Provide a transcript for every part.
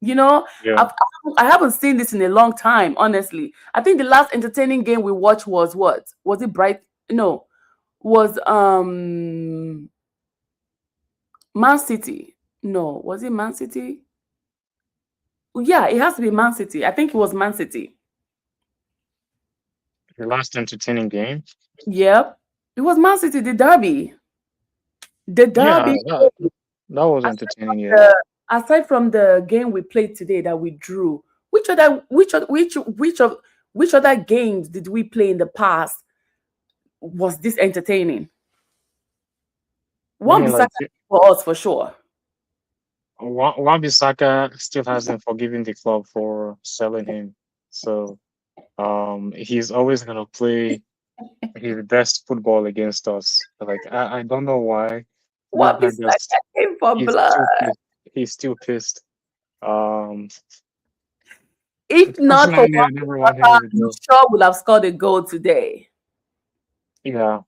You know, Yeah. I've, I haven't seen this in a long time, honestly. I think the last entertaining game we watched was what? Was it Bright? No, was Man City. No, was it Man City? Yeah, it has to be Man City. I think it was Man City. The last entertaining game. Yep. It was Man City, the derby. The Yeah, derby. that was Aside from entertaining. Yeah. the game we played today that we drew, which other games did we play in the past was this entertaining? I One mean, like beside for us for sure. Wan-Bissaka still hasn't forgiven the club for selling him. So he's always gonna play his best football against us. Like I don't know why. This One guy beside just came for he's blood. still pissed. He's still pissed. Um If not for Personally, one I never want him Bissaka, in the you job. sure would have scored a goal today. Yeah.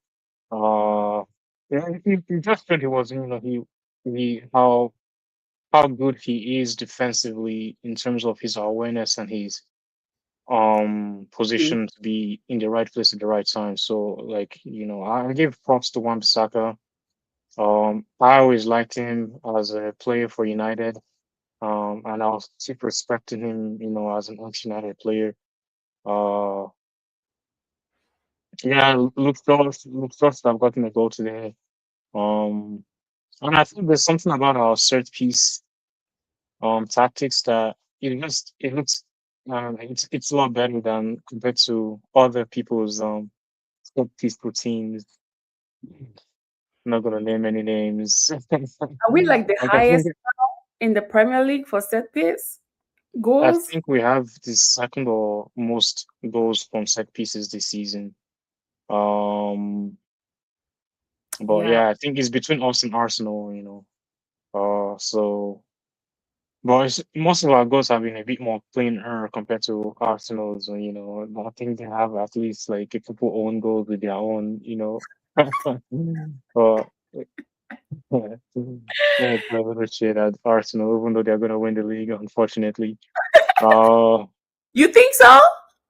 Uh yeah, he just said he was, he how good he is defensively in terms of his awareness and his Mm. position to be in the right place at the right time. So like, I give props to Wan Bissaka. I always liked him as a player for United. And I'll keep respecting him, as an ex-United player. Uh yeah, Luke Shaw should have gotten a goal today. Um and I think there's something about our set piece tactics that it looks it's a lot better than compared to other people's set piece routines. I'm not gonna name any names. Are we like the Like highest in the Premier League for set piece I goals? think we have the second or most goals from set pieces this season. Um, but Yeah. yeah, I think it's between us and Arsenal. So but most of our goals have been a bit more plainer compared to Arsenal's. I think they have at least like a couple own goals with their own. But let's have a little shit at Arsenal, even though they're gonna win the league, unfortunately. Uh, You think so?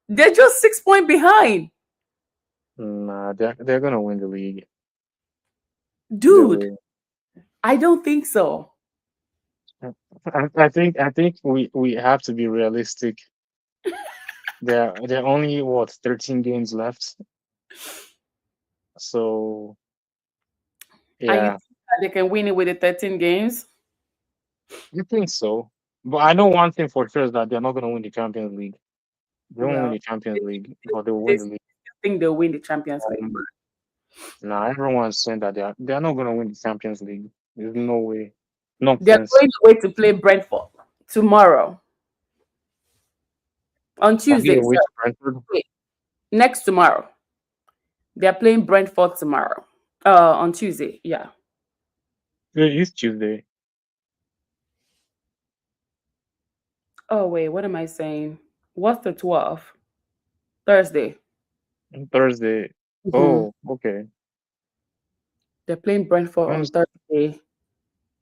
They're just 6 point behind. nah, they're gonna win the league. They Dude, will. I don't think so. I think we have to be realistic. There are only what 13 games left, so And you yeah, think that they can win it with the 13 games? you think so. But I know one thing for sure is that they're not gonna win the Champions League. They won't win Well, the Champions they, League, but they will they win the still league. think they'll win the Champions League. Um, Nah, everyone's saying that they're not gonna win the Champions League. There's no way, They're nonsense. going away to play Brentford tomorrow on Are they Tuesday. away So to Brentford? wait, next tomorrow. They're playing Brentford tomorrow. On Tuesday. Yeah. Yeah, it's Tuesday, Oh wait, what am I saying? What's the 12th? Thursday. and Thursday. Mhm. Oh, okay. They're playing Brentford on Wednesday. Thursday,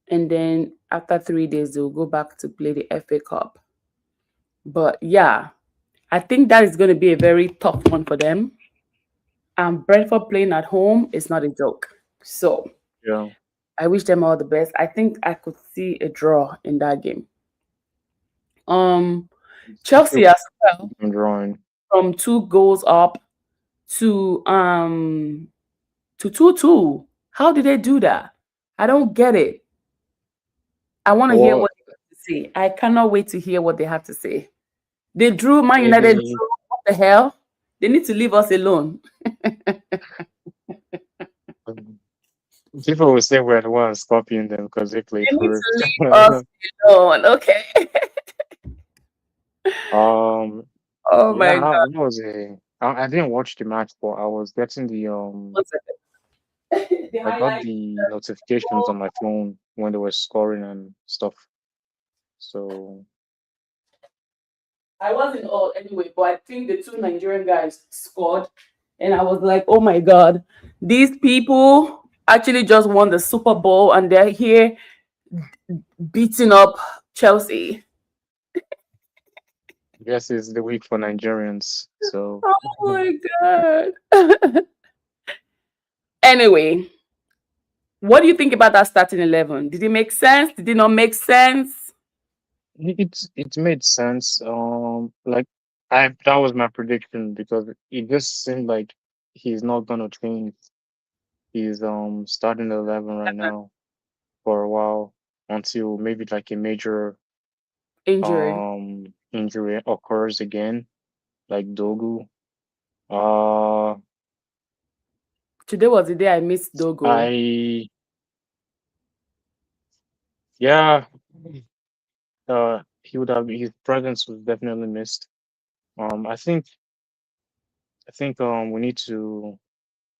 and then after 3 days they'll go back to play the FA Cup. But yeah, I think that is going to be a very tough one for them. And Brentford playing at home is not a joke. So Yeah, I wish them all the best. I think I could see a draw in that game. Um, it's still Chelsea as well, I'm drawing. from 2 goals up to 2-2. How did they do that? I don't get it. I want to hear Well, what they have to say. I cannot wait to hear what they have to say. They drew Man United maybe drew. What the hell? They need to leave us alone. um, people will say we're the ones copying them because they played They need to first. leave us alone. Okay. um, Oh yeah, my god. that was I didn't watch the match, but I was getting One second. The I got highlight. the notifications on my phone when they were scoring and stuff. So I wasn't all anyway, but I think the two Nigerian guys scored, and I was like, "Oh my god, these people actually just won the Super Bowl, and they're here beating up Chelsea." guess it's the week for Nigerians. So Oh my god. Anyway, what do you think about that starting 11? Did it make sense? Did it not make sense? it made sense. Like I that was my prediction because it just seemed like he's not gonna change. He's starting the 11 right now for a while until maybe like a major Injury. injury occurs again, like Dogu. Uh, Today was the day I missed Dogo. I yeah, he would have his presence was definitely missed. I think we need to.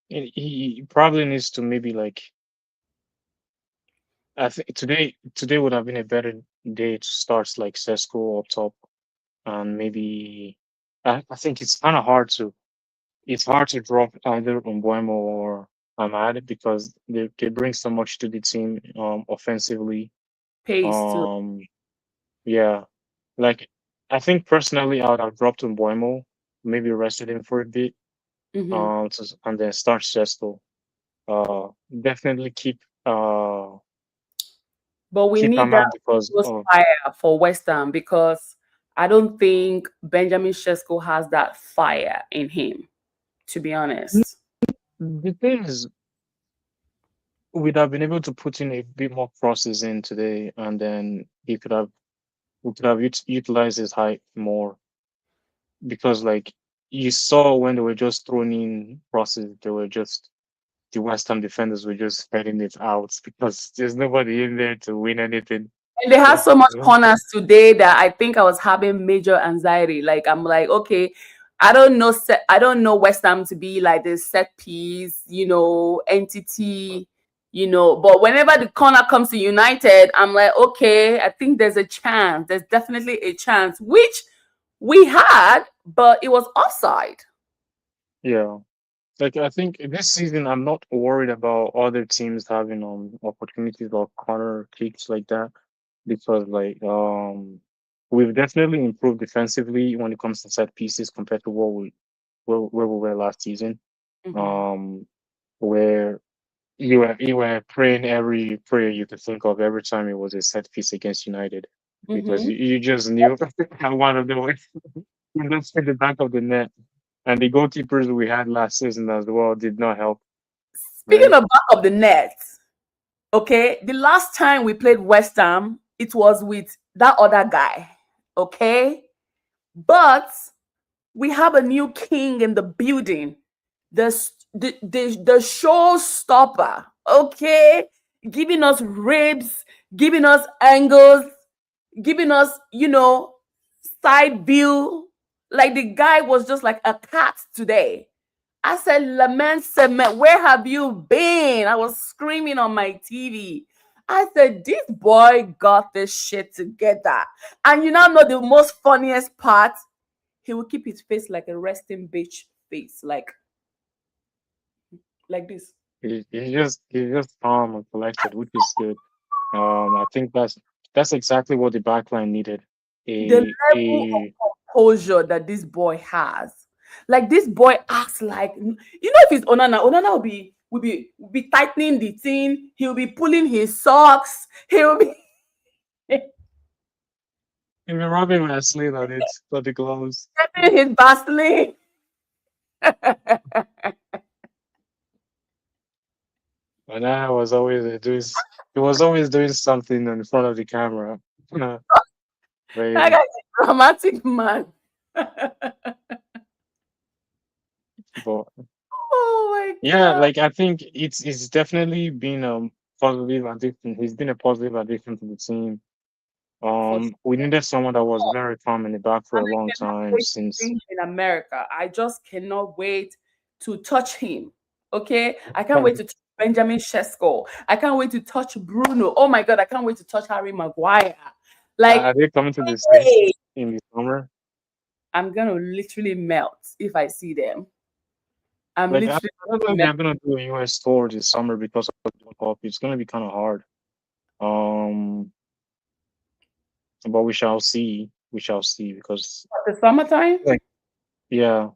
He probably needs to maybe like I think today would have been a better day to start like Sesko up top and maybe I think it's hard to drop either Umbuemo or Ahmad because they bring so much to the team offensively. Pace too. Um yeah. Like I think personally I would have dropped Umbuemo, maybe rested him for a bit, Hmm. and then start Sesko. Uh definitely But we keep need that Ahmad because those of fire for West Ham because I don't think Benjamin Shesko has that fire in him, to be honest. the thing is we'd have been able to put in a bit more crosses in today, and then we could have utilized his height more because, like, you saw when they were just throwing in crosses, they were just the West Ham defenders were just heading it out because there's nobody in there to win anything. And they had so much corners today that I think I was having major anxiety. Like I'm like, okay, I don't know West Ham to be like this set piece, entity, But whenever the corner comes to United, I'm like, okay, I think there's a chance. There's definitely a chance, which we had, but it was offside. Yeah. Like I think this season I'm not worried about other teams having opportunities or corner kicks like that because we've definitely improved defensively when it comes to set pieces compared to where we were last season. Hmm. Um where you were praying every prayer you could think of every time it was a set piece against United because Hmm. you just knew one of the ways that's in the back of the net. And the goalkeepers we had last season as well did not help, Speaking right? of back of the net, okay, the last time we played West Ham, it was with that other guy, okay? But we have a new king in the building, the showstopper, okay? Giving us ribs, giving us angles, giving us, side view. Like the guy was just like a cat today. I said, Lament Cement, where have you been? I was screaming on my TV. I said, this boy got this shit together. And you now know the most funniest part? He will keep his face like a resting bitch face, like this. He's just calm and collected, which is good. I think that's exactly what the backline needed. The level A of composure that this boy has. Like this boy acts like if it's Onana will be tightening the thing, he'll be pulling his socks, he'll be even Robin Wesley on it for the gloves. getting his Vaseline. And I was always doing he was always doing something in front of the camera. That Very guy's a dramatic man. but Oh my yeah, god. like I think it's definitely been a positive addition. He's been a positive addition to the team. For sure. We needed someone that was very calm in the back for And a I long cannot time wait to see since him in America. I just cannot wait to touch him. Okay? I can't wait to touch Benjamin Shesko. I can't wait to touch Bruno. Oh my god, I can't wait to touch Harry Maguire. Like, are they coming to the States hey, in the summer? I'm gonna literally melt if I see them. I'm Like I literally don't know if melt. they're gonna do a US tour this summer because of the World Cup. It's gonna be kind of hard. Um, but we shall see. we shall see because The summertime. like yeah,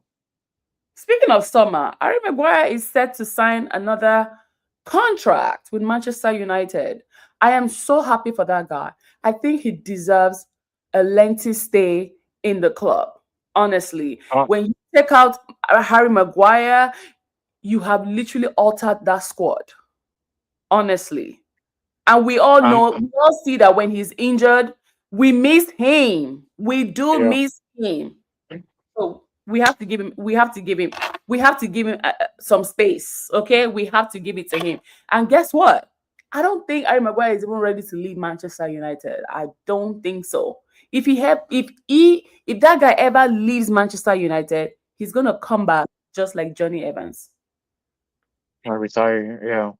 Speaking of summer, Harry Maguire is set to sign another contract with Manchester United. I am so happy for that guy. I think he deserves a lengthy stay in the club. Honestly, uh, when you take out Harry Maguire, you have literally altered that squad. Honestly, and we all and know, we all see that when he's injured, we miss him. We do yeah, miss him. So we have to give him. We have to give him. We have to give him some space. Okay, we have to give it to him. And guess what? I don't think Harry Maguire is even ready to leave Manchester United. I don't think so. If that guy ever leaves Manchester United, he's gonna come back just like Johnny Evans. I retire. Yeah,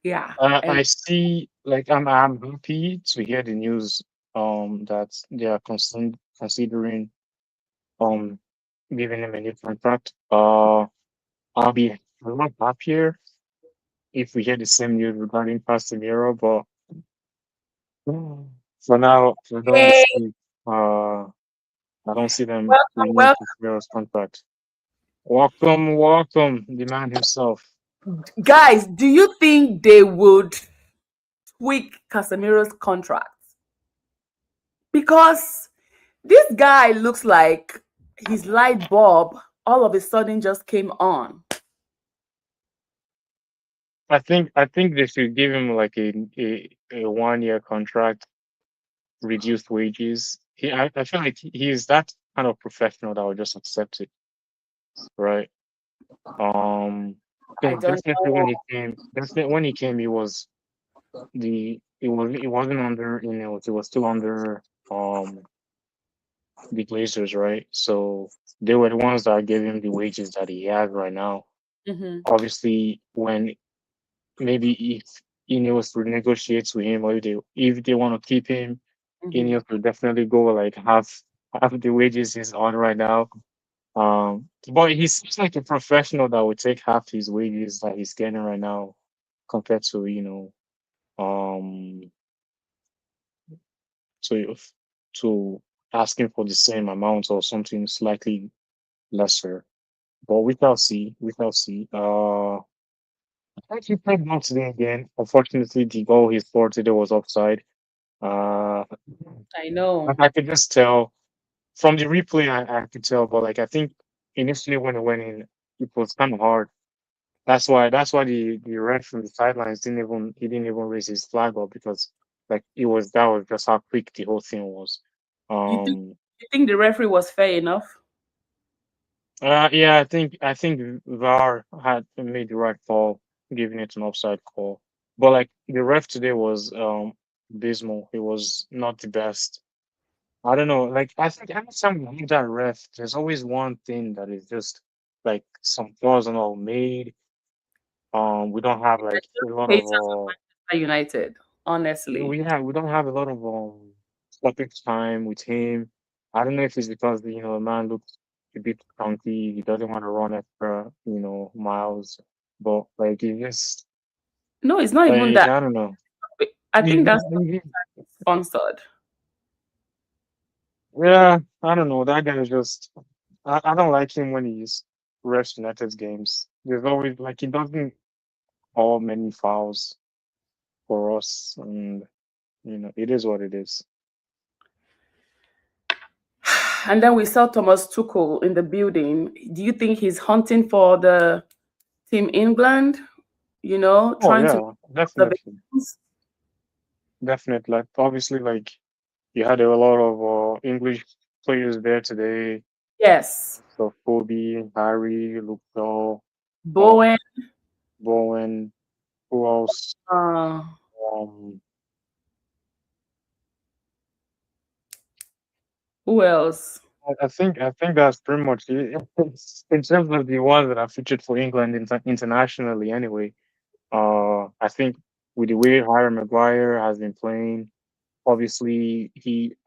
Yeah, and I see. Like I'm happy to hear the news. That they are considering um giving him a new contract. I'll be a lot happier if we hear the same news regarding Casemiro, but for now, I don't hey, see. Uh, I don't see them welcome, renewing welcome, Casemiro's contract. Welcome, welcome, the man himself. guys. Do you think they would tweak Casemiro's contract? Because this guy looks like his light bulb all of a sudden just came on. I think they should give him like a 1 year contract, reduced wages. I feel like he is that kind of professional that would just accept it, right? Um, I because don't definitely know. when he came, he was it wasn't under it was still under the Glazers, right? So they were the ones that gave him the wages that he has right now. Mhm, Obviously, when maybe if Ineos would negotiate with him, or if they want to keep him, mhm. Ineos will definitely go like half the wages he's on right now. But he seems like a professional that would take half his wages that he's getting right now compared to to to asking for the same amount or something slightly lesser. But we shall see. We shall see. I think he played well today again. Unfortunately, the goal he scored today was offside. Uh, I know. I could just tell from the replay. I could tell, but like I think initially when it went in, it was kind of hard. That's why the ref from the sidelines didn't even raise his flag up because like that was just how quick the whole thing was. You think Um, you think the referee was fair enough? yeah, I think VAR had made the right call, giving it an offside call. But like the ref today was abysmal. He was not the best. I don't know. Like I think every time we look at ref, there's always one thing that is just like some flaws and all made. We don't have like a lot of Haters of Manchester United, honestly. we don't have a lot of stoppage time with him. I don't know if it's because the man looks a bit chunky. He doesn't want to run extra miles, but like he just No, it's not even like that. I don't know. I think He- that's he- sponsored. yeah, I don't know. That guy is just I don't like him when he's refs United's games. There's always like he doesn't call many fouls for us, and it is what it is. And then we saw Thomas Tuchel in the building. Do you think he's hunting for the Team England? Oh Trying to yeah, definitely. observations? Definitely. Like obviously, like you had a lot of English players there today. Yes. So Kobe, Harry, Luke Shaw, uh, Bowen. Bowen, who else? Uh, Um, who else? I think that's pretty much it. In terms of the ones that are featured for England internationally. Anyway, I think with the way Harry Maguire has been playing, obviously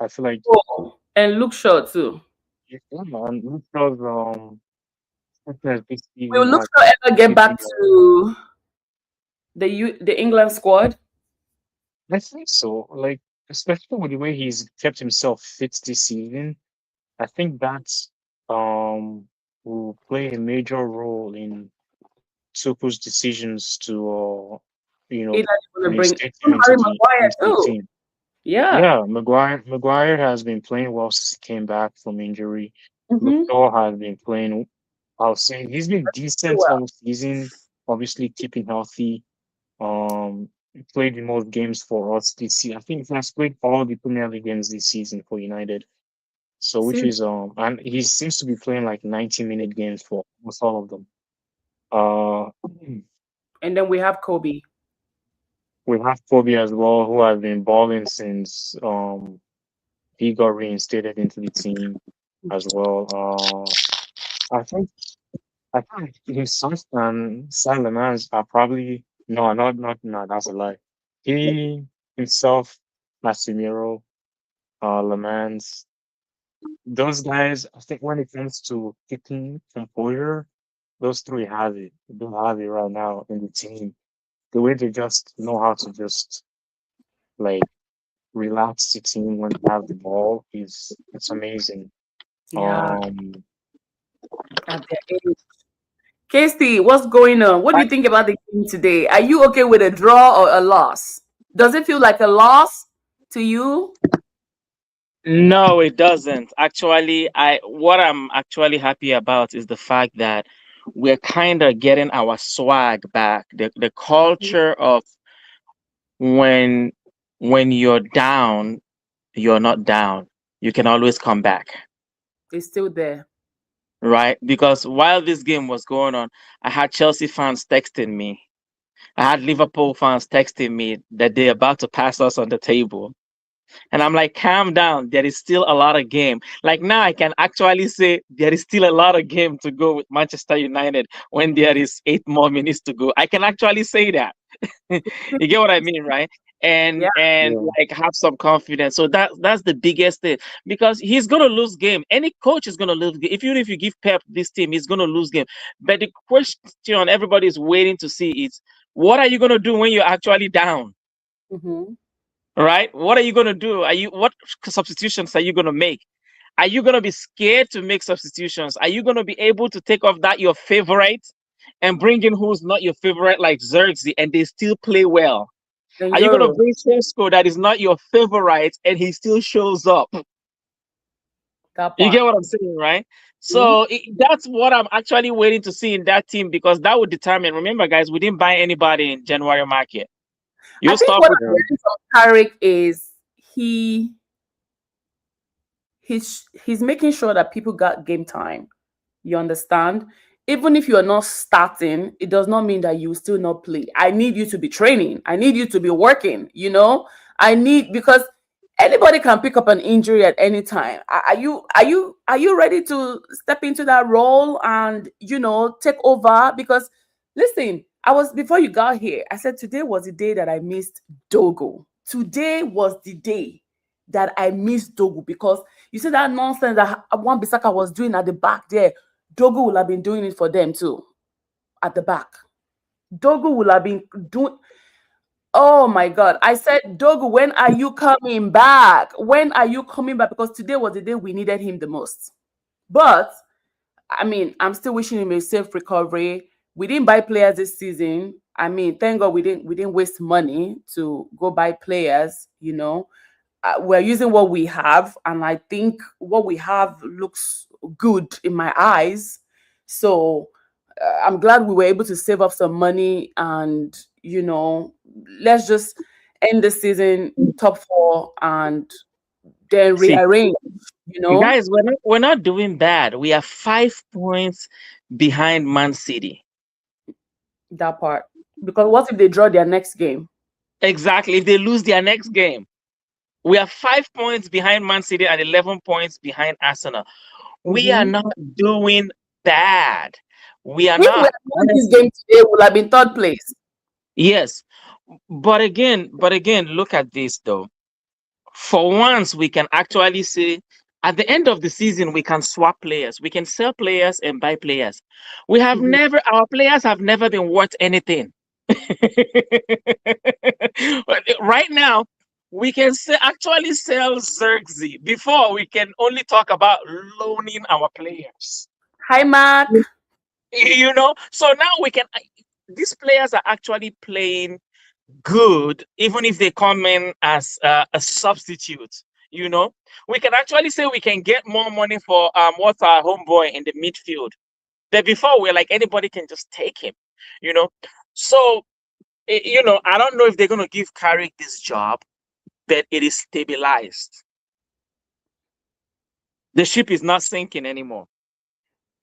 I feel like Oh, and Luke Shaw too. man, Luke Shaw's fitness this Will season Luke has Shaw ever get really back to the England squad? I think so. Like especially with the way he's kept himself fit this season. I think that's um will play a major role in Tuchel's decisions to you know Either you're gonna bring reinstate him Harry Maguire into the too. team. Yeah. Yeah, Maguire has been playing well since he came back from injury. Mm-hmm. Luxor has been playing, I'll say he's been decent Well, all season, obviously keeping healthy. He played the most games for us this season. I think he has played all the Premier League games this season for United. So which see, is and he seems to be playing like 90-minute games for almost all of them. Uh and then we have Kobe. we have Kobe as well, who has been balling since he got reinstated into the team as well. I think I think himself and Salamans are probably no, not that's a lie. He himself, Casemiro, Lamans, those guys. I think when it comes to kicking composure, those three have it. They have it right now in the team. The way they just know how to just like relax the team when they have the ball is it's amazing. Yeah, Um, at their age. Casey, what's going on? What do you think about the game today? Are you okay with a draw or a loss? Does it feel like a loss to you? No, it doesn't. Actually, I what I'm actually happy about is the fact that we're kind of getting our swag back. The culture of when when you're down, you're not down. You can always come back, It's still there. right? Because while this game was going on, I had Chelsea fans texting me. I had Liverpool fans texting me that they're about to pass us on the table. And I'm like, calm down. There is still a lot of game. Like now, I can actually say there is still a lot of game to go with Manchester United when there is 8 more minutes to go. I can actually say that. You get what I mean, right? And Yeah. and yeah, like have some confidence. So that's the biggest thing because he's gonna lose game. Any coach is gonna lose game. Even if you give Pep this team, he's gonna lose game. But the question everybody is waiting to see is what are you gonna do when you're actually down? Mm-hmm. Right? What are you gonna do? Are you what substitutions are you gonna make? Are you gonna be scared to make substitutions? Are you gonna be able to take off that your favorite and bring in who's not your favorite, like Xerxes, and they still play well? And Are you gonna Euro, bring Sesko that is not your favorite and he still shows up? that You part. get what I'm saying, right? Mhm. So that's what I'm actually waiting to see in that team because that would determine. Remember, guys, we didn't buy anybody in January market. I You think start what with I'm yeah. getting from Tarek is he he's making sure that people got game time. You understand? Even if you are not starting, it does not mean that you will still not play. I need you to be training. I need you to be working. I need because anybody can pick up an injury at any time. Are you ready to step into that role and take over? Because listen, I was before you got here. I said today was the day that I missed Dogo. Today was the day that I missed Dogo because you see that nonsense that Wan Bissaka was doing at the back there. Dogo will have been doing it for them too at the back. Dogo will have been doing. Oh my God. I said, Dogo, when are you coming back? When are you coming back? Because today was the day we needed him the most. But I mean, I'm still wishing him a safe recovery. We didn't buy players this season. I mean, thank God we didn't waste money to go buy players. We're using what we have, and I think what we have looks good in my eyes. So I'm glad we were able to save up some money, and let's just end the season top four and then see, rearrange. You know guys, we're not doing bad. We are 5 points behind Man City. that part, because what if they draw their next game? Exactly. If they lose their next game, we are 5 points behind Man City and 11 points behind Arsenal. We are Mhm. not doing bad. We are If we not. had won this Honestly. game today, we would have been third place. Yes. But again, look at this though. For once, we can actually say at the end of the season, we can swap players. We can sell players and buy players. Mhm. Our players have never been worth anything. Right now, we can actually sell Xerxes before we can only talk about loaning our players. Hi, Mark. You know, so now we can. These players are actually playing good, even if they come in as a substitute. You know, we can actually say we can get more money for what's our homeboy in the midfield. But before we're like anybody can just take him. You know, so you know, I don't know if they're gonna give Carrick this job, but it is stabilized. The ship is not sinking anymore.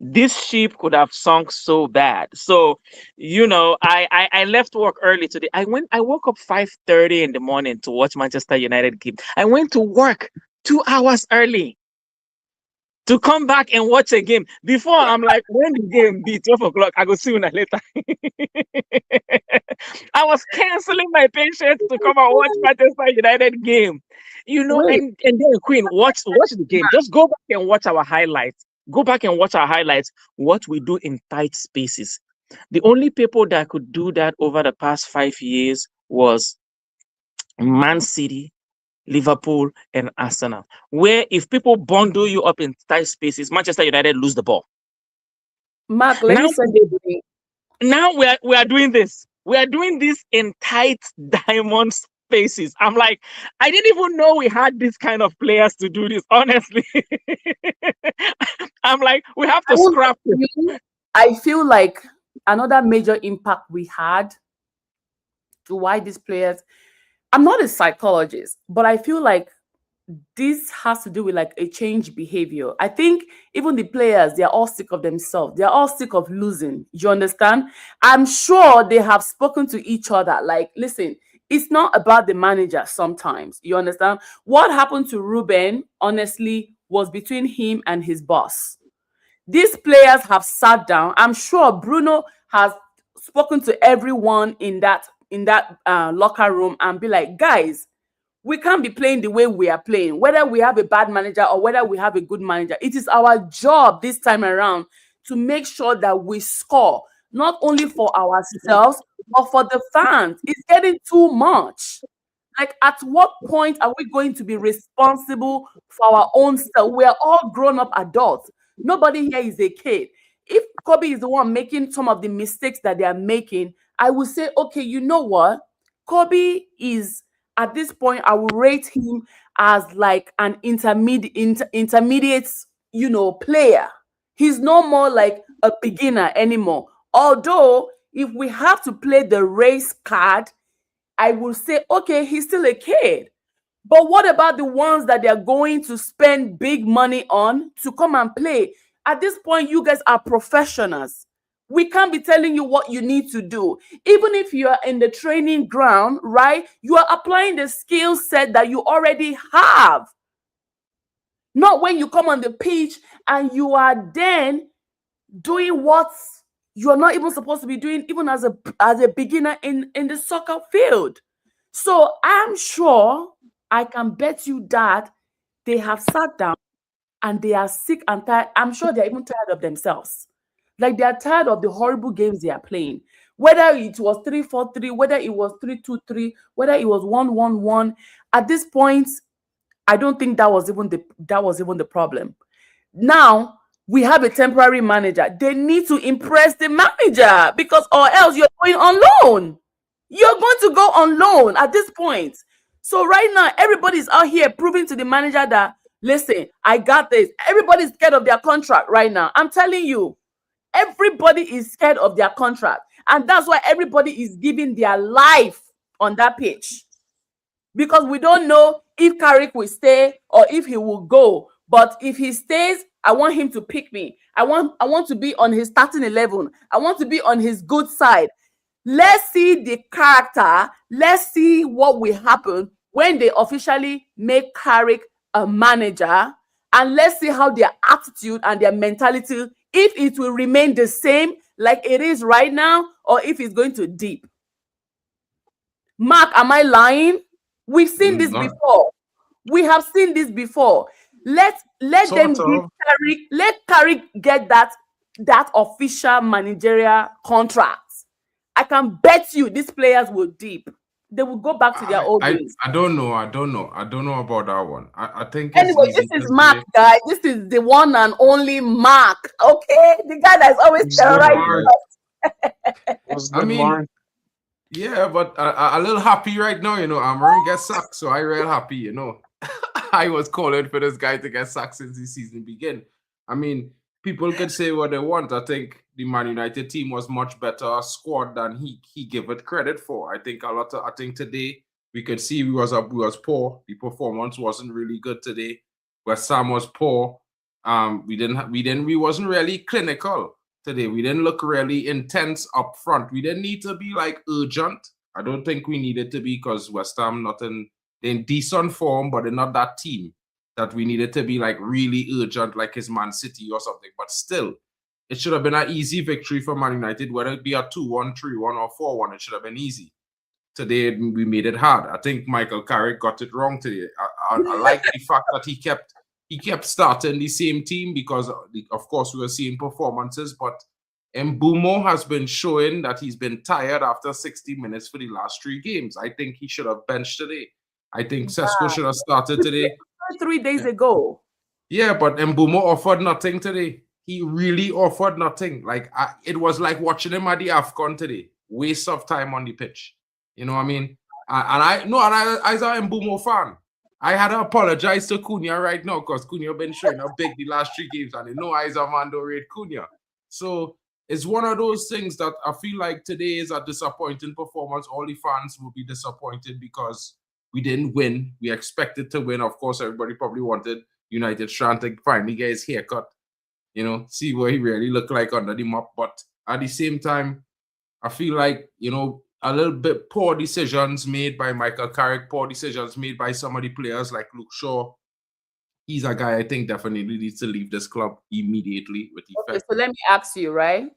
This ship could have sunk so bad. So, you know, I left work early today. I woke up 5:30 in the morning to watch Manchester United game. I went to work 2 hours early to come back and watch a game. Before I'm like, when the game be 12 o'clock, I go see you later. I was canceling my patience to come and watch Manchester United game. You know, Wait, and then Queen, watch the game. Just go back and watch our highlights. Go back and watch our highlights. What we do in tight spaces. The only people that could do that over the past 5 years was Man City, Liverpool, and Arsenal. Where if people bundle you up in tight spaces, Manchester United lose the ball. Mark, let Now, me send you the link. now we are doing this. We are doing this in tight diamond spaces. I'm like, I didn't even know we had this kind of players to do this. Honestly, I'm like, we have to I won't scrap lie it. to you, I feel like another major impact we had to why these players, I'm not a psychologist, but I feel like this has to do with like a change behavior. I think even the players, they're all sick of themselves. They're all sick of losing. You understand? I'm sure they have spoken to each other. Like, listen, it's not about the manager sometimes. You understand? What happened to Ruben, honestly, was between him and his boss. These players have sat down. I'm sure Bruno has spoken to everyone in that locker room and be like, guys, we can't be playing the way we are playing, whether we have a bad manager or whether we have a good manager. It is our job this time around to make sure that we score, not only for ourselves, but for the fans. It's getting too much. Like, at what point are we going to be responsible for our own self? We are all grown up adults. Nobody here is a kid. If Kobe is the one making some of the mistakes that they are making, I will say, okay, you know what? Kobe is, at this point, I will rate him as like an intermediate, player. He's no more like a beginner anymore. Although, if we have to play the race card, I will say, okay, he's still a kid. But what about the ones that they're going to spend big money on to come and play? At this point, you guys are professionals. We can't be telling you what you need to do. Even if you are in the training ground, right? You are applying the skill set that you already have. Not when you come on the pitch and you are then doing what you're not even supposed to be doing, even as a beginner in the soccer field. So I'm sure, I can bet you that they have sat down and they are sick and tired. I'm sure they're even tired of themselves. Like, they are tired of the horrible games they are playing. Whether it was 3-4-3, whether it was 3-2-3, whether it was 1-1-1. At this point, I don't think that was even the problem. Now we have a temporary manager. They need to impress the manager, because or else you're going on loan. You're going to go on loan at this point. So right now, everybody's out here proving to the manager that, listen, I got this. Everybody's scared of their contract right now. I'm telling you, everybody is scared of their contract. And that's why everybody is giving their life on that pitch. Because we don't know if Carrick will stay or if he will go. But if he stays, I want him to pick me. I want to be on his starting 11. I want to be on his good side. Let's see the character. Let's see what will happen when they officially make Carrick a manager. And let's see how their attitude and their mentality, if it will remain the same like it is right now, or if it's going to dip. Mark, am I lying? We've seen this before. We have seen this before. Let them give Carrick, let Carrick get that official managerial contract. I can bet you these players will dip. they will go back to their old ways. I don't know about that one. I think it's Anyway, easy this is to Mark, say. guy. This is the one and only Mark. Okay, the guy that's always It's good, terrorizing Mark. us. What's I good, mean, Mark? Yeah, but a little happy right now, Amarim gets sacked, so I real happy, I was calling for this guy to get sacked since the season began. I mean, people can say what they want. I think the Man United team was much better squad than he gave it credit for. I think today we could see we was poor. The performance wasn't really good today. West Ham was poor. We wasn't really clinical today. We didn't look really intense up front. We didn't need to be like urgent. I don't think we needed to be, because West Ham not in decent form, but they're not that team that we needed to be like really urgent like his Man City or something. But still, it should have been an easy victory for Man United, whether it be a 2-1, 3-1, or 4-1. It should have been easy. Today, we made it hard. I think Michael Carrick got it wrong today. I like the fact that he kept starting the same team, because, of course, we were seeing performances, but Mbeumo has been showing that he's been tired after 60 minutes for the last 3 games. I think he should have benched today. I think Sesko should have started today. 3 days ago. Yeah, but Mbeumo offered nothing today. He really offered nothing. Like, it was like watching him at the AFCON today. Waste of time on the pitch. You know what I mean? I as a Mbeumo fan, I had to apologize to Cunha right now, because Cunha been showing up big the last 3 games, and I as a man don't rate Cunha. So it's one of those things that I feel like today is a disappointing performance. All the fans will be disappointed because we didn't win. We expected to win. Of course, everybody probably wanted United trying to finally get his haircut, see what he really looked like under the mop. But at the same time, I feel like, a little bit poor decisions made by Michael Carrick, poor decisions made by some of the players like Luke Shaw. He's a guy I think definitely needs to leave this club immediately with effect. Okay, so let me ask you, right?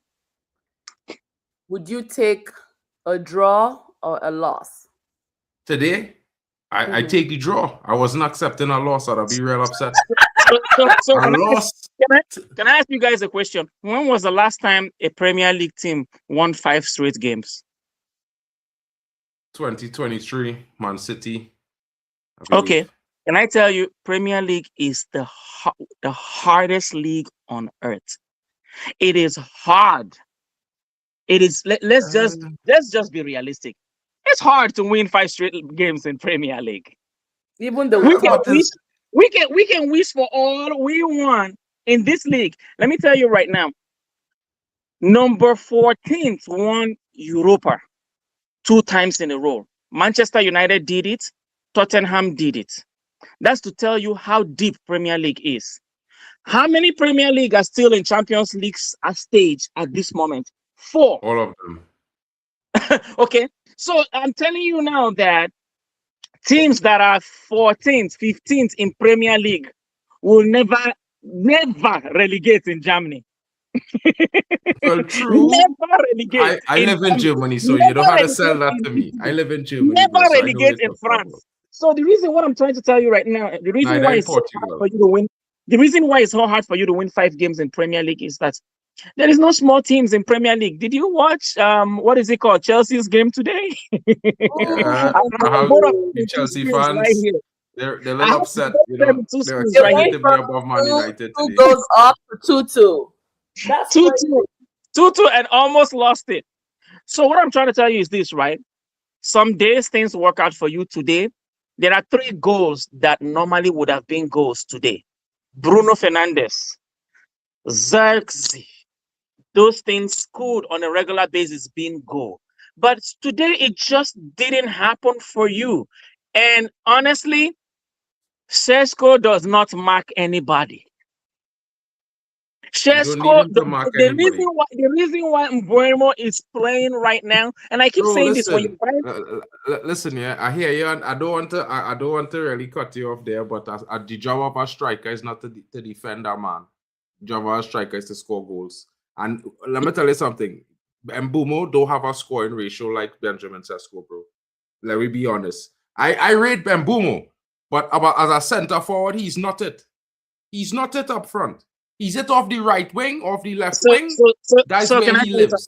Would you take a draw or a loss? Today, I take the draw. I wasn't accepting a loss. I'd be real upset. So I lost. Can I ask you guys a question? When was the last time a Premier League team won 5 straight games? 2023, Man City. Okay. Can I tell you, Premier League is the hardest league on earth. It is hard. It is. Let's just be realistic. It's hard to win 5 straight games in Premier League. Even the we can wish for all we want in this league. Let me tell you right now. Number 14th won Europa 2 times in a row. Manchester United did it. Tottenham did it. That's to tell you how deep Premier League is. How many Premier League are still in Champions League stage at this moment? 4. All of them. Okay. So I'm telling you now that teams that are 14th, 15th in Premier League will never relegate in Germany. Well, true. Never relegate. I live in Germany, so you don't have to sell that to me. I live in Germany. Never relegate in France. So the reason what I'm trying to tell you right now, the reason why it's so hard for you to win, the reason why it's so hard for you to win 5 games in Premier League is that there is no small teams in Premier League. Did you watch what is it called? Chelsea's game today? I have the Chelsea fans. Right here. They're a little upset. They're expecting to be above Man United today. Goes up to 2-2. That's 2-2. 2-2 and almost lost it. So what I'm trying to tell you is this, right? Some days things work out for you today. There are 3 goals that normally would have been goals today. Bruno Fernandes, Zirkzee. Those things could on a regular basis be goal. But today it just didn't happen for you. And honestly, Sesko does not mark anybody. Sesko, the reason why Mbeumo is playing right now, and I keep saying this when you listen, yeah, I hear you, and I don't want to really cut you off there, but the job of a striker is not to defend a man. The job of a striker is to score goals. And let me tell you something. Mbeumo don't have a scoring ratio like Benjamin Sesko, bro. Let me be honest. I rate Mbeumo, but as a centre forward, he's not it. He's not it up front. He's it off the right wing, off the left wing. That's where he lives.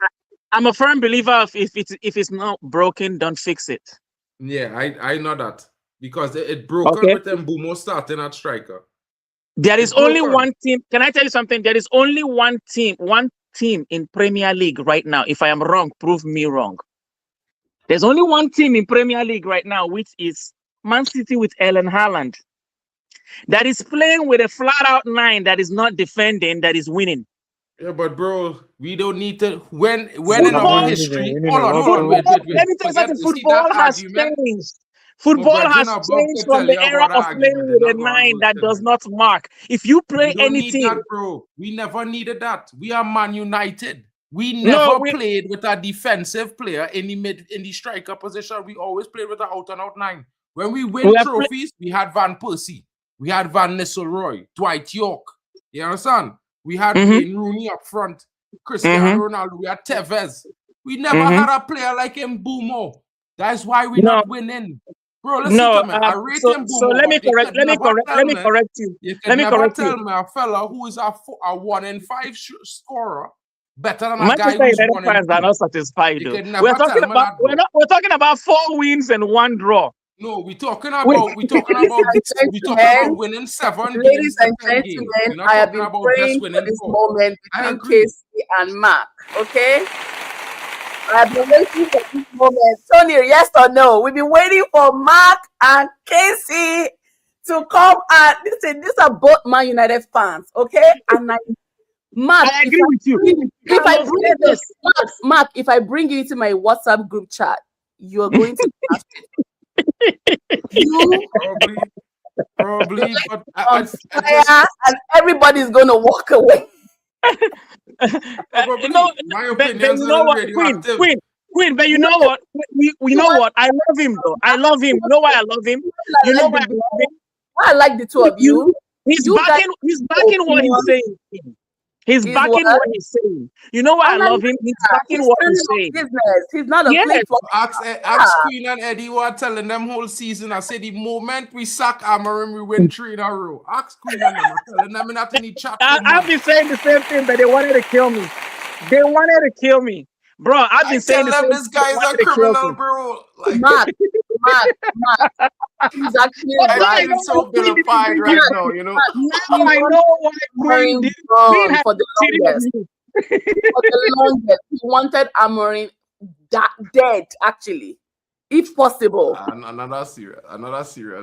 I'm a firm believer of if it's not broken, don't fix it. Yeah, I know that because it broken Okay. with Mbumo starting at striker. There is It's only broken. one team. Can I tell you something? There is only one team in Premier League right now. If I am wrong, prove me wrong. There's only one team in Premier League right now, which is Man City with Erling Haaland, that is playing with a flat-out 9 that is not defending, that is winning. Yeah, but bro, we don't need to. When in Football- our history, hold on, wait. Let me tell you Forget, something. you see Football that has argument? changed. Football Virgin has above changed could from tell the you era about of that playing argument. with a They're not gonna 9 go that tell does you. not mark. If you play We don't any need team, that, bro. We never needed that. We are Man United. We No, never we- played with a defensive player in the striker position. We always played with an out and out 9. When we win We have trophies, we had Van Persie, we had Van Nistelrooy, Dwight York. You understand? We had Mhm. Wayne Rooney up front, Cristiano Ronaldo, we had Tevez. We never had a player like Mbumo. That's why we're No. not winning. Bro, listen no. to me. I rate So Mbumo, let me but you correct. could Let me never correct. tell Let me me- correct you. You can Let me never correct tell you. me a fella who is a 1 in 5 scorer better than a guy Manchester who's United 1 in fans are 2. not satisfied. You Though. can never tell me that, bro. We're talking about 4 wins and 1 draw. No, we're talking about Ladies and winning 7 Ladies games to and 10 games. We're gentlemen, not I have talking been about praying just for winning this 4. moment I between agree. Casey and Mark. Okay? I have been waiting for this moment. Tony, yes or no? We've been waiting for Mark and Casey to come and listen. These are both Man United fans, okay? And Mark, I agree with you. if I Carlos bring Tevez. Mark, if I bring you into my WhatsApp group chat, you're going to ask you Probably, but on fire, and everybody's going to walk away. probably, No, my but opinions you are know what, radioactive. Queen, but you know what? We know what? I love him though. I love him. You know why I love him? You know why I love him? Why I like the two of you. He's You guys- backing what he's saying. He's He's backing what? what he's saying. You know why I love him? He's backing what he's saying. Business. He's not a Yes. flip-flop. Ask Queen and Eddie who are telling them whole season. I said the moment we sack Amorim, we win 3 in a row. Ask Queen and them. I'm telling them not in the chat. I've been saying the same thing, but they wanted to kill me. They wanted to kill me. Bro, I've been saying tell them this thing, they guy's a wanted to kill criminal, me. bro. Like, Mark. He's actually I right. I'm so vilified right now, you know. Now I know why Queen did. Queen had for the cheated longest. on me. For the longest. He wanted Amorim dead, actually, if possible. Another serious.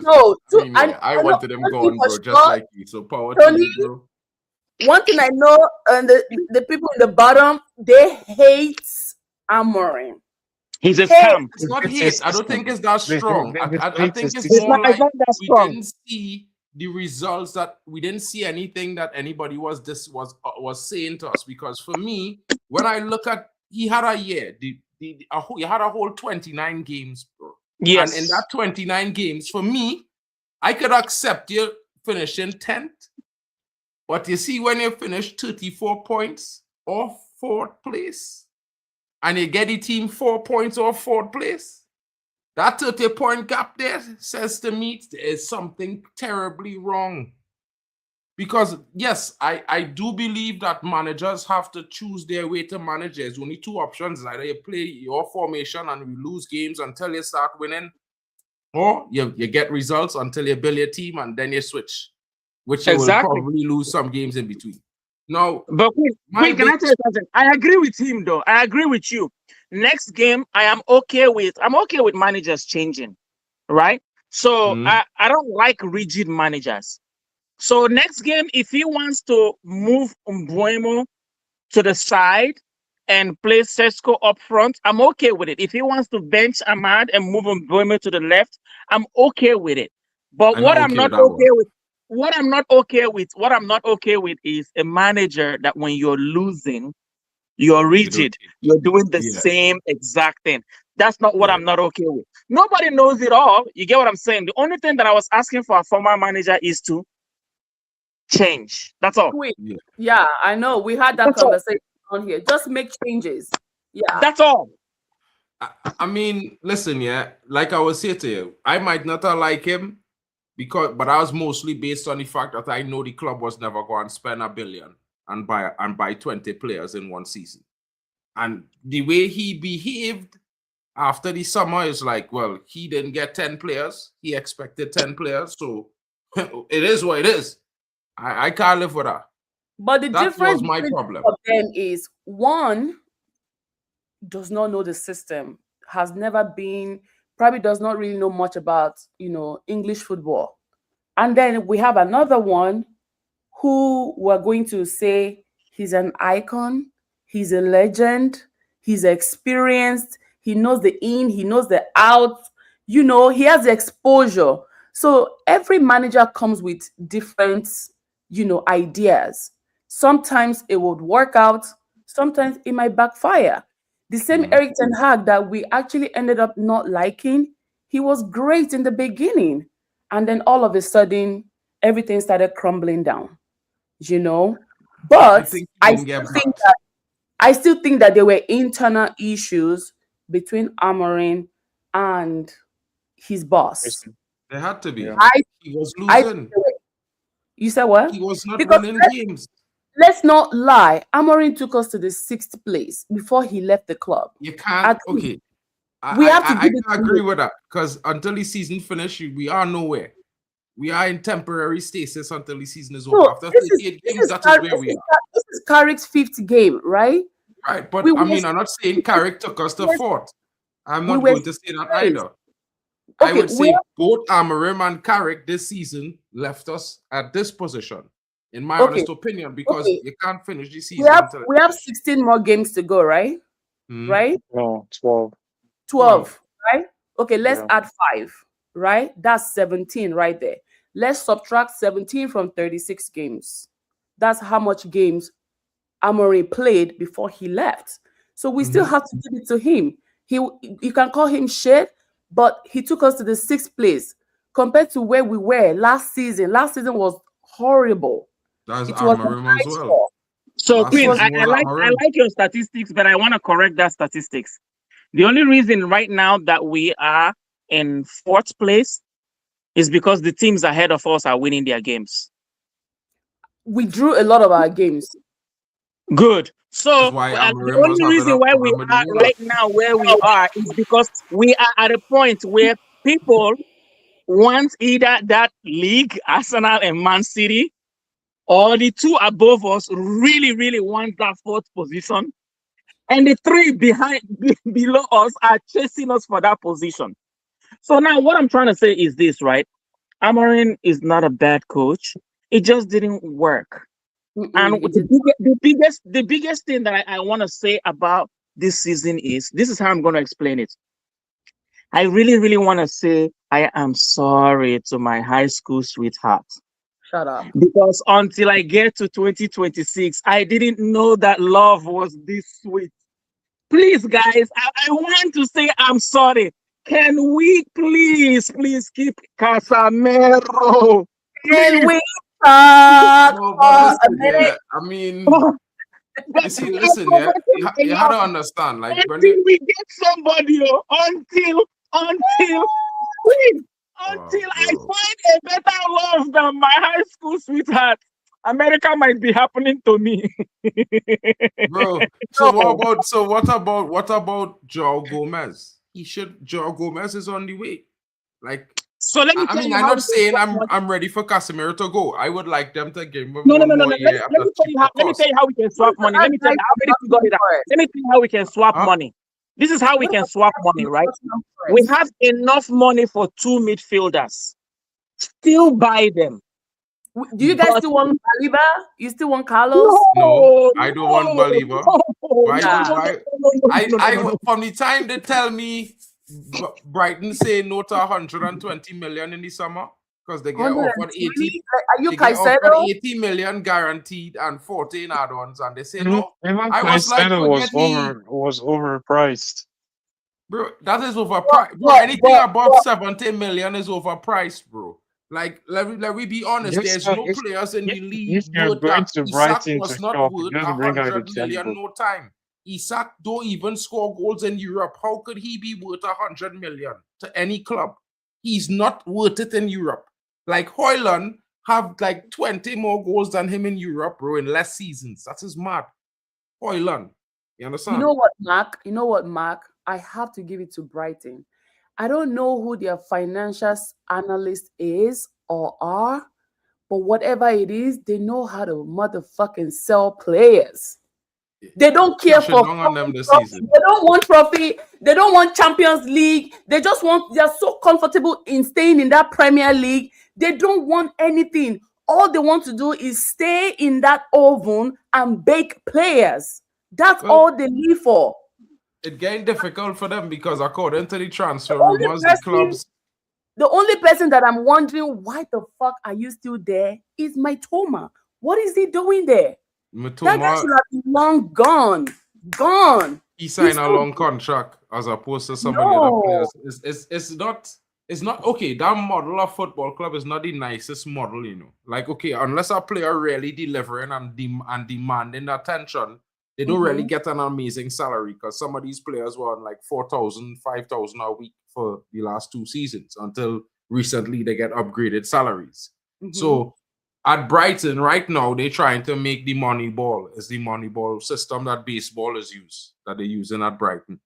No, I wanted him gone, bro, just like you. So power to Tony, you, bro. one thing I know, and the people in the bottom, they hate Amorim. He's a scam. It's not hate. I don't think it's that strong. I think it's It's more not like that we strong. didn't see the results that we didn't see anything that anybody was saying to us. Because for me, when I look at, he had a year. He had a whole 29 games, bro. Yes. And in that 29 games, for me, I could accept you finishing 10th. But you see, when you finish 34 points or 4th place, and you get the team 4 points or 4th place, that 30-point gap there says to me there is something terribly wrong. Because, yes, I do believe that managers have to choose their way to manage. There's only 2 options. Either you play your formation and you lose games until you start winning, or you get results until you build your team and then you switch, which you will probably lose some games in between. Now, but Queen, can I tell you something? I agree with him, though. I agree with you. Next game, I'm okay with managers changing, right? So I don't like rigid managers. So next game, if he wants to move Mbeumo to the side and play Sesko up front, I'm okay with it. If he wants to bench Ahmad and move Mbeumo to the left, I'm okay with it. But what I'm not okay with is a manager that when you're losing, you're rigid. You're doing the same exact thing. That's not what I'm not okay with. Nobody knows it all. You get what I'm saying? The only thing that I was asking for a former manager is to change. That's all. Yeah, I know. We had that conversation on here. Just make changes. Yeah. That's all. I mean, listen, like I was saying to you, I might not like him, but I was mostly based on the fact that I know the club was never going to spend $1 billion and buy 20 players in one season. And the way he behaved After the summer, it's like, well, he didn't get 10 players. He expected 10 players. So it is what it is. I can't live with that. But the That difference was my between problem. both of them is one does not know the system, has never been, probably does not really know much about, English football. And then we have another one who we're going to say he's an icon, he's a legend, he's experienced, he knows the in, he knows the out, he has the exposure. So every manager comes with different, ideas. Sometimes it would work out, sometimes it might backfire. The same Mhm. Eric Ten Hag that we actually ended up not liking, he was great in the beginning. And then all of a sudden, everything started crumbling down, I But think he I didn't still get think back. I still think that there were internal issues between Amorim and his boss. Listen, There had to be. yeah. He was I losing. You said what? He was not Because winning games. let's not lie, Amorim took us to the 6th place before he left the club. You can't. I think Okay. we have to I give it can to agree him. with that because until the season finishes, we are nowhere. We are in temporary stasis until the season is over. No, After this is 38 this games, is that is Car- where this we is are. Car- this is Carrick's 5th game, right? Right. But We I were mean, I'm not saying Carrick took us to Yes. fourth. I'm We not were going to say that first. either. I Okay, would we say have both Amorim and Carrick this season left us at this position, in my okay, honest opinion, because okay. you can't finish the We season have until we have 16 more games to go, right? Hmm, Right? No, 12. 12, right? Okay, let's Yeah. add 5, right? That's 17 right there. Let's subtract 17 from 36 games. That's how much games Amorim played before he left. So we still mhm. have to give it to him. You can call him shit, but he took us to the 6th place compared to where we were last season. Last season was horrible. That's It was an Amorim as well. eyesore. So Last It Queen, was season was I Amorim. like your statistics, but I want to correct that statistics. The only reason right now that we are in 4th place is because the teams ahead of us are winning their games. we drew a lot of our games. Good. That's So why the Amorim was only having reason a why we problem with the are owner. right now where we are is because we are at a point where people want either that league, Arsenal and Man City, or the two above us really, really want that 4th position. And the 3 below us are chasing us for that position. So now what I'm trying to say is this, right? Amorim is not a bad coach. It just didn't work. And It is the biggest thing that I want to say about this season is this is how I'm going to explain it. I really, really want to say I am sorry to my high school sweetheart. Shut up. Because until I get to 2026, I didn't know that love was this sweet. Please, guys, I want to say I'm sorry. Can we please keep Casemiro? Can Please. we talk No, for but a listen, minute? yeah, I mean, But you see, I've listen, yeah, forgotten you had to enough understand, like when until we get somebody. Until please, until I bro. find a better love than my high school sweetheart, America might be happening to me. Bro, what about Joao Gomez? Joao Gomez is on the way. Like, So let me I tell mean, you I'm how not we can saying swap money. I'm ready for Casemiro to go. I would like them to give him No. one more Let year me at tell a you cheaper how. Let me cost. tell you how we can What swap is money. the Let me tell you advice how many for got it. Nottingham Forest? Let me tell you how we can swap Huh? money. This is how we What can about swap the money, right? Nottingham We Forest? have enough money for 2 midfielders. Still buy them. Do you guys But still want Saliba? You still want Carlos? No, I don't want Baliba. Why Nah. do why? I from the time they tell me Brighton say no to 120 million in the summer because they get offered 80. 120? Are you They get offered Caicedo? 80 million guaranteed and 14 add-ons, and they say no. Even I was like, Caicedo forget he, was overpriced. bro. That is overpriced, bro. But- Anything but- above but- 70 million is overpriced, bro. Like, let me be honest. Yes, There's sir. no players in the league If you're worth going that. to Isak Brighton was to not shop, worth just bring out the 100 million checkbook. no time. Isak don't even score goals in Europe. How could he be worth 100 million to any club? He's not worth it in Europe. Like Højlund have like 20 more goals than him in Europe, bro, in less seasons. That is mad. Højlund. You understand? You know what, Mark? I have to give it to Brighton. I don't know who their financial analyst is or are, but whatever it is, they know how to motherfucking sell players. They don't care Pushing for down on them fucking this trophy. season. They don't want trophy. They don't want Champions League. They just want, they're so comfortable in staying in that Premier League. They don't want anything. All they want to do is stay in that oven and bake players. That's Well, all they live for. It's getting difficult for them because according to the transfer only rumors, the person- clubs The only person that I'm wondering why the fuck are you still there is my Toma. What is he doing there? That guy Matoma, should have been long gone. Gone. he signed a still- long contract as opposed to some of the other No. players. It's not okay. That model of football club is not the nicest model, you know. Like, okay, unless a player really delivering and demanding attention, they don't really get an amazing salary because some of these players were on like 4,000, 5,000 a week for the last 2 seasons until recently they get upgraded salaries. So at Brighton right now, they're trying to make the money ball. It's the money ball system that baseball is they're using at Brighton.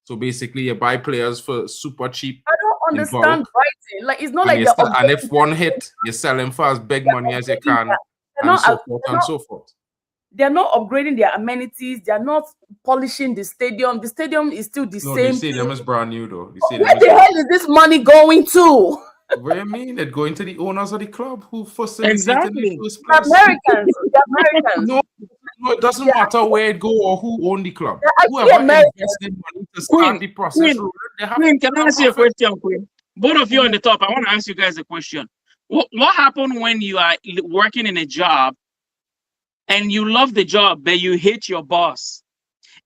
So basically, you buy players for super cheap. I don't understand Brighton. Like, it's not like And if one hit, you sell him for as big money as you can, and so forth and so forth. They're not upgrading their amenities. They're not polishing the stadium. The stadium is still the No, same. the stadium is brand new though. Where the hell is this money going to? What do you mean? It's going to the owners of the club who facilitated Exactly. in the first place. The Americans. No, it doesn't matter where it go or who own the club. actually Whoever Americans. invested money to start the process, they have Queen, can I ask you a profit. question, Queen? Both of you on the top, I want to ask you guys a question. What happened when you are working in a job and you love the job, but you hate your boss?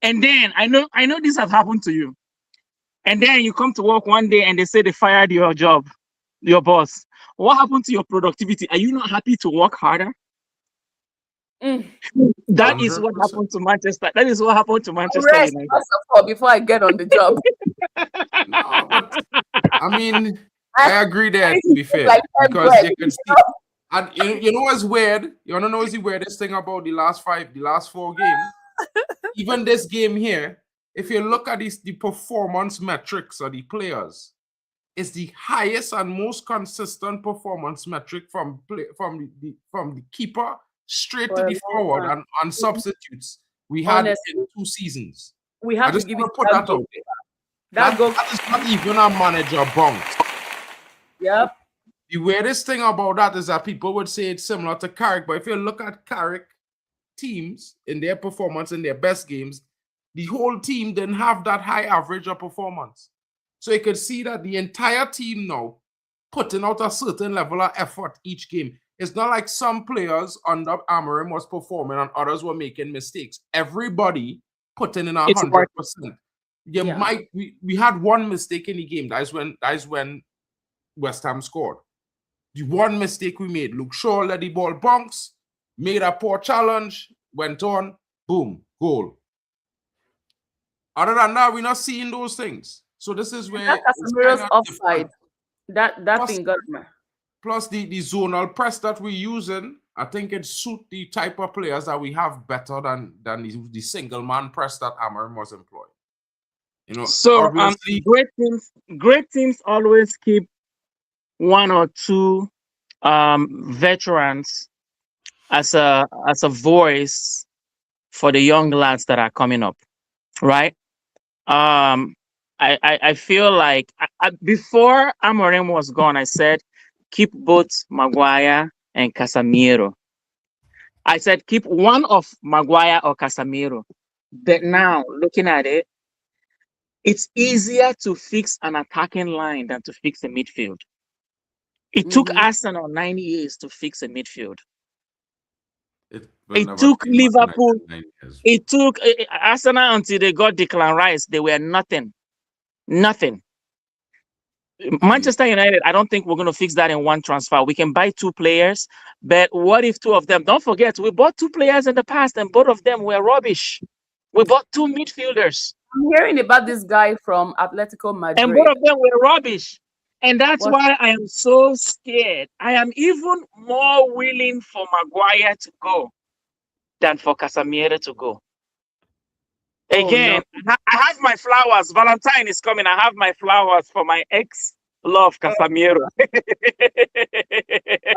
And then I know this has happened to you. And then you come to work one day and they say they fired your boss. What happened to your productivity? Are you not happy to work harder? That is what 100%. happened to Manchester. That is what happened to Manchester Rest, United. first of all, before I get on the job. No, but I mean, I agree there, to be fair, Like because bread, you can see, and you know what's weird? You wanna know what's the weirdest thing about the last 4 games? Even this game here, if you look at the performance metrics of the players, it's the highest and most consistent performance metric from the keeper straight For to a the long forward time. and substitutes we had Honestly. in 2 seasons. We I have to just give want it to put that out there. That goes. That is not even a manager bounce. Yep. The weirdest thing about that is that people would say it's similar to Carrick, but if you look at Carrick teams in their performance in their best games, the whole team didn't have that high average of performance. So you could see that the entire team now putting out a certain level of effort each game. It's not like some players under Amorim was performing and others were making mistakes. Everybody putting in 100%. We had one mistake in the game. That is when West Ham scored. The one mistake we made, Luke Shaw let the ball bounce, made a poor challenge, went on, boom, goal. Other than that, we're not seeing those things. So this is where That's it's Casemiro's kinda offside. different. That Plus- thing got me. Plus the zonal press that we're using, I think it suits the type of players that we have better than the single man press that Amorim was employing. You know, So obviously, great teams always keep one or two veterans as a voice for the young lads that are coming up, right? I feel like before Amorim was gone, I said keep both Maguire and Casemiro. I said keep one of Maguire or Casemiro. But now looking at it, it's easier to fix an attacking line than to fix a midfield. It took Arsenal 9 years to fix a midfield. It took Liverpool. It took Arsenal until they got Declan Rice. They were nothing. Manchester United, I don't think we're going to fix that in one transfer. We can buy 2 players, but what if 2 of them? Don't forget, we bought 2 players in the past, and both of them were rubbish. We bought 2 midfielders. I'm hearing about this guy from Atletico Madrid. And both of them were rubbish. And that's why I am so scared. I am even more willing for Maguire to go than for Casemiro to go. Again, I have my flowers. Valentine is coming. I have my flowers for my ex love, Casemiro. I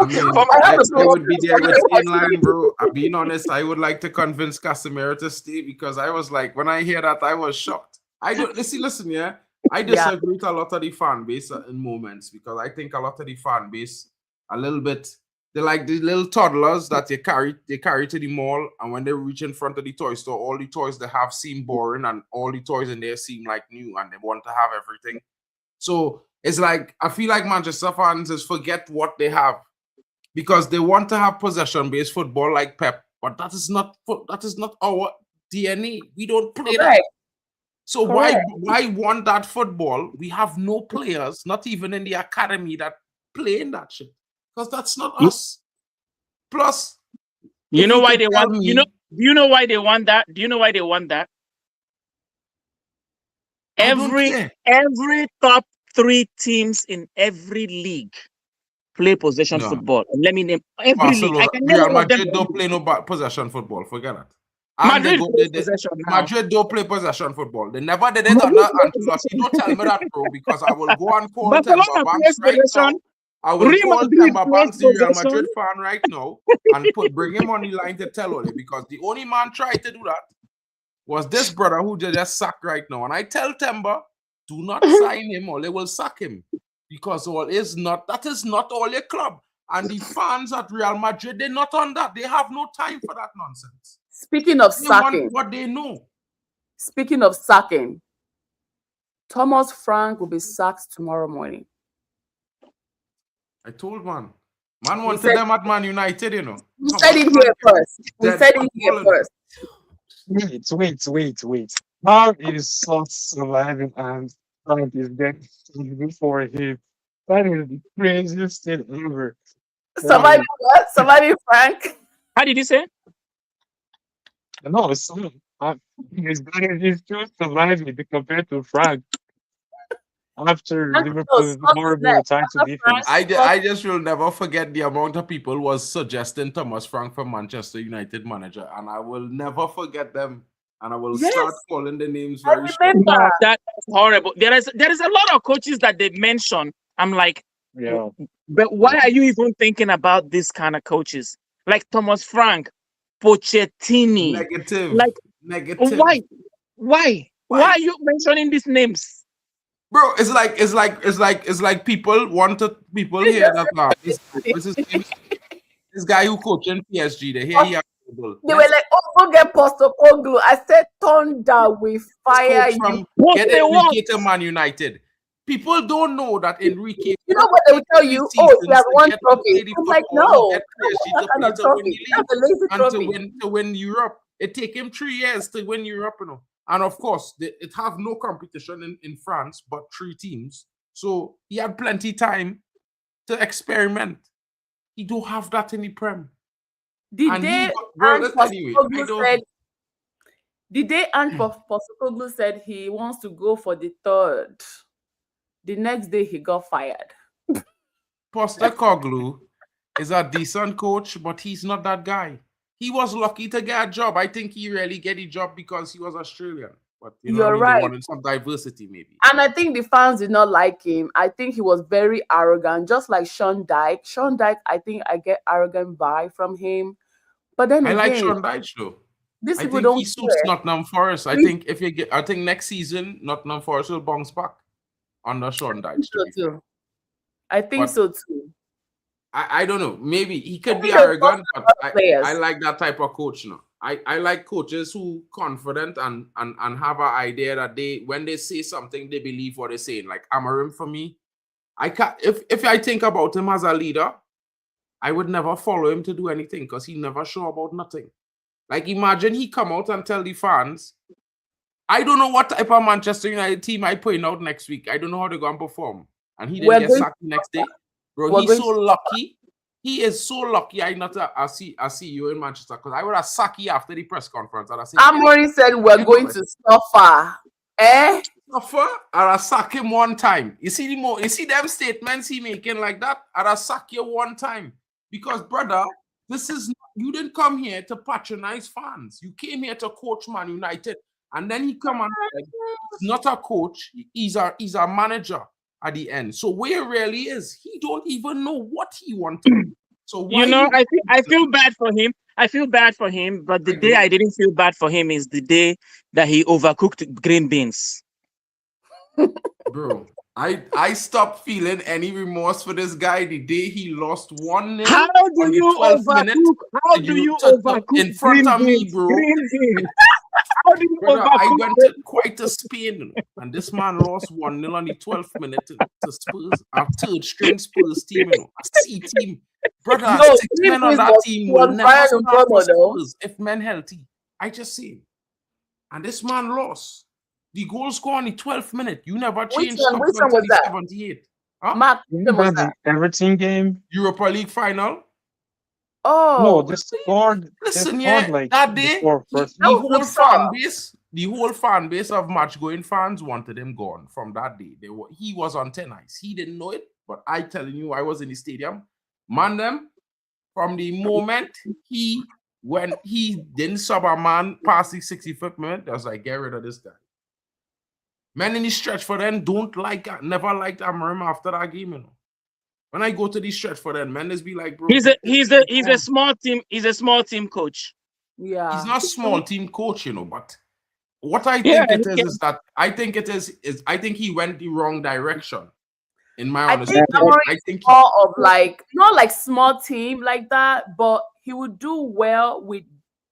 mean, For my I ex would be there with in line, bro. Being honest, I would like to convince Casemiro to stay because I was like, when I hear that, I was shocked. I don't listen, yeah. I disagree with a lot of the fan base in moments because I think a lot of the fan base a little bit. They're like the little toddlers that they carry to the mall, and when they reach in front of the toy store, all the toys they have seem boring, and all the toys in there seem like new, and they want to have everything. So it's like I feel like Manchester fans just forget what they have because they want to have possession-based football like Pep, but that is not our DNA. We don't play that. So why want that football? We have no players, not even in the academy, that play in that shit. Because that's not us. Plus, you know why they want do you know why they want that? Do you know why they want that? Every top 3 teams in every league play possession football. Let me name every Barcelona, league. I can name Real Madrid don't play no possession football. Forget that. Madrid don't play possession football. They never did it under Ancelotti. Don't tell me that, bro, because I will go and call Timber Banks right now. I will call Timber Banks, the Real Madrid fan, right now, and bring him on the line to tell Ole, because the only man tried to do that was this brother who just sacked right now. And I tell Timber, do not sign him or they will sack him. Because that is not all your club. And the fans at Real Madrid, they're not on that. They have no time for that nonsense. Speaking of sacking, what they know. Speaking of sacking, Thomas Frank will be sacked tomorrow morning. I told man wanted them at Man United, you know. We said it here first. Wait. How is Sot surviving and Frank is getting before him? That is the craziest thing ever. Surviving what? Surviving Frank? How did you say? No, it's he's still surviving compared to Frank. After Liverpool's horrible attack to defense. I just will never forget the amount of people was suggesting Thomas Frank for Manchester United manager, and I will never forget them. And I will start calling the names very soon. That's horrible. There is a lot of coaches that they mention. I'm like, yeah. But why are you even thinking about this kind of coaches? Like Thomas Frank, Pochettino. Negative. Why are you mentioning these names? Bro, it's like people hear that this guy who coaching PSG, they hear he they were like, go get Postecoglou. I said, thunder, we fire you. Get Enrique to Man United. People don't know that Enrique. You know what they will tell you? Oh, he has won trophy. I'm like, no. To win Europe. It take him 3 years to win Europe, you know. And of course, it have no competition in France, but 3 teams. So he had plenty time to experiment. He don't have that in the Prem. The day Postecoglou said he wants to go for the 3rd, the next day he got fired. Postecoglou is a decent coach, but he's not that guy. He was lucky to get a job. I think he really get a job because he was Australian. But you're right. They wanted some diversity, maybe. And I think the fans did not like him. I think he was very arrogant, just like Sean Dyche. Sean Dyche, I think I get arrogant vibe from him. But then I like Sean Dyche though. These people don't. He suits Nottingham Forest. I think next season Nottingham Forest will bounce back under Sean Dyche. I think so too. I don't know. Maybe he could be arrogant, but I like that type of coach. You know, I like coaches who confident and have an idea that when they say something, they believe what they're saying. Like Amorim for me, I can't. If I think about him as a leader, I would never follow him to do anything because he never sure about nothing. Like imagine he come out and tell the fans, I don't know what type of Manchester United team I put out next week. I don't know how they're going to perform, and he didn't get sacked the next day. Bro, he's so lucky. He is so lucky I not a CEO in Manchester because I would have sacked you after the press conference. Amorim said we're going to suffer. Suffer? I'll sack him one time. You see them statements he making like that? I'll sack you one time. Because, brother, you didn't come here to patronize fans. You came here to coach Man United. And then he come on, like, he's not a coach, he's a manager at the end. So where he really is, he don't even know what he wanted. So why I feel bad for him. I feel bad for him, but the day I didn't feel bad for him is the day that he overcooked green beans. Bro, I stopped feeling any remorse for this guy the day he lost 1-0. How do you overcook? How do you overcook in front of me, bro? Green beans. How do you Brother, I overcook? went to quite a Spain, and this man lost 1-0 on the 12th minute to Spurs, our third string Spurs team, a C team. Brother, Yo, 6 men on that team will never Bayern start Munich, for though. Spurs if men healthy. I just see. And this man lost. The goal score on the 12th minute. You never changed one was that? 78. Huh? Mark, when was Remember that? the Everton game? Europa League final. Oh, No, they scored. Listen, they yeah, scored like that day, before first. That was the whole fan base of match-going fans wanted him gone from that day. He was on thin ice. He didn't know it, but I telling you, I was in the stadium. Man, them from the moment when he didn't sub a man past the 65th minute, I was like, get rid of this guy. Men in the stretch for them never liked Amorim after that game, you know. When I go to the stretch for them, men just be like, bro. He's a small team. He's a small team coach. yeah. He's not a small team coach, you know, but what I think is that I think he went the wrong direction. In my honest opinion, I think more of like not like small team like that, but he would do well with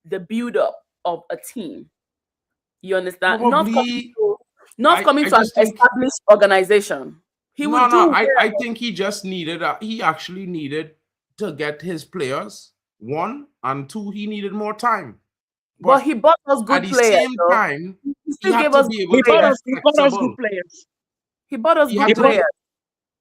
the build up of a team. You understand? Not coming to an established organization. I think he just needed. He actually needed to get his players 1 and 2. He needed more time. But he bought us good at the players. Same time, he still gave us He bought us good players. He bought us good players.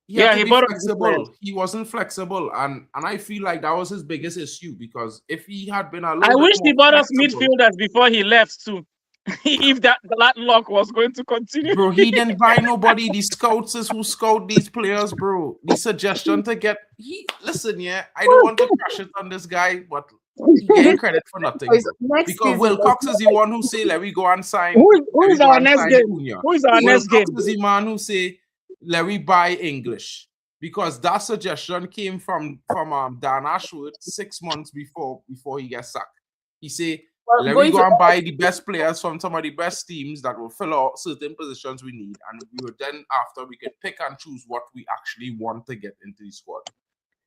He bought flexible. He wasn't flexible, and I feel like that was his biggest issue, because if he had been a little I wish more he bought us flexible- midfielders before he left too. If that luck was going to continue. Bro, he didn't buy nobody. The scouts is who scout these players, bro. The suggestion to get listen, yeah, I don't want to crash it on this guy, but he getting credit for nothing. Bro. Because Wilcox is the one who say, let me go and sign. Who's our next game? Who's our next game? Wilcox is the man who say, let me buy English. Because that suggestion came from Dan Ashworth 6 months before he gets sacked. He say, let me go and buy the best players from some of the best teams that will fill out certain positions we need, and we will then after we can pick and choose what we actually want to get into the squad.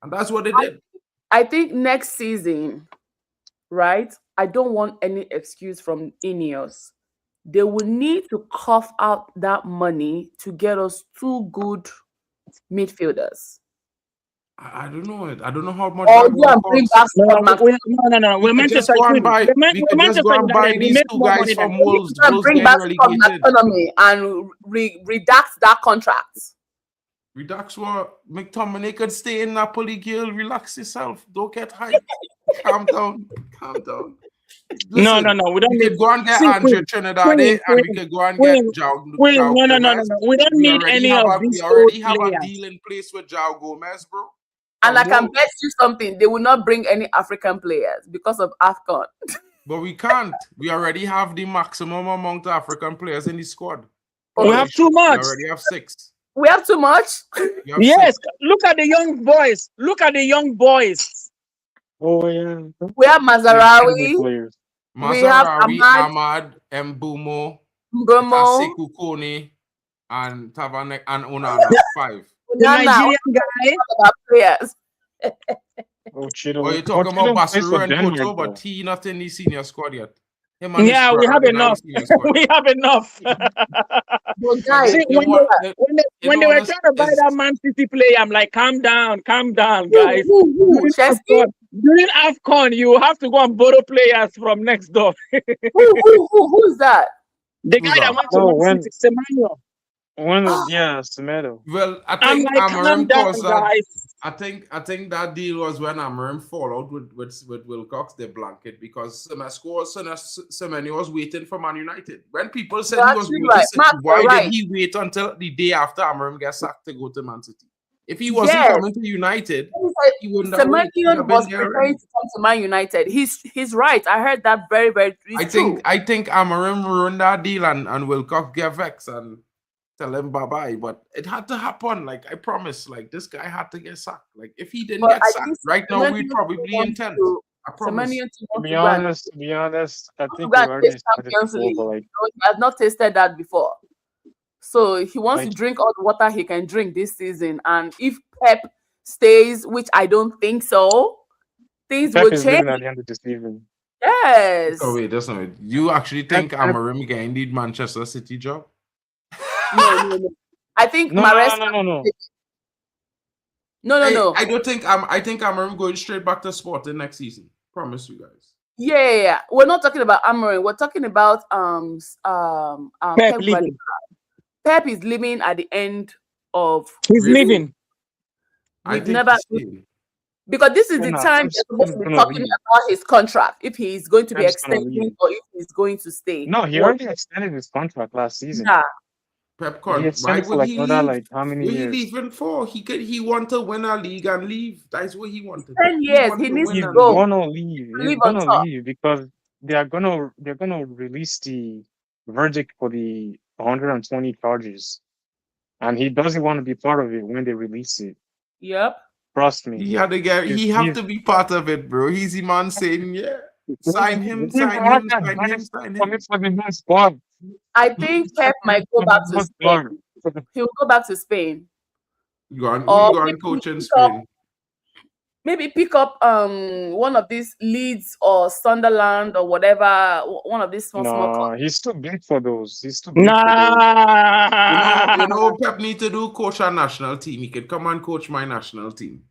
And that's what they did. I think next season, right? I don't want any excuse from Ineos. They will need to cough out that money to get us 2 good midfielders. I don't know it. I don't know how much. Or you and bring back No. We're meant to just go and buy. We could just go and buy these 2 guys from Wolves. And bring back Scott McTominay and redact that contract. Redact what? McTominay could stay in Napoli, girl. Relax yourself. Don't get hyped. Calm down. Listen, no. We don't need go and get Andre Trinidad, and we could go and get João. No. We don't need any of these. We already have a deal in place with João Gomez, bro. And I can bet you something, they will not bring any African players because of AFCON. But we can't. We already have the maximum amount of African players in the squad. We have too much. We already have 6. We have too much? Yes. 6. Look at the young boys. Oh, yeah. We have Mazarawi. We have Ahmad, Mbumo, Sekou Kone, and Tavanek and Onana. 5. The Nigerian guy. Players. You're talking about Basiru and Koto, but he not in the senior squad yet. We have enough. We have enough. Guys, when they were trying to buy that Man City player, I'm like, calm down, guys. During AFCON, you have to go and borrow players from next door. Who's that? The guy that went to Man City, Semenyo. Semedo. Well, I think like, Amorim caused that. Guys. I think that deal was when Amorim fall out with Wilcox, they blanket, because Semenyo was waiting for Man United. When people said he was going to City, why did he wait until the day after Amorim gets sacked to go to Man City? If he wasn't Yes. coming to United, he wouldn't have waited. He would Semenyo have been was there preparing already. to come to Man United. He's right. I heard that very, very. It's true. I think Amarim ruined that deal and Wilcox get vexed and tell him bye-bye. But it had to happen. Like, I promise. Like, this guy had to get sacked. Like, if he didn't But get I sacked, think right now we'd Semenyo probably be in wants 10th. to- I promise. Semenyo To wants be to go and- honest, I think to we go and already taste started Champions to League. over. Like, He has not tasted that before. So he wants to Like- drink all the water he can drink this season. And if Pep stays, which I don't think so, things Pep will is change. leaving at the end of the season. Yes. Oh, wait, that's not it. You actually think I- Amarim can need Manchester City job? No. I think No, Maresca. no. No. Hey, I don't think I think Amarim going straight back to Sporting next season. Promise you guys. Yeah. We're not talking about Amorim. We're talking about Pep leaving. Guardiola. Pep is leaving at the end of. He's Really? leaving. I We've think never- he's staying. Because this is the Nah, time Pep's you're supposed to be gonna talking leave. about his contract, if he's going to be Pep's gonna extending leave. or if he's going to stay. No, he What- already extended his contract last season. Nah. Pep He Con. Why extended for would like he another leave? like how many What he years? leaving for? He want to win a league and leave. That's what he wanted. 10 years, want he to needs win He's to a go. league. gonna leave. He's Leave on gonna top. leave because they're gonna release the verdict for the 120 charges, and he doesn't want to be part of it when they release it. Yep. Trust me. He had to get. He have He's- to be part of it, bro. He's the man saying, "Yeah, sign him, He's sign not him, that sign bad. him, sign For him." me, for the most part. I think Pep might go back to Spain. He'll go back to Spain. You go on, Or you go on maybe coach in pick up- Spain. Maybe pick up one of these Leeds or Sunderland or whatever, one of these small clubs. No, he's too big for those. He's too big for those. Nah. You know what Pep need to do? Coach our national team. He could come and coach my national team.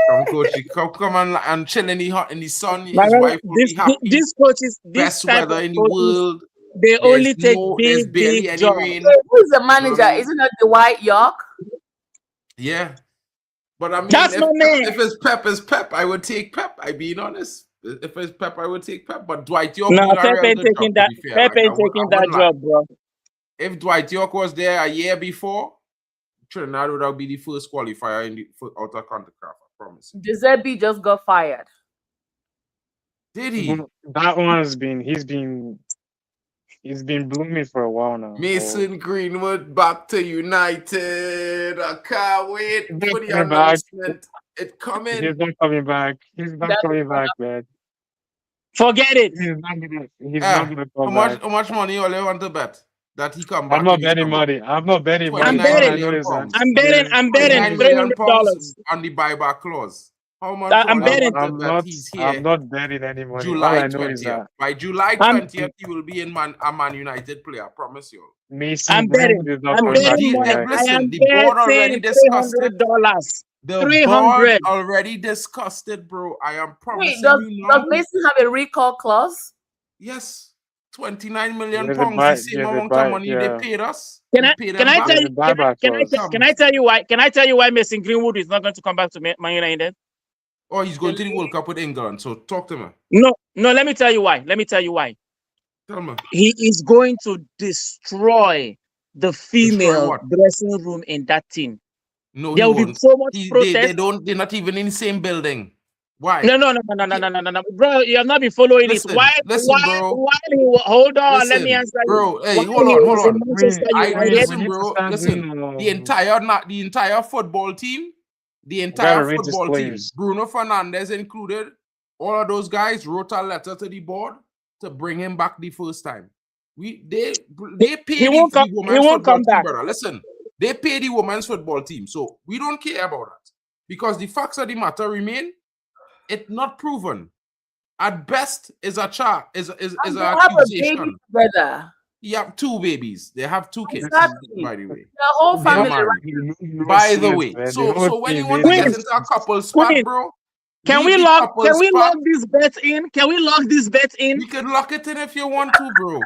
Come coach, come and chill in the sun. His My brother, wife will be happy. this coaches, this Best type weather of in the coaches, world. they only take There's big, barely big any jobs. rain. Who's the manager? Isn't it the White York? Yeah. But I mean, That's my man. if it's Pep, I would take Pep. I being honest. If it's Pep, I would take Pep. But Dwight York No, would have Pep a real ain't good taking job, to that. be fair. Pep Like, I ain't would- taking I that wouldn't lie. job, bro. If Dwight York was there a year before, Trinidad would have been the first qualifier in the out of CONCACAF. I promise you. Giuseppe just got fired. Did he? That one has been he's been blooming for a while now. Mason Greenwood back to United. I can't wait He's for the coming back. announcement. It So coming. he's not coming back. He's not That's coming back, man. Forget it. He's not gonna How come much? back. How much money you all want to bet that he come back? I'm not in the betting summer? money. I'm not betting money. I'm 29 betting. I know million this, man. pounds. I'm betting. I'm betting. 29 million $300. pounds on the buyback clause. How much? I'm you all betting. want I'm to bet not. he's here I'm not betting any money. All July I know is 20th. that By July I'm- 20th, he will be in a Man United player. I promise you. Mason I'm betting. Greenwood is not I'm coming back betting to money. United. Listen, I am the board already betting discussed it. $300. The 300. board already discussed it, bro. I am Wait, promising does you now. Mason have a recall clause? Yes. 29 million There's a pounds, buy- the same there's a amount buy- of money yeah. they paid us. Can We I paid can them I back. tell There's you? a buyback clause. Can I tell you why? Can I tell you why Mason Greenwood is not going to come back to Man United? Oh, he's going to the World Cup with England. So talk to me. No. Let me tell you why. Tell me. He is going to destroy the female what? dressing room in that team. No, There he will be won't. so much They protest. don't. They're not even in the same building. Why? No, bro. You have not been following Listen, this. Why? listen, bro. Hold on. Let Listen, me answer bro. you. Hey, Why hold he on, was hold in on. Manchester I United? listen, need to bro. start Listen. doing, The entire football team, the entire rate his football team, players. Bruno Fernandes included, all of those guys wrote a letter to the board to bring him back the first time. They pay He won't come- women's he won't football come team, back. brother. Listen, they pay the women's football team, so we don't care about that because the facts of the matter remain. It's not proven. At best, is a charge, is And an they have a baby accusation. together. He have 2 babies. They have 2 kids, Exactly. by the way. The whole They are family, married. right? By the way, so when you want to get into a couple spot, Queen, bro, Can leave we the lock? couple Can we spot. lock this bet in? Can we lock this bet in? You can lock it in if you want to, bro.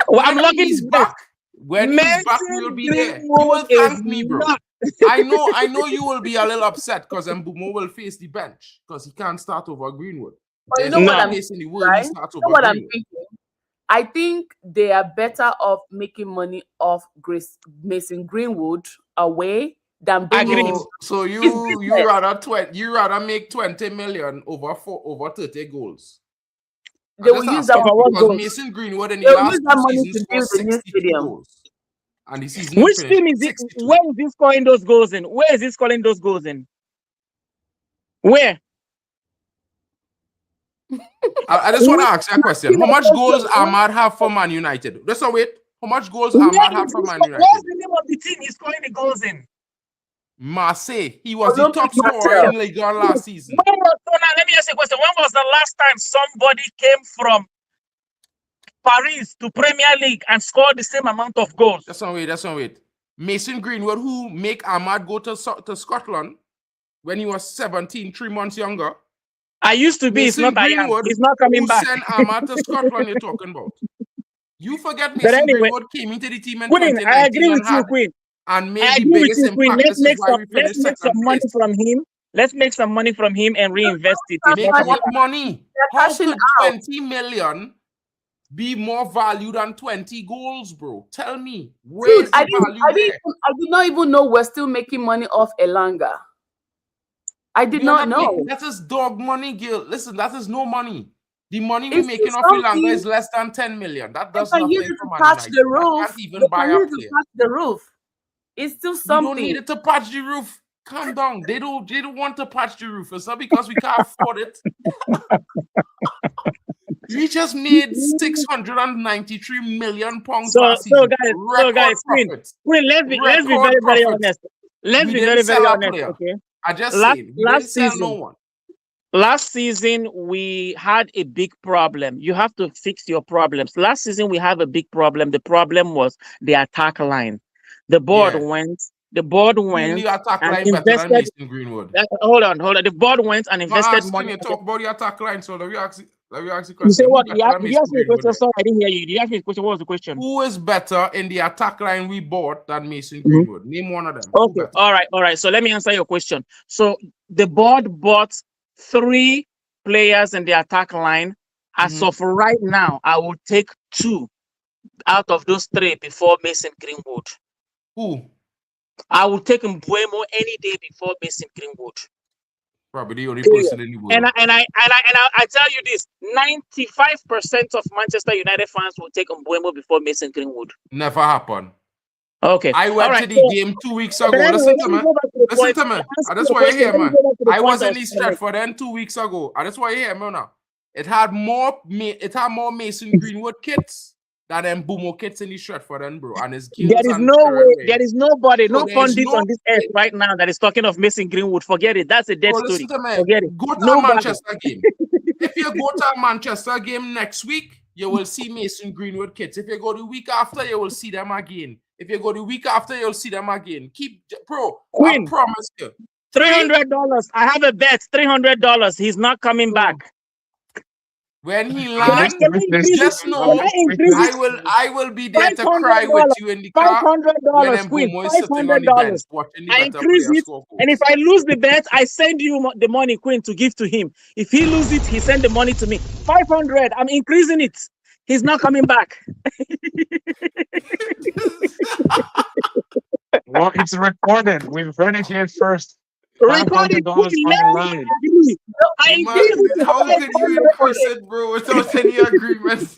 Well, I'm When locking he's this bet. back. When he's back, we'll be there. You will Greenwood thank is me, bro. not- I know you will be a little upset because Mbumo will face the bench because he can't start over Greenwood. But you There's know no what I'm place in the world right? he starts You know over what I'm Greenwood. thinking? I think they are better off making money off Mason Greenwood away than bringing Agreed. him. So It's you business. rather make 20 million over 30 goals. They I'm will just use that asking Over what because goals? Mason Greenwood in the They'll last use two that money seasons to scored build the new 62 stadium. goals. And the season Which finished team is it? 62. Where is he scoring those goals in? Where is he scoring those goals in? Where? I just want to Which ask you a question. How much goals Ahmad have for Man United? Just wait. How much goals Where Ahmad is have for he Man sco- United? What's the name of the team he's scoring the goals in? Marseille. He was the Olympic top scorer Marseille. in Ligue 1 last season. When was, so now let me ask you a question. When was the last time somebody came from Paris to Premier League and scored the same amount of goals? That's not wait. Mason Greenwood, who make Ahmad go to Scotland when he was 17, 3 months younger. I used to be. It's Mason not I am. Greenwood, He's not coming who back. sent Ahmad to Scotland, you're talking about. You forget But Mason anyway, Greenwood came into the team in Queen, I agree 2019 with you, Queen. and I made the agree with biggest you, Queen. impact. Let's This make is why some. we Let's finished make some second money place. from him. Let's make some money from him and reinvest it. It's Make what what we money? They're How cashing could out. 20 million be more value than 20 goals, bro? Tell me. Where's I the value there? did not even know we're still making money off Elanga. I did We are not know. making- that is dog money, Gil. Listen, that is no money. The money we're It's making still off Elanga something. is less than 10 million. That They does can use nothing it for to Man patch United. the That roof. can't even They buy can a use it player. to patch the roof. It's still We something. don't need it to patch the roof. Calm down. They don't want to patch the roof. It's not because we can't afford it. We just made 693 million pounds So, last so season. guys, Record Queen, profits. Queen, let's be very, Record very profits. honest. Let's We be didn't very, sell very a honest. player. Okay. I just Last- said we last didn't sell no season. one. Last season, we had a big problem. You have to fix your problems. Last season, we have a big problem. The problem was the attack line. The board Yeah. went. Who in the attack and line better than invested. Mason Greenwood? Hold on. The board went and Not invested asking money. you talk about the attack line, so let me ask the You question. say Who what? better You than asked me Mason a question. Greenwood? Sorry, I didn't hear you. Did you ask me a question? What was the question? Who is better in the attack line we bought than Mason Greenwood? Name one of them. Who Okay. better? All right. So let me answer your question. So the board bought 3 players in the attack line. As Mhm. of right now, I will take 2 out of those 3 before Mason Greenwood. Who? I will take Mbuemo any day before Mason Greenwood. Probably the only person in the world. And I tell you this: 95% of Manchester United fans will take Mbuemo before Mason Greenwood. Never happened. Okay. I went to the game 2 weeks ago. But anyway, Listen to let me me. go back to the Listen point. to me. Answer That's the why you're question. here, Let me man. go back to the I point was I in was the trying to make. Stratford then 2 weeks ago. And that's why you're here, man. Now. It had more Mason Greenwood kits than Mbumo kits in the Stratford then, bro. And his There is no way, there is nobody, So no there's pundit no on this earth right now that is talking of Mason Greenwood. Forget it. That's a dead Bro, story. listen to me. Forget it. Go to a Nobody. Manchester game. If you go to a Manchester game next week, you will see Mason Greenwood kits. If you go the week after, you will see them again. If you go the week after, you'll see them again. Bro, Queen. I promise you. $300. I have a bet. $300. He's not coming back. When he Can I lands, increase just it? know Can I increase it? I will be there to cry $500. with you in the car when $500, Queen. Mbumo is sitting on the bench $500. watching the I better increase players it, score goals. and if I lose the bet, I send you the money, Queen, to give to him. If he loses it, he send the money to me. 500. I'm increasing it. He's not coming back. Well, it's recorded. We've heard it here first. Record it, $500 Queen. on Let the me line. agree. I increase Imagine, it to how could you increase $500. it, bro, without any agreement?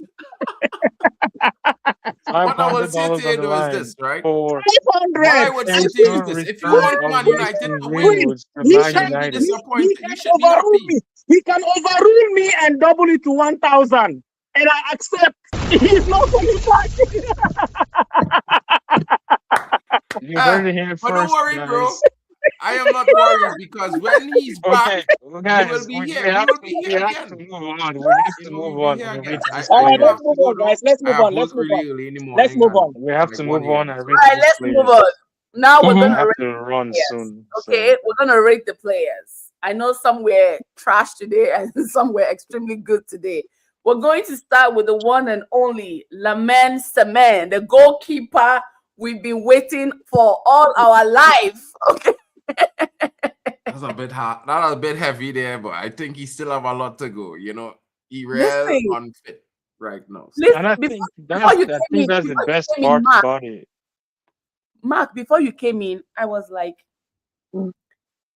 What I will say $500 to you on the though is line this, right? for 500. What I would say to you is this: if you want Man United to win, Greenwood to He Man can, United. disappointed. he You can should be overrule happy. me. He can overrule me and double it to 1,000. And I accept. He's not coming back. You heard it here But first, don't worry, guys. bro. I am not worried because when he's back, Okay, guys, will be we here. have We will to, be we here have again. to move on. We have to You know, move we'll on. be here and again. reach this All right, player. let's move on, guys. Let's I move have on. work Let's move really on. early in the morning. Let's move on. We have like to 1 move on a.m. and So reach All right, this let's player. move on. Now we're Mhm. We gonna have rate to run players. soon. Okay, we're gonna rate the players. I know some were trash today and some were extremely good today. We're going to start with the one and only Lamine Semen, the goalkeeper we've been waiting for all our life. Okay. that's a bit hard. That was a bit heavy there, but I think he still have a lot to go. You know, he real Listen. unfit. right now. Listen, And I before, think before you that's came in, that's the before you best came in, part Mark, about it. Mark, before you came in, I was like,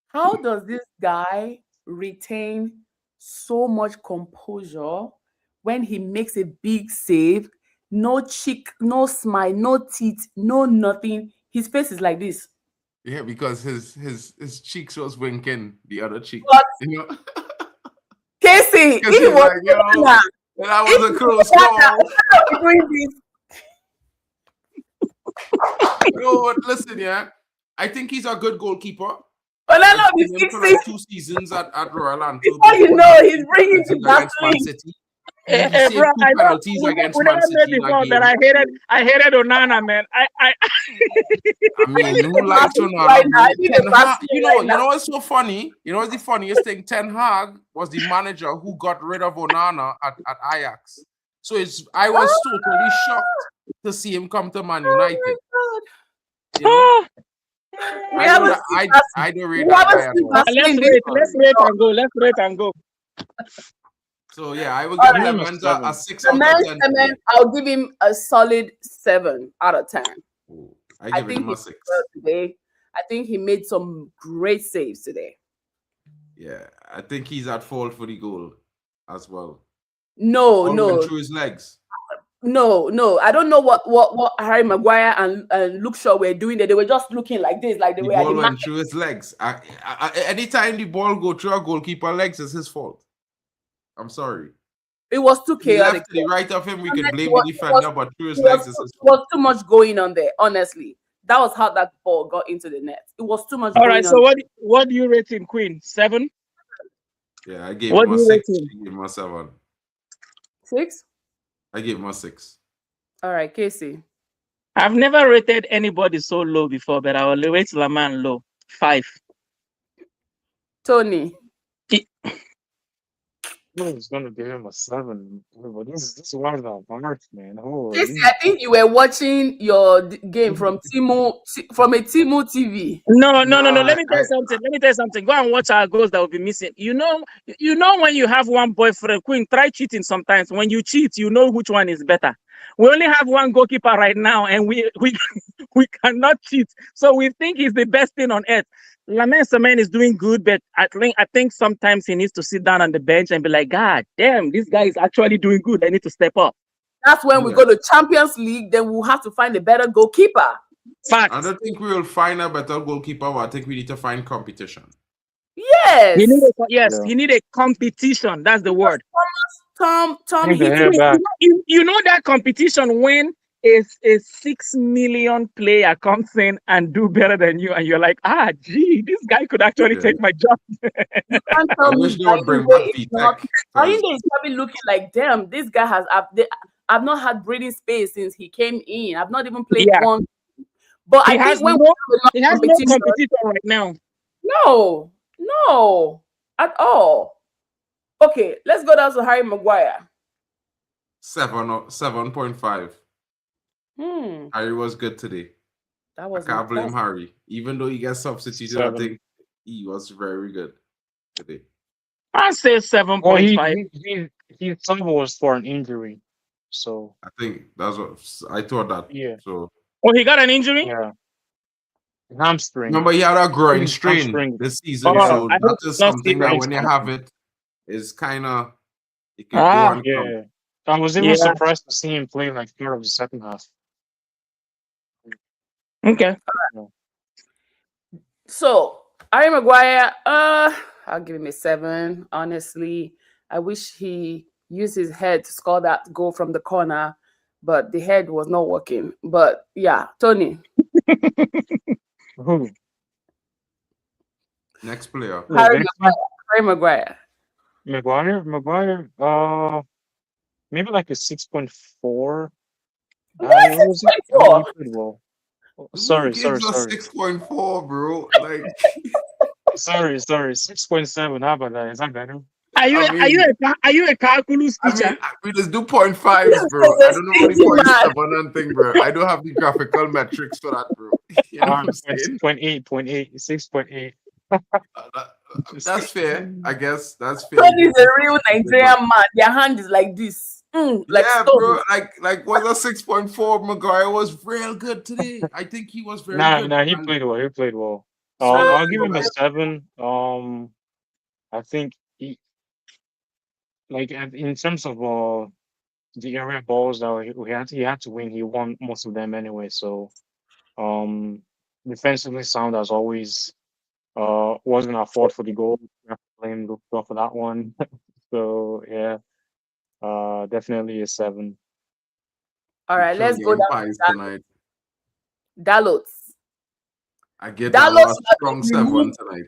how does this guy retain so much composure when he makes a big save? No cheek, no smile, no teeth, no nothing. His face is like this. Yeah, because his cheeks was winking, the other cheek. But You know, Casey, because if it he's was like, yo, Ghana, that if was a it close was Ghana, call. Ghana will be doing this. No, but listen, yeah, I think he's a good goalkeeper. But I've I'll be seen him for 60 like 2 seasons at Royal Anfield. before you before know he he's took bringing penalties to against Man Vaseline. City. He saved bro, 2 I know penalties against we Man never said City in before that that game. I hated Onana, man. I I mean, I need who a likes Vaseline right Onana, now. I bro? need a Ten Hag, Vaseline right you now. know what's so funny? You know what's the funniest thing? Ten Hag was the manager who got rid of Onana at Ajax. So I was totally shocked to see him come to Man United. Oh You know, my God. We I know haven't that seen Vaseline. I don't We rate that haven't guy at seen all. let's Vaseline this rate Sorry. let's rate and go. So yeah, I will All give right. Lemons Seven. a 6 out of Cement, 10. Cement, I'll give him a solid 7 out of 10. Oh, I I give think him he a did 6. well today. I think he made some great saves today. Yeah, I think he's at fault for the goal as well. No, All no, went through his legs. no. I don't know what Harry Maguire and Luke Shaw were doing there. They were just looking like this, like they The were at ball the went through his legs. Anytime the ball go through a goalkeeper legs, it's his fault. I'm sorry. It was too To the chaotic. left, to the right of him, we could Honestly, blame the defender, but through his legs, it's his fault. was too much going on there, honestly. That was how that ball got into the net. It was too much All going right, on. so what do you rate him, Queen? 7? Yeah, I gave What him a do you 6. rate him? I gave him a 7. 6? I gave him a 6. All right, Casey. I've never rated anybody so low before, but I will rate Laman low. 5. Tony. I was gonna give him a 7. But this was a mark, man. Holy. Casey, I think you were watching your game from Timo a Timo TV. No. Let Nah, me tell you something. Go and watch our goals that will be missing. You know when you have one boyfriend, Queen, try cheating sometimes. When you cheat, you know which one is better. We only have one goalkeeper right now, and we cannot cheat. So we think he's the best thing on earth. Lamine Semen is doing good, but I think sometimes he needs to sit down on the bench and be like, God damn, this guy is actually doing good. I need to step up. That's when we Yeah. go to Champions League, then we'll have to find a better goalkeeper. Fact. I don't think we will find a better goalkeeper, but I think we need to find competition. Yes. He need a competition. That's the word. Tom Bring the hit hair me. back. You know that competition when a 6 million player comes in and do better than you, and you're like, gee, this guy could actually Yeah. take my job. You can't I tell me wish they would bring back VTech. Ayinde is probably looking like, damn, this guy has. I've not had breathing space since he came in. I've not even played Yeah. one. But He I has think when no- we have enough He has no competition right now. no, at all. Okay, let's go down to Harry Maguire. 7.5. Harry was good today. That I was can't blame impressive. Harry. Even though he gets substituted, 7. I think he was very good today. I say Well, 7.5. his sub was for an injury. So I think that's what I thought that. yeah. So Oh, he got an injury? Yeah. Hamstring. remember, he had a groin strain Hamstring. this season, Oh, so I hope that it's is not something that when you serious. have it, is kind of it could Ah, go and come. Yeah. I was even Yeah. surprised to see him play like part of the second half. Okay. So Harry Maguire, I'll give him a 7. Honestly, I wish he used his head to score that goal from the corner, but the head was not working. But yeah, Tony. Who? Next player. The Harry next one? Harry Maguire. Maguire. Maybe like a 6.4. What? What was it? 6.4? He played well. Oh, Who sorry. gives us 6.4, bro? Like, Sorry. 6.7. How about that? Is that better? Are you a calculus I teacher? mean, we just do 0.5s, bro. I don't know what the 0.7 and thing, bro. I don't have the graphical metrics for that, bro. You know what I'm saying? 6.8. 6.8. That's fair, I guess. That's fair. Tony is a real Nigerian man. Their hand is like this. like yeah, stone. bro. Like was a 6.4. Maguire was real good today. I think he was very Nah, good. nah, he And played well. He played well. so I'll give him a 7. I think he in terms of the area balls that he had to win. He won most of them anyway. So defensively sound as always. Wasn't our fault for the goal. We have to blame Luke for that one. So yeah, definitely a 7. All right, let's go getting down pies to tonight. Dalot. I get Dalot a should have strong been 7 removed. tonight.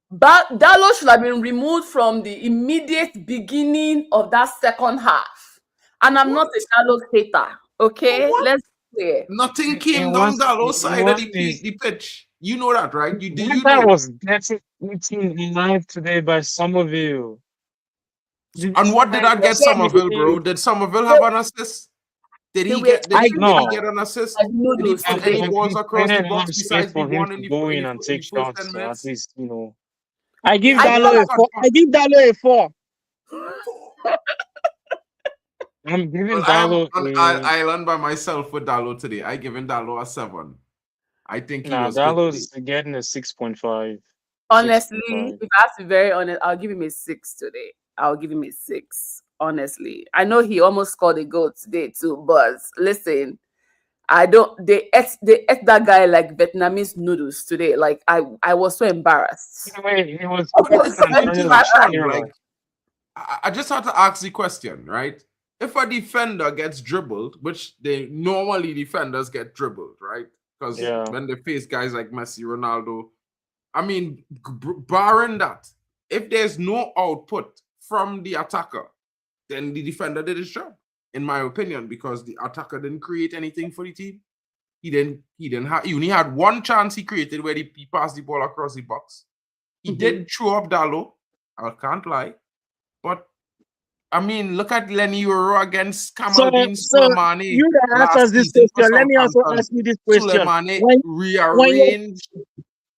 But Dalot should have been removed from the immediate beginning of that second half. And I'm not a Dalot hater. Okay, What? let's clear. Nothing It came down was Dalot's it side of was the pitch. You know that, right? You do. that You guy know. was getting eaten alive today by Somerville. And what did that get Somerville, bro? Did Somerville have an assist? Did They he were get? Did he No. get an assist? like Did he noodles put today. any balls He across the created box enough space besides the for him one to go in and in take the first 10 shots. So at minutes? least, you know. I give I Dalo feel a 4. I give Dalo a 4. I'm giving Well, I am Dalo on a island by myself with Dalot today. I giving Dalot a 7. I think he was good Dalo's today. getting a 6.5. Honestly, 6.5. if I have to be very honest, I'll give him a 6 today. I'll give him a 6. Honestly, I know he almost scored a goal today too, but listen, I don't. They ate that guy like Vietnamese noodles today. Like I was so embarrassed. Anyway, he was was so Interaction, hero. like I just have to ask the question, right? If a defender gets dribbled, which they normally defenders get dribbled, right? Because Yeah. when they face guys like Messi, Ronaldo, I mean, barring that, if there's no output from the attacker, then the defender did his job, in my opinion, because the attacker didn't create anything for the team. He only had one chance he created where he passed the ball across the box. He did throw up Dalot, I can't lie. But I mean, look at Lenny Euro against Kamaldeen Sulemani. You that answers this question, let me also ask you this question. Sulemani When rearranged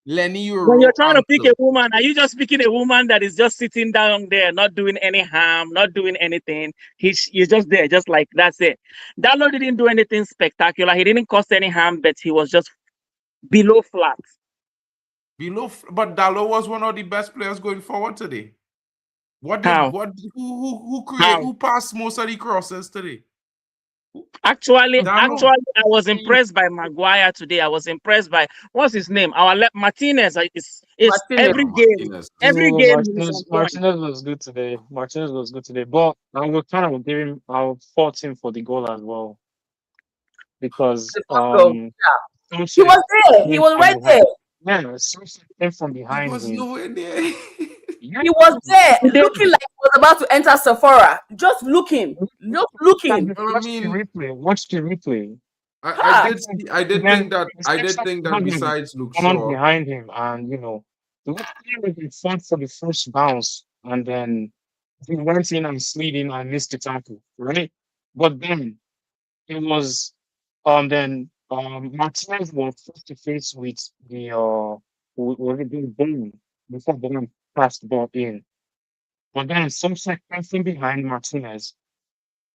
Lenny Euro. when you're trying to pick a woman, are you just picking a woman that is just sitting down there, not doing any harm, not doing anything? He's just there, just like that's it. Dalo didn't do anything spectacular. He didn't cause any harm, but he was just below flat. But Dalot was one of the best players going forward today. Who passed most of the crosses today? Actually, I was impressed by Maguire today. I was impressed by what's his name? Martinez. It's every game. Every game. Martinez was good today. Martinez was good today. But I will kind of I'll fault him for the goal as well. Because he was there. He was right there. Yeah, came from behind. He was nowhere near. He was there, looking like he was about to enter Sephora. Just looking. Watch the replay. I did think that besides Luke Shaw behind him, and you know, Luke was in front for the first bounce, and then he went in and slid in and missed the tackle, right? But then it was Martinez was face to face with the Bowman before Bowman passed the ball in. But then Somsek came from behind Martinez.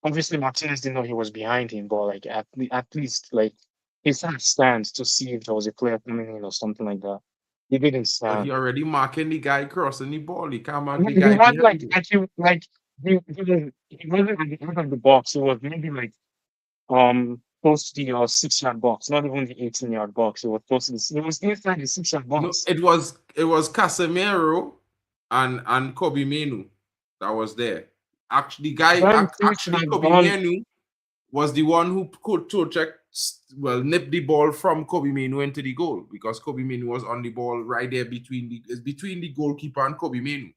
Obviously, Martinez didn't know he was behind him, but like at least like he sort of stands to see if there was a player coming in or something like that. He didn't stand. He already marking the guy crossing the ball. He can't mark the He guy. was he wasn't at the end of the box. He was maybe like close to the 6-yard box, not even the 18-yard box. It was close to it was inside the 6-yard box. No, it was Casemiro and Kobe Menu that was there. Actually, Kobe Menu was the one who could nip the ball from Kobe Menu into the goal, because Kobe Menu was on the ball right there between the goalkeeper and Kobe Menu.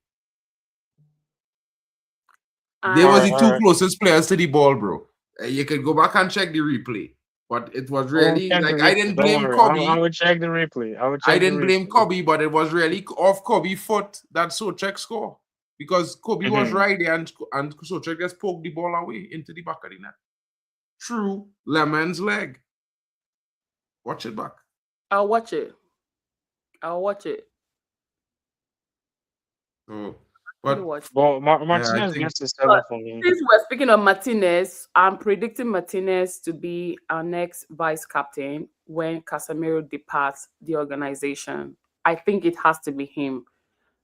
They was the two closest players to the ball, bro. You can go back and check the replay, but it was really I didn't blame Kobe. I would check the replay. I didn't blame Kobe, but it was really off Kobe's foot that Souček scored, because Kobe was right there and Souček just poked the ball away into the back of the net through Lemon's leg. Watch it back. I'll watch it. So Let me But watch. Well, yeah, I Martinez think gets the 7 for me. Since we're speaking of Martinez, I'm predicting Martinez to be our next vice captain when Casemiro departs the organization. I think it has to be him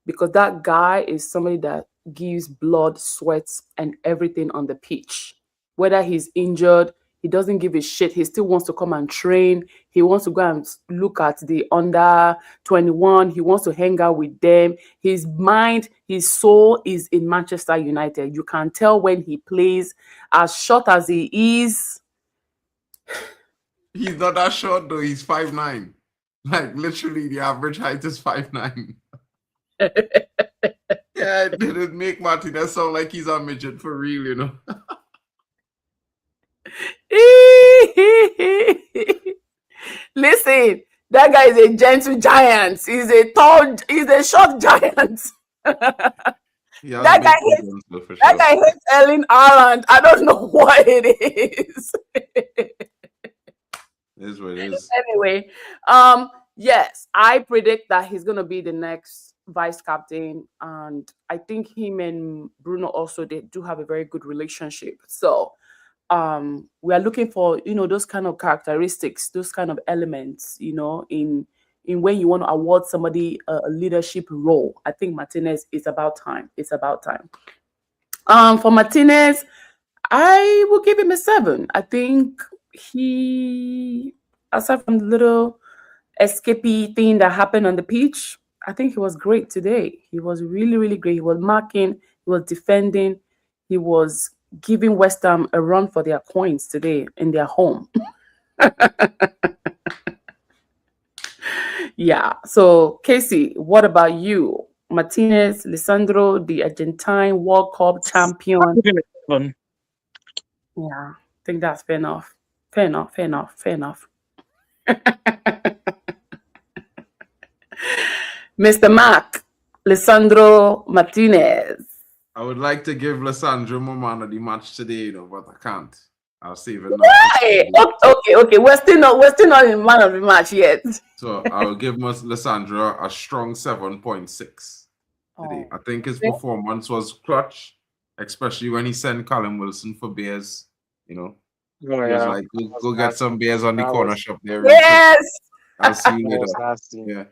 because that guy is somebody that gives blood, sweat, and everything on the pitch. Whether he's injured, he doesn't give a shit. He still wants to come and train. He wants to go and look at the under 21. He wants to hang out with them. His mind, his soul is in Manchester United. You can tell when he plays, as short as he is. he's not that short though. He's 5'9". Like literally, the average height is 5'9". Yeah, it didn't make Martinez sound like he's a midget for real, you know. Listen, that guy is a gentle giant. He's a short giant. He has That big guy problems, though, for That sure. guy hates Erling Haaland. I don't know what it is. It is what it is. Anyway, yes, I predict that he's gonna be the next vice captain, and I think him and Bruno also they do have a very good relationship. So, we are looking for those kind of characteristics, those kind of elements, in when you want to award somebody a leadership role. I think Martinez is about time. It's about time. For Martinez, I will give him a 7. I think he, aside from the little escapee thing that happened on the pitch, I think he was great today. He was really, really great. He was marking, he was defending, he was giving West Ham a run for their coins today in their home. Yeah. So, Casey, what about you? Martinez, Lisandro, the Argentine World Cup champion. I'll give him a 7. Yeah, I think that's fair enough. Fair enough. Fair enough. Fair enough. Mr. Mark, Lisandro Martinez. I would like to give Lissandro man of the match today, but I can't. I'll save it. Hey, okay. We're still not in man of the match yet. So I'll give Lissandro a strong 7.6 today. I think his performance was clutch, especially when he sent Callum Wilson for beers. He was like, go get some beers on the corner shop there. Yes. I'll see you later. Nasty. Yeah,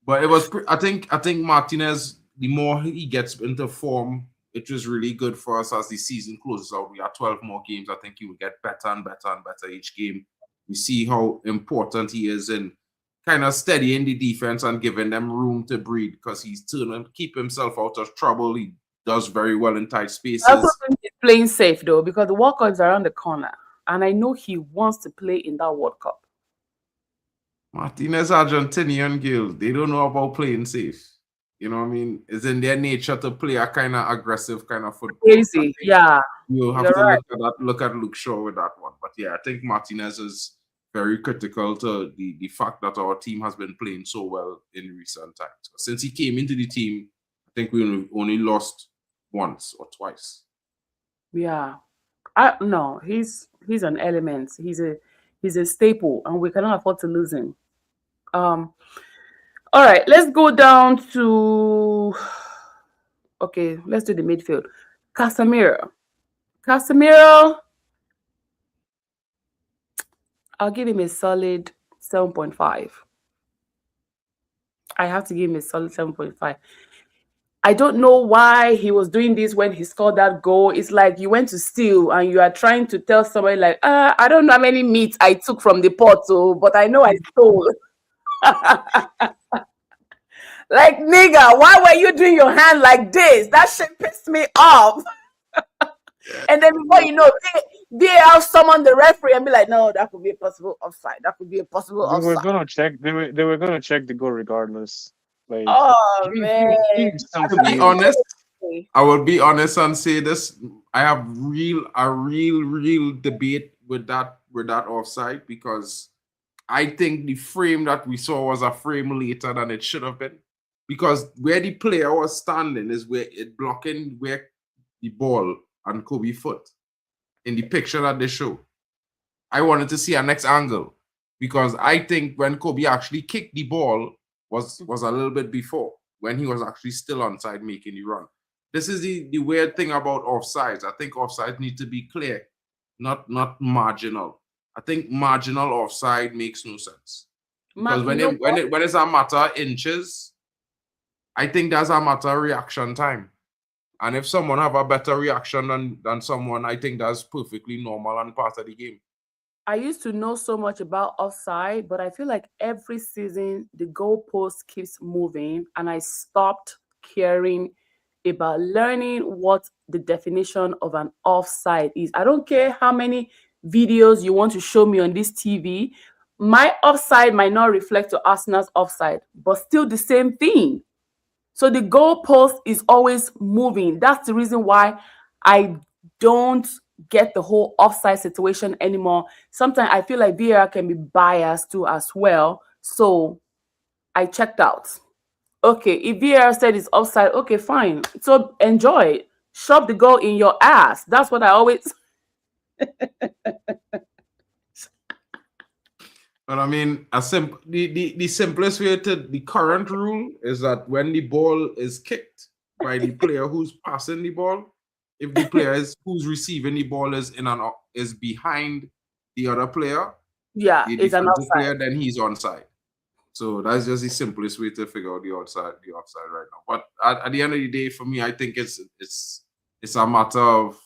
but it was. I think Martinez. The more he gets into form, it was really good for us as the season closes out. We have 12 more games. I think he will get better and better and better each game. We see how important he is in kind of steadying the defense and giving them room to breathe because he's trying to keep himself out of trouble. He does very well in tight spaces. I also think he's playing safe though because the World Cup is around the corner, and I know he wants to play in that World Cup. Martinez, Argentinian girls, they don't know about playing safe. You know what I mean? It's in their nature to play a kind of aggressive kind of football. Crazy, yeah. You have to look at Luke Shaw with that one. But yeah, I think Martinez is very critical to the fact that our team has been playing so well in recent times. Since he came into the team, I think we only lost once or twice. Yeah. No, he's an element. He's a staple, and we cannot afford to lose him. All right, let's go down to. Okay, let's do the midfield. Casemiro, I'll give him a solid 7.5. I have to give him a solid 7.5. I don't know why he was doing this when he scored that goal. It's like you went to steal and you are trying to tell somebody like, I don't know how many meat I took from the pot, but I know I stole. Like, nigga, why were you doing your hand like this? That shit pissed me off. And then before you know, they have summoned the referee and be like, no, that could be a possible offside. That could be a possible offside. They were gonna check. They were gonna check the goal regardless. Like, oh man. To be honest, I will be honest and say this. I have a real debate with that offside because I think the frame that we saw was a frame later than it should have been. Because where the player was standing is where it blocking where the ball and Kobe foot in the picture that they show. I wanted to see a next angle because I think when Kobe actually kicked the ball was a little bit before when he was actually still onside making the run. this is the weird thing about offsides. I think offsides need to be clear, not marginal. I think marginal offside makes no sense. Because Mark, when it's a matter of inches, I think that's a matter of reaction time. And if someone have a better reaction than someone, I think that's perfectly normal and part of the game. I used to know so much about offside, but I feel like every season the goalpost keeps moving, and I stopped caring about learning what the definition of an offside is. I don't care how many videos you want to show me on this TV. My offside might not reflect to Arsenal's offside, but still the same thing. So the goalpost is always moving. That's the reason why I don't get the whole offside situation anymore. Sometimes I feel like VAR can be biased too as well. So I checked out. Okay, if VAR said it's offside, okay, fine. So enjoy it. Shove the goal in your ass. That's what I always. But I mean, the simplest way to the current rule is that when the ball is kicked by the player who's passing the ball, if the player who's receiving the ball is behind the other player, Yeah, the it's an defensive offside. player, then he's onside. So that's just the simplest way to figure out the offside right now. But at the end of the day, for me, I think it's a matter of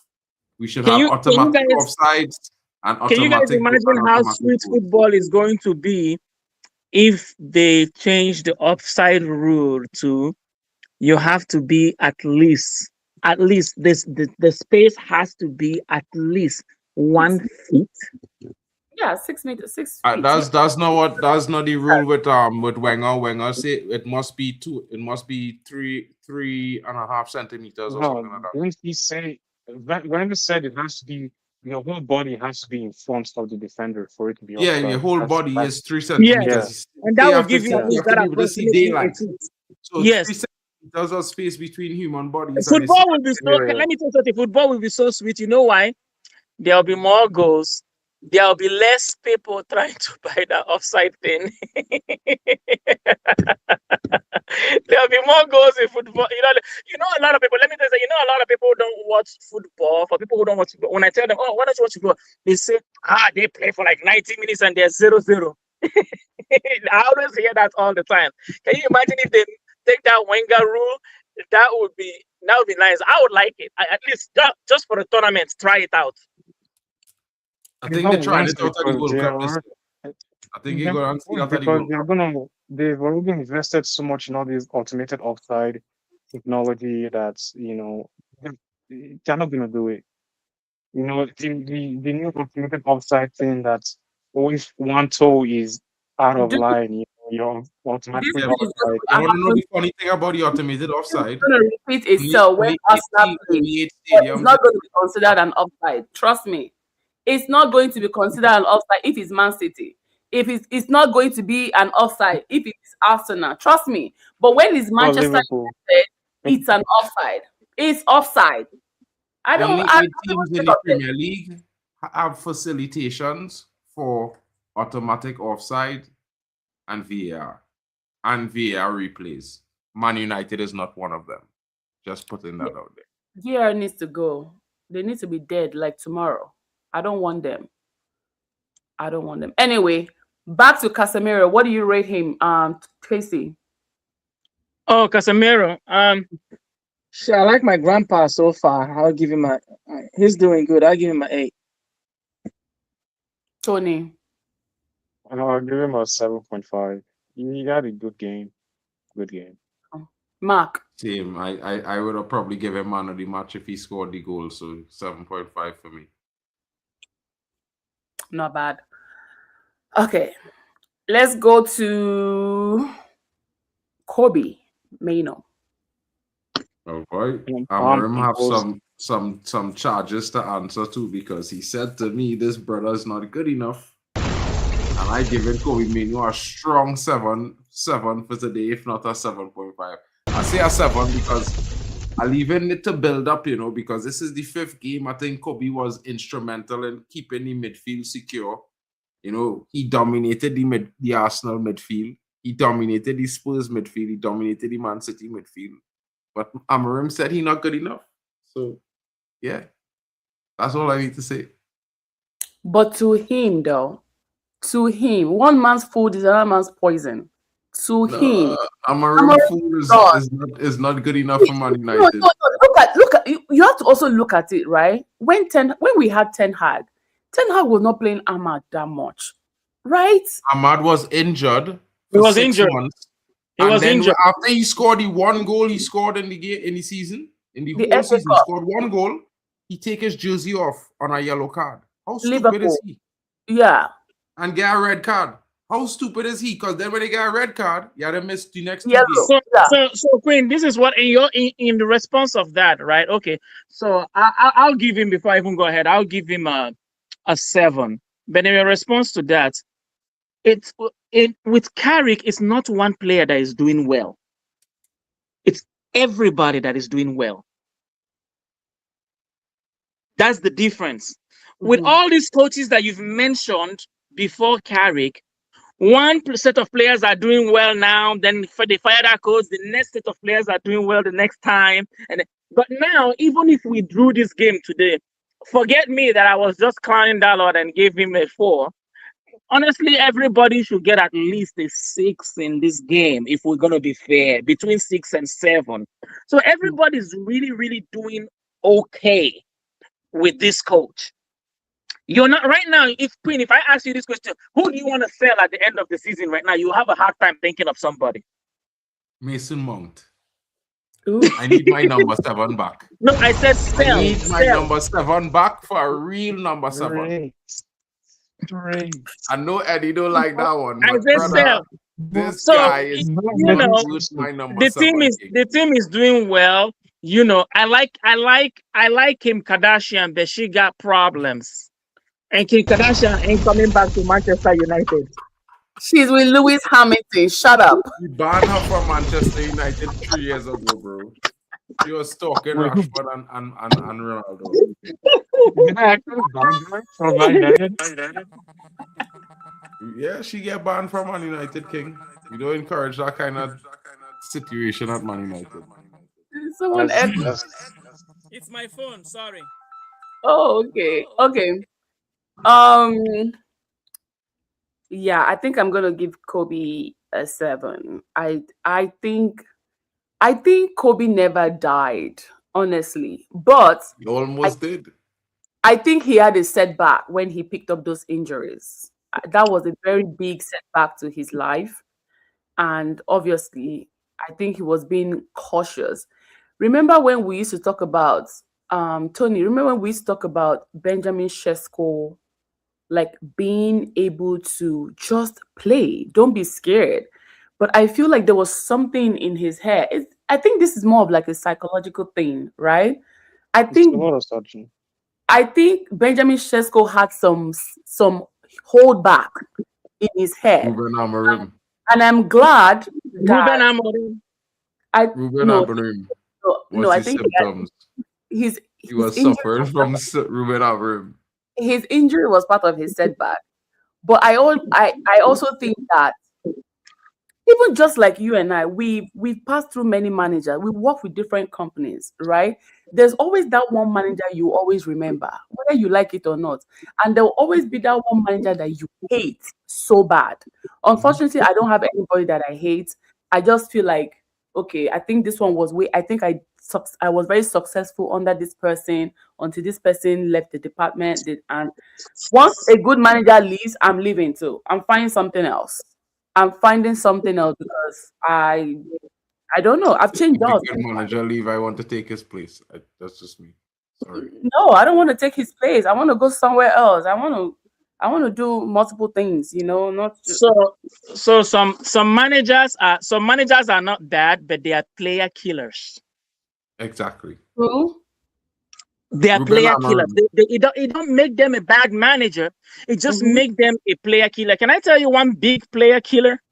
we should have automatic offsides and automatic. Can you guys imagine how sweet football is going to be if they change the offside rule to you have to be at least the space has to be at least 1 feet. Yeah, 6 meters, 6 feet. That's not the rule with Wenger. Wenger say it must be 2. It must be 3.5 centimeters or something like that. Didn't he say? Wenger said it has to be your whole body has to be in front of the defender for it to be. Yeah, your whole body is 3 centimeters. Yeah. And that will give you that approximately daylight. So yes. 3 centimeters of space between human bodies. Football will be so. Let me tell you something. Football will be so sweet. You know why? There will be more goals. There will be less people trying to buy that offside thing. There will be more goals in football. You know, a lot of people. Let me tell you, a lot of people don't watch football. For people who don't watch football, when I tell them, "Oh, why don't you watch football?" They say, they play for like 90 minutes and they're 0-0. I always hear that all the time. Can you imagine if they take that Wenger rule? That would be nice. I would like it. At least just for the tournament, try it out. I think they're trying it out at the World Cup. I think you're going to see that because they've already invested so much in all these automated offside technology that's they're not going to do it. The new automated offside thing that's always one toe is out of line. You're automatically offside. I want to know the funny thing about the automated offside. It's going to repeat itself when Arsenal plays. It's not going to be considered an offside. Trust me. It's not going to be considered an offside if it's Man City. If it's not going to be an offside if it's Arsenal. Trust me. But when it's Manchester United, it's an offside. It's offside. Only 8 teams in the Premier League have facilitations for automatic offside and VAR replays. Man United is not one of them. Just putting that out there. VAR needs to go. They need to be dead like tomorrow. I don't want them. Anyway, back to Casemiro. What do you rate him, Casey? Oh, Casemiro. I like my grandpa so far. I'll give him he's doing good. I'll give him an 8. Tony. I'll give him a 7.5. He had a good game. Mark. Same. I would have probably given him man of the match if he scored the goal. So 7.5 for me. Not bad. Okay. Let's go to Kobbie Mainoo. Oh boy. Amarim have some charges to answer to because he said to me this brother is not good enough. And I give it Kobbie Mainoo a strong 7 for today, if not a 7.5. I say a 7 because I leaving it to build up, because this is the 5th game. I think Kobbie was instrumental in keeping the midfield secure. He dominated the Arsenal midfield. He dominated the Spurs midfield. He dominated the Man City midfield. but Amarim said he not good enough. So, yeah, that's all I need to say. But to him, though, to him, one man's food is another man's poison. To him, Amarim Amarim food God. is not good enough for Man No, United. look at you have to also look at it, right? When we had Ten Hag was not playing Ahmad that much, right? Ahmad was injured. He For was 6 injured. months. He And was then injured. after he scored the one goal he scored in the game in the season, in the The whole FA season, he Cup. scored one goal. He take his jersey off on a yellow card. How stupid Liverpool. is he? Yeah. And get a red card. How stupid is he? Because then when they get a red card, you had to miss the next 2 Yellow. games. So Queen, this is what in the response of that, right? Okay, so I'll give him, before I even go ahead, I'll give him a 7. But in response to that, with Carrick, it's not one player that is doing well. It's everybody that is doing well. That's the difference. With all these coaches that you've mentioned before Carrick, one set of players are doing well now, then they fire that coach, the next set of players are doing well the next time. But now, even if we drew this game today, forget me that I was just clowning Dalot and gave him a 4. Honestly, everybody should get at least a 6 in this game if we're going to be fair, between 6 and 7. So everybody's really, really doing okay with this coach. You're not right now. If I ask you this question, who do you want to sell at the end of the season right now? You have a hard time thinking of somebody. Mason Mount. Ooh. I need my number 7 back. No, I said sell. I need my sell. number 7 back for a real number 7. Great. I know Eddie don't like that one. I But said brother, sell. this So, guy is you not know, worth my number the 7. team is doing well. You know, I like Kim Kardashian, but she got problems. And Kim Kardashian ain't coming back to Manchester United. She's with Lewis Hamilton. Shut up. You banned her from Manchester United 3 years ago, bro. She was stalking Rashford and Ronaldo. Yeah, she get banned from Man United, King. We don't encourage that kind of situation at Man United. Someone else. It's my phone, sorry. Oh, okay. Yeah, I think I'm gonna give Kobe a 7. I think Kobe never died, honestly. But He almost did. I think he had a setback when he picked up those injuries. That was a very big setback to his life. And obviously, I think he was being cautious. Remember when we used to talk about Tony, remember when we used to talk about Benjamin Sesko, like being able to just play, don't be scared. But I feel like there was something in his head. I think this is more of like a psychological thing, right? I think Benjamin Sesko had some hold back in his head. Ruben Amorim. And I'm glad that Ruben Amorim. No, I think symptoms? He was suffering from Ruben Amorim. His injury was part of his setback. But I also think that even just like you and I, we've passed through many managers. We work with different companies, right? There's always that one manager you always remember, whether you like it or not. And there will always be that one manager that you hate so bad. Unfortunately, I don't have anybody that I hate. I just feel like, okay, I think this one was I think I was very successful under this person until this person left the department. And once a good manager leaves, I'm leaving too. I'm finding something else. Because I don't know. I've changed jobs. If a good manager leave, I want to take his place. That's just me. Sorry. No, I don't want to take his place. I want to go somewhere else. I want to do multiple things. Not just... So some managers are not bad, but they are player killers. Exactly. Who? They are player killers. It don't make them a bad manager. It just make them a player killer. Can I tell you one big player killer?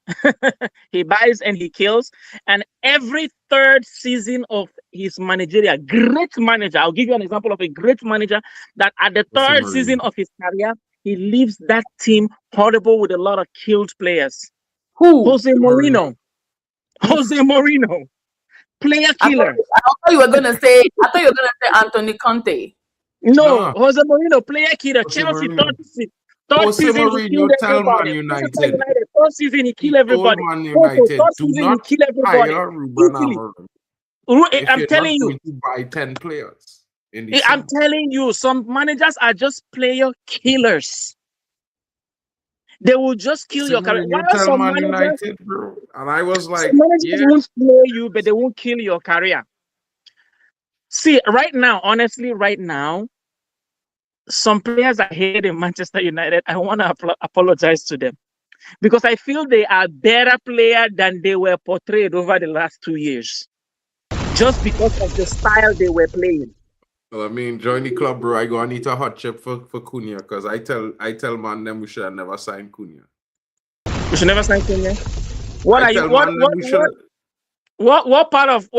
He buys and he kills. And every third season of his managerial, great manager. I'll give you an example of a great manager that at the third season of his career, he leaves that team horrible with a lot of killed players. Who? Jose Mourinho. Jose Mourinho. Player I killer. thought you were gonna say. I thought you were gonna say Anthony Conte. No, Nah. Jose Mourinho, player killer. Jose Chelsea, Mourinho. third Jose season, he Mourinho killed tell Man everybody. Manchester United. United, third season, he killed He told everybody. Man Porto, United, third do season, he not killed everybody. hire Ruben Italy. Amorim if I'm you're telling not you, going to buy 10 players in the I'm summer. telling you, some managers are just player killers. They will just kill your career. Why Mourinho are tell some Man managers? United, bro. And I was like, Some managers yeah, won't play you, but they won't kill your career. See, right now, honestly, right now, some players I hate in Manchester United, I want to apologize to them because I feel they are better player than they were portrayed over the last 2 years, just because of the style they were playing. well, I mean, join the club, bro. I go and eat a hot chip for Cunha because I tell man them we should have never signed Cunha. We should never sign Cunha. What I are you? tell What man them we should. what part of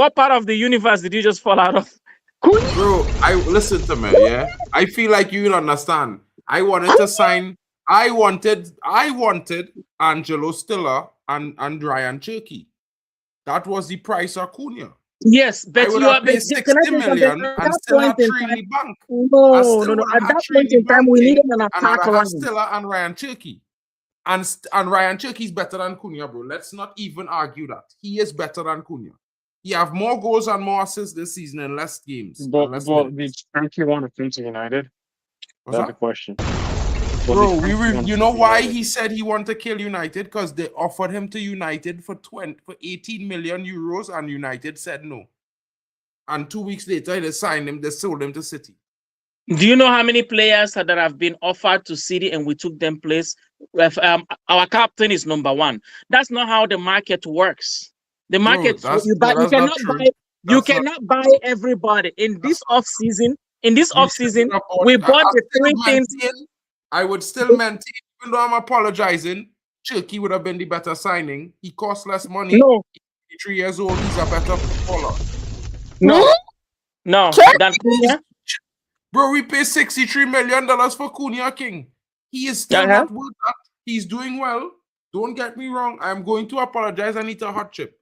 the universe did you just fall out of? Cunha? Bro, I listen to me, yeah. I feel like you'll understand. I wanted Angelo Stiller and Ryan Cherky. That was the price of Cunha. Yes, I but would you are. have paid But 60 can I say something? million At and that still point have in three in time, the bank. no. At that point in time, we needed an And I'd attack have line. Stiller and Ryan Cherky. And Ryan Cherky's better than Cunha, bro. Let's not even argue that. He is better than Cunha. He have more goals and more assists this season in less games. But and less did minutes. Turkey want to come to United? What's That's the that? question. Bro, you know why he said he wanted to kill United? Because they offered him to United for 18 million euros and United said no. And 2 weeks later, they signed him, they sold him to City. Do you know how many players that have been offered to City and we took them place? Our captain is number one. That's not how the market works. The market, you cannot buy everybody. In this off season, we bought the three things. I would still maintain, even though I'm apologizing, Cherky would have been the better signing. He costs less money. No. He's 3 years old. He's a better footballer. No. Than Cunha. Bro, we pay $63 million for Cunha King. He is still not worth that. He's doing well. Don't get me wrong. I'm going to apologize. I need a hot chip.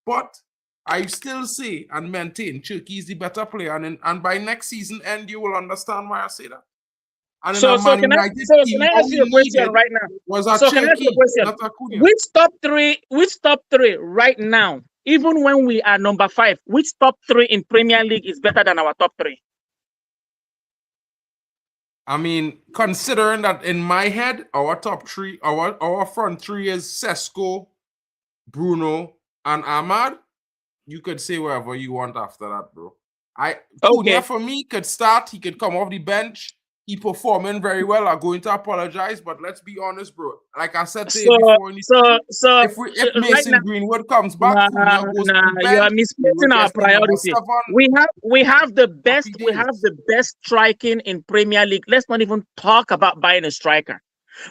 But I still say and maintain Cherky is the better player. And by next season end, you will understand why I say that. And So can I ask you a question right now? Can I ask you a question? Which top three right now, even when we are number 5, which top 3 in Premier League is better than our top 3? I mean, considering that in my head, our top 3, our front 3 is Sesko, Bruno, and Ahmad. You could say wherever you want after that, bro. Cunha for me could start. He could come off the bench. He performing very well. I'm going to apologize, but let's be honest, bro. Like I said to you before, if Mason Greenwood comes back, you are misplacing our priority. We have the best. We have the best striking in Premier League. Let's not even talk about buying a striker.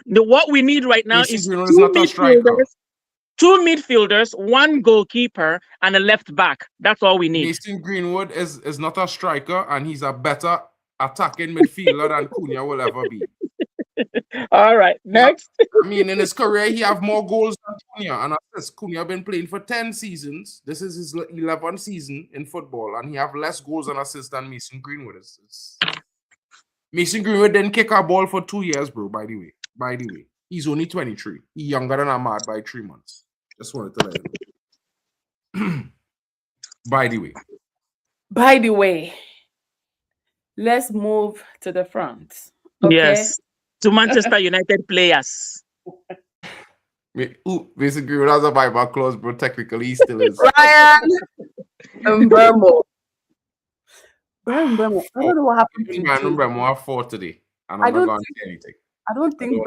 What we need right now is 2 midfielders, 1 goalkeeper, and a left back. That's all we need. Mason Greenwood is not a striker, and he's a better attacking midfielder than Cunha will ever be. All right, next. I mean, in his career, he have more goals than Cunha. And as Cunha been playing for 10 seasons. This is his 11th season in football, and he have less goals and assists than Mason Greenwood. Mason Greenwood didn't kick a ball for 2 years, bro, by the way. He's only 23. He's younger than Ahmad by 3 months. Just wanted to let you know. By the way, let's move to the front. Okay? Yes, to Manchester United players. Mason Greenwood has a buyback clause, bro. Technically, he still is. Brian Mbeumo. I don't know what happened to Brian Mbeumo are 4 today, and I'm not going to say anything. I don't think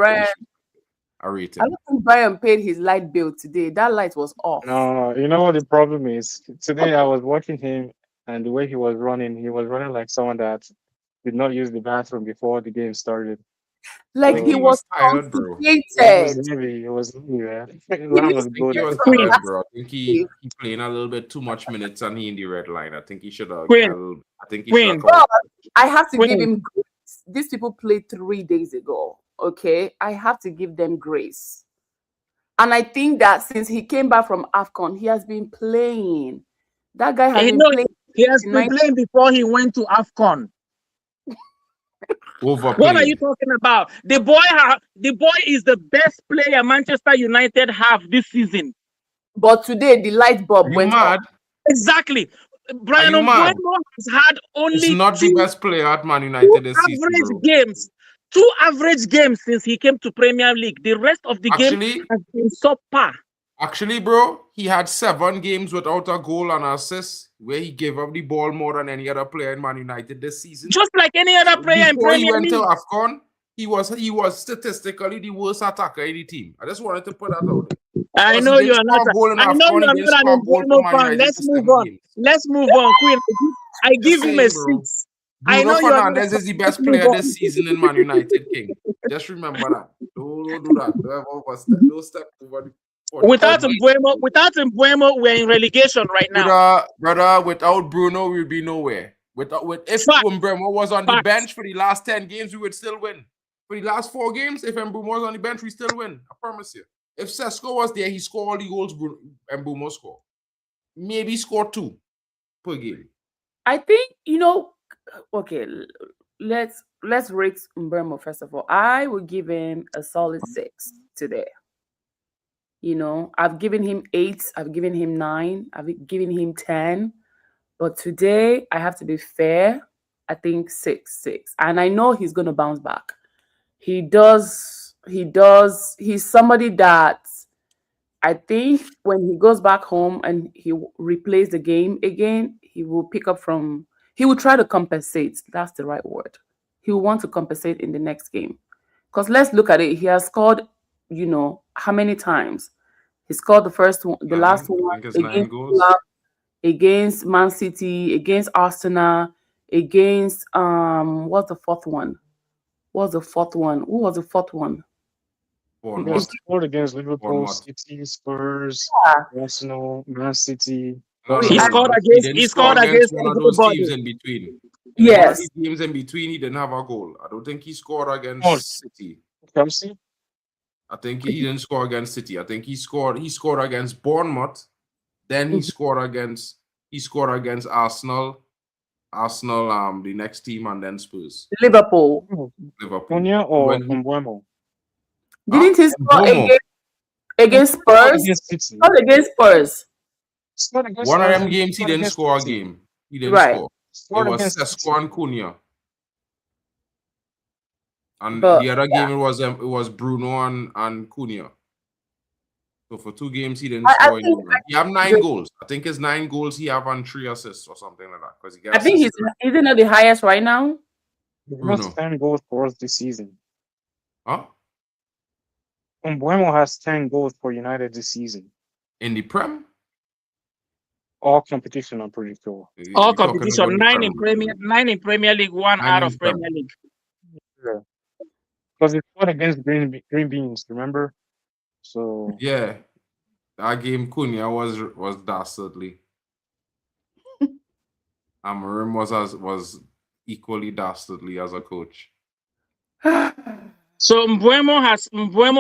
Brian paid his light bill today. That light was off. No, you know what the problem is? Today I was watching him, and the way he was running like someone that did not use the bathroom before the game started. Like he was tired, bro. It was heavy, man. He was tired, bro. I think he playing a little bit too much minutes, and he in the red line. I think he should have. I have to give him grace. These people played 3 days ago. Okay, I have to give them grace. And I think that since he came back from AFCON, he has been playing. That guy has He been know playing. he has been United- playing before he went to AFCON. What are you Overplayed. talking about? The boy is the best player Manchester United have this season. But today the light bulb Are you went mad? off. Exactly. Brian you mad? Mbeumo has had It's only not the two best player at Man two United this season, average bro. games. Two average games since he came to Premier League. The rest of the game Actually, has been subpar. bro, he had 7 games without a goal and assist, where he gave up the ball more than any other player in Man United this season. Just like any other player in Before he Premier went to League. AFCON, he was statistically the worst attacker in the team. I just wanted to put that out there. I Because know he you didn't are not. score a goal in I know AFCON, you he are didn't not score an a goal for Mbeumo Man fan. United Let's for move 7 on. games. Let's move on, Queen. I give him a saying, bro. 6. I Bruno know you are not. Fernandes is the best Let's move player on. this season in Man United, King. Just remember that. Don't do that. Don't ever overstep. Don't step over the Without Mbeumo, we're in relegation right now. Brother, without Bruno, we'd be nowhere. If Fact. Mbeumo was on the Fact. bench for the last 10 games, we would still win. For the last 4 games, if Mbeumo was on the bench, we still win. I promise you. If Sesko was there, he scored all the goals Mbeumo scored. Maybe score 2 per game. I think okay. Let's rate Mbeumo first of all. I would give him a solid 6 today. I've given him 8. I've given him 9. I've given him 10. But today I have to be fair. I think 6. And I know he's gonna bounce back. He does. He's somebody that I think when he goes back home and he replays the game again, he will pick up from. He will try to compensate. That's the right word. He will want to compensate in the next game. Because let's look at it. He has scored, how many times? He scored the first one, the last one I think it's 9 against goals. Fulham, against Man City, against Arsenal, against what's the fourth one? Who was the fourth one? Bournemouth. He scored against Liverpool, Bournemouth. City, Spurs, Yeah. Arsenal, Man City. He scored against- didn't he score scored against one of those everybody. teams in between. In one of Yes. these games in between, he didn't have a goal. I don't think he scored against Oh. City. Chelsea? I think he didn't score against City. I think he scored against Bournemouth. Then he scored against Arsenal, the next team, and then Spurs. Liverpool. Liverpool. Cunha or When- Mbeumo? Didn't he score Mbeumo. against Scored Spurs? against City. Not against Spurs. Scored against One of them Spurs, games he scored didn't against score a City. game. He didn't Right. score. Scored It was against Sesko and Cunha. And But, the other game it was Bruno and Cunha. So for 2 games he didn't I score think- anyone. He have 9 goals. I think it's 9 goals he have and 3 assists or something like that. Because he I think he's isn't it the highest right now? He Bruno. has 10 goals for us this season. Huh? Mbeumo has 10 goals for United this season. In the Prem? All competition, I'm pretty sure. All You're talking competition. about the 9 in Prem. Premier League, 1 9 out in of Prem. Premier League. Yeah. Because he scored against Green Beans, remember? So Yeah. That game Cunha was dastardly. Amorim was equally dastardly as a coach. So Mbeumo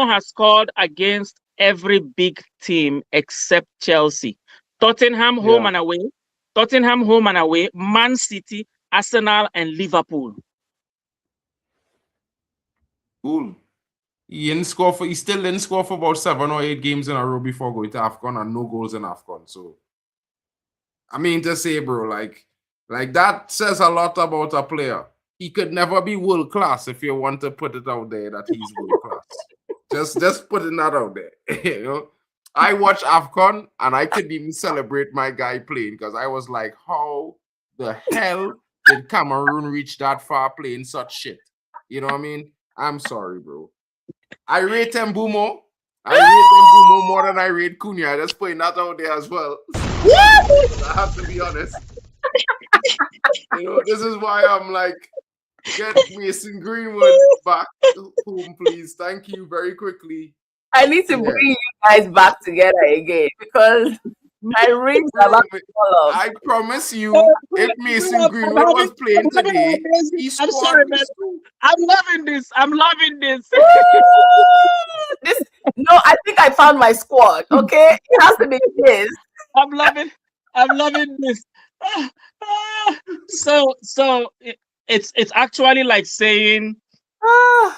has scored against every big team except Chelsea. Tottenham home and away, Man City, Arsenal, and Liverpool. Cool. He still didn't score for about 7 or 8 games in a row before going to AFCON, and no goals in AFCON. So I mean to say, bro, like that says a lot about a player. He could never be world class if you want to put it out there that he's world class. just putting that out there. I watch AFCON and I couldn't even celebrate my guy playing because I was like, how the hell did Cameroon reach that far playing such shit? You know what I mean? I'm sorry, bro. I rate Mbeumo. More than I rate Cunha. Just putting that out there as well. I have to be honest. This is why I'm like, get Mason Greenwood back home, please. Thank you very quickly. I need to bring you guys back together again because my rings are about to fall off. I promise you, if Mason Greenwood was playing today, he I'm sorry, man. I'm loving this. No, I think I found my squad. Okay, it has to be this. I'm loving I'm loving this. So it's actually like saying Ah,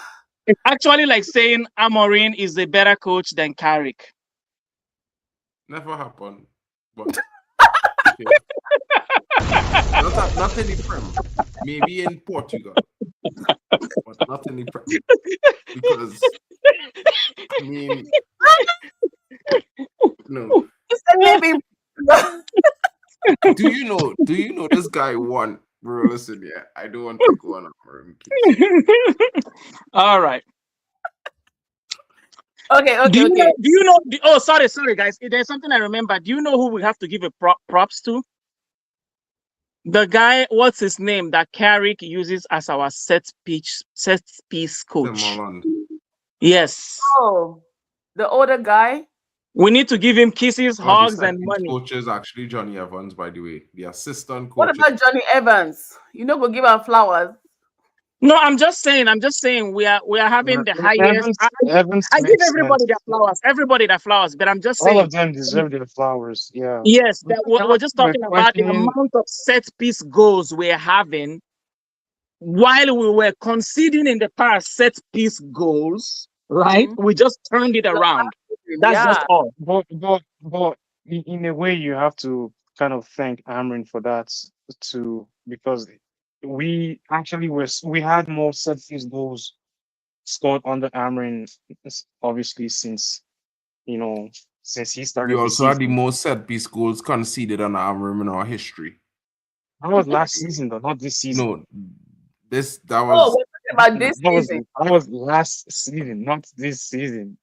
Amorim is a better coach than Carrick. Never happened. But okay. Not in the Prem. Maybe in Portugal. But not in the Prem. Because I mean no. you said maybe. Do you know this guy won? Bro, listen, yeah. I don't want to go on Amorim, please. All right. Okay. Do you know? Oh, sorry, guys. There's something I remember. Do you know who we have to give a props to? The guy, what's his name? That Carrick uses as our set piece coach. Holland. Yes. Oh, the older guy. We need to give him kisses, The hugs, set and piece money. coach is actually Johnny Evans, by the way. The assistant coach. What about Johnny Evans? You know, go give her flowers. No, I'm just saying we are having the highest. Evans I give makes everybody sense. their flowers, but I'm just All saying. of them deserve their flowers. Yeah. Yes, that we're just We're talking about the questioning- amount of set piece goals we're having, while we were conceding in the past set piece goals, right? Mhm. We just turned it around. That's Yeah. just all. But in a way, you have to kind of thank Amrin for that too, because we had more set piece goals scored under Amrin, obviously since since he started. We the also had the season. most set piece goals conceded on Amorim in our history. That was last season, though, not this season. No, that Oh, was we're talking about this season. That was last season, not this season.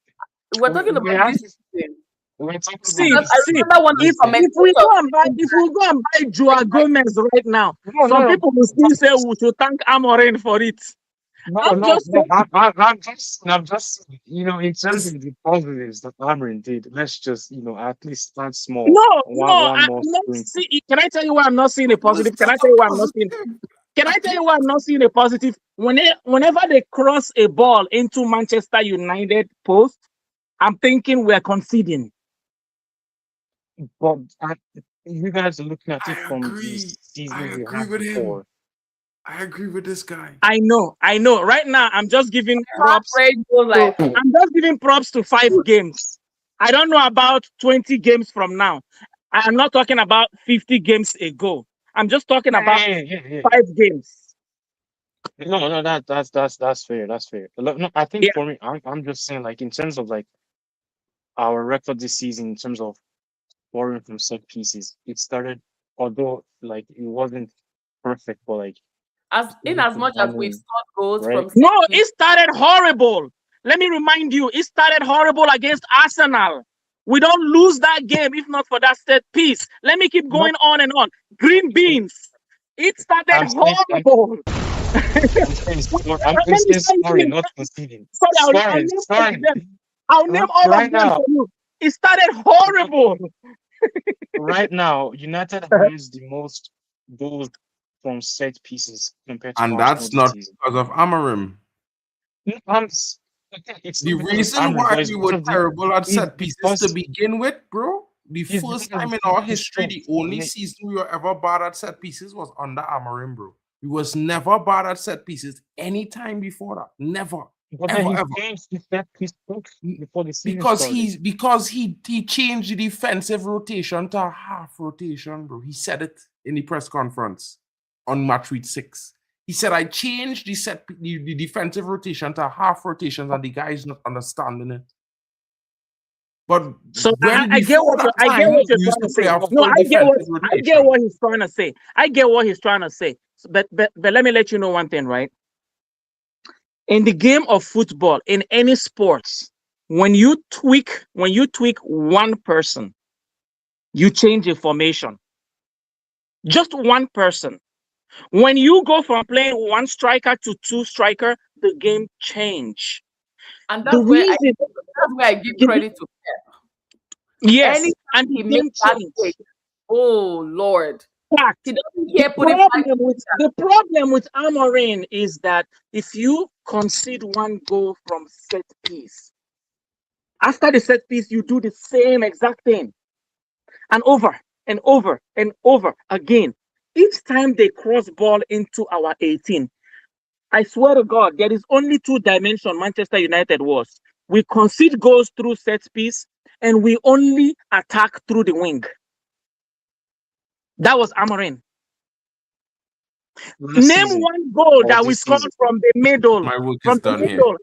We're talking we about have this season. We're talking See, about I remember one if we go and buy Joao Gomez right now, some people will still say we should thank Amorim for it. I'm just in terms of the positives that Amrin did, let's just at least start small. Can I tell you why I'm not seeing a positive? Can I tell you why I'm not seeing a positive? Whenever they cross a ball into Manchester United post, I'm thinking we're conceding. But you guys are looking at it from the I season we agree had with him. before. I agree with this guy. I know. Right now, I'm just giving props. Like, I'm just giving props to 5 games. I don't know about 20 games from now. I'm not talking about 50 games ago. I'm just talking about 5 games. No, that's fair. That's fair. No, I think for me, I'm just saying, like, in terms of like our record this season, in terms of scoring from set pieces, it started, although like it wasn't perfect, but like as much as we've scored goals right? from. No, it started horrible. Let me remind you, it started horrible against Arsenal. We don't lose that game if not for that set piece. Let me keep going on and on. Green beans. It started horrible. I'm saying sorry, not conceding. I'll name all of them for you. It started horrible. Right now, United has the most goals from set pieces compared to And Arsenal that's this not season. because of Amorim. It's The reason why we were terrible at set pieces to begin with, bro. The first time in our history, the only season we were ever bad at set pieces was under Amorim, bro. We was never bad at set pieces any time before that. Never. But ever, then he ever. changed the set piece before the season Because he changed the defensive rotation to a half rotation, bro. He said it in the press conference on match week 6. He said, I changed the defensive rotation to a half rotation, and the guy's not understanding it. But so I get what you're trying to say. No, I get what he's trying to say. I get what he's trying to say. But let me let you know one thing, right? In the game of football, in any sports, when you tweak one person, you change a formation. Just one person. When you go from playing one striker to 2 striker, the game change. And that's where I give credit to Pep. Yes, and he makes that change. Oh Lord. He doesn't care the problem with Amorim is that if you concede one goal from set piece, after the set piece, you do the same exact thing. And over and over and over again. Each time they cross ball into our 18, I swear to God, there is only two dimension Manchester United was. We concede goals through set piece, and we only attack through the wing. That was Amorim. Last Name season, one goal or that we this scored season. from the middle. My work From is the done here. middle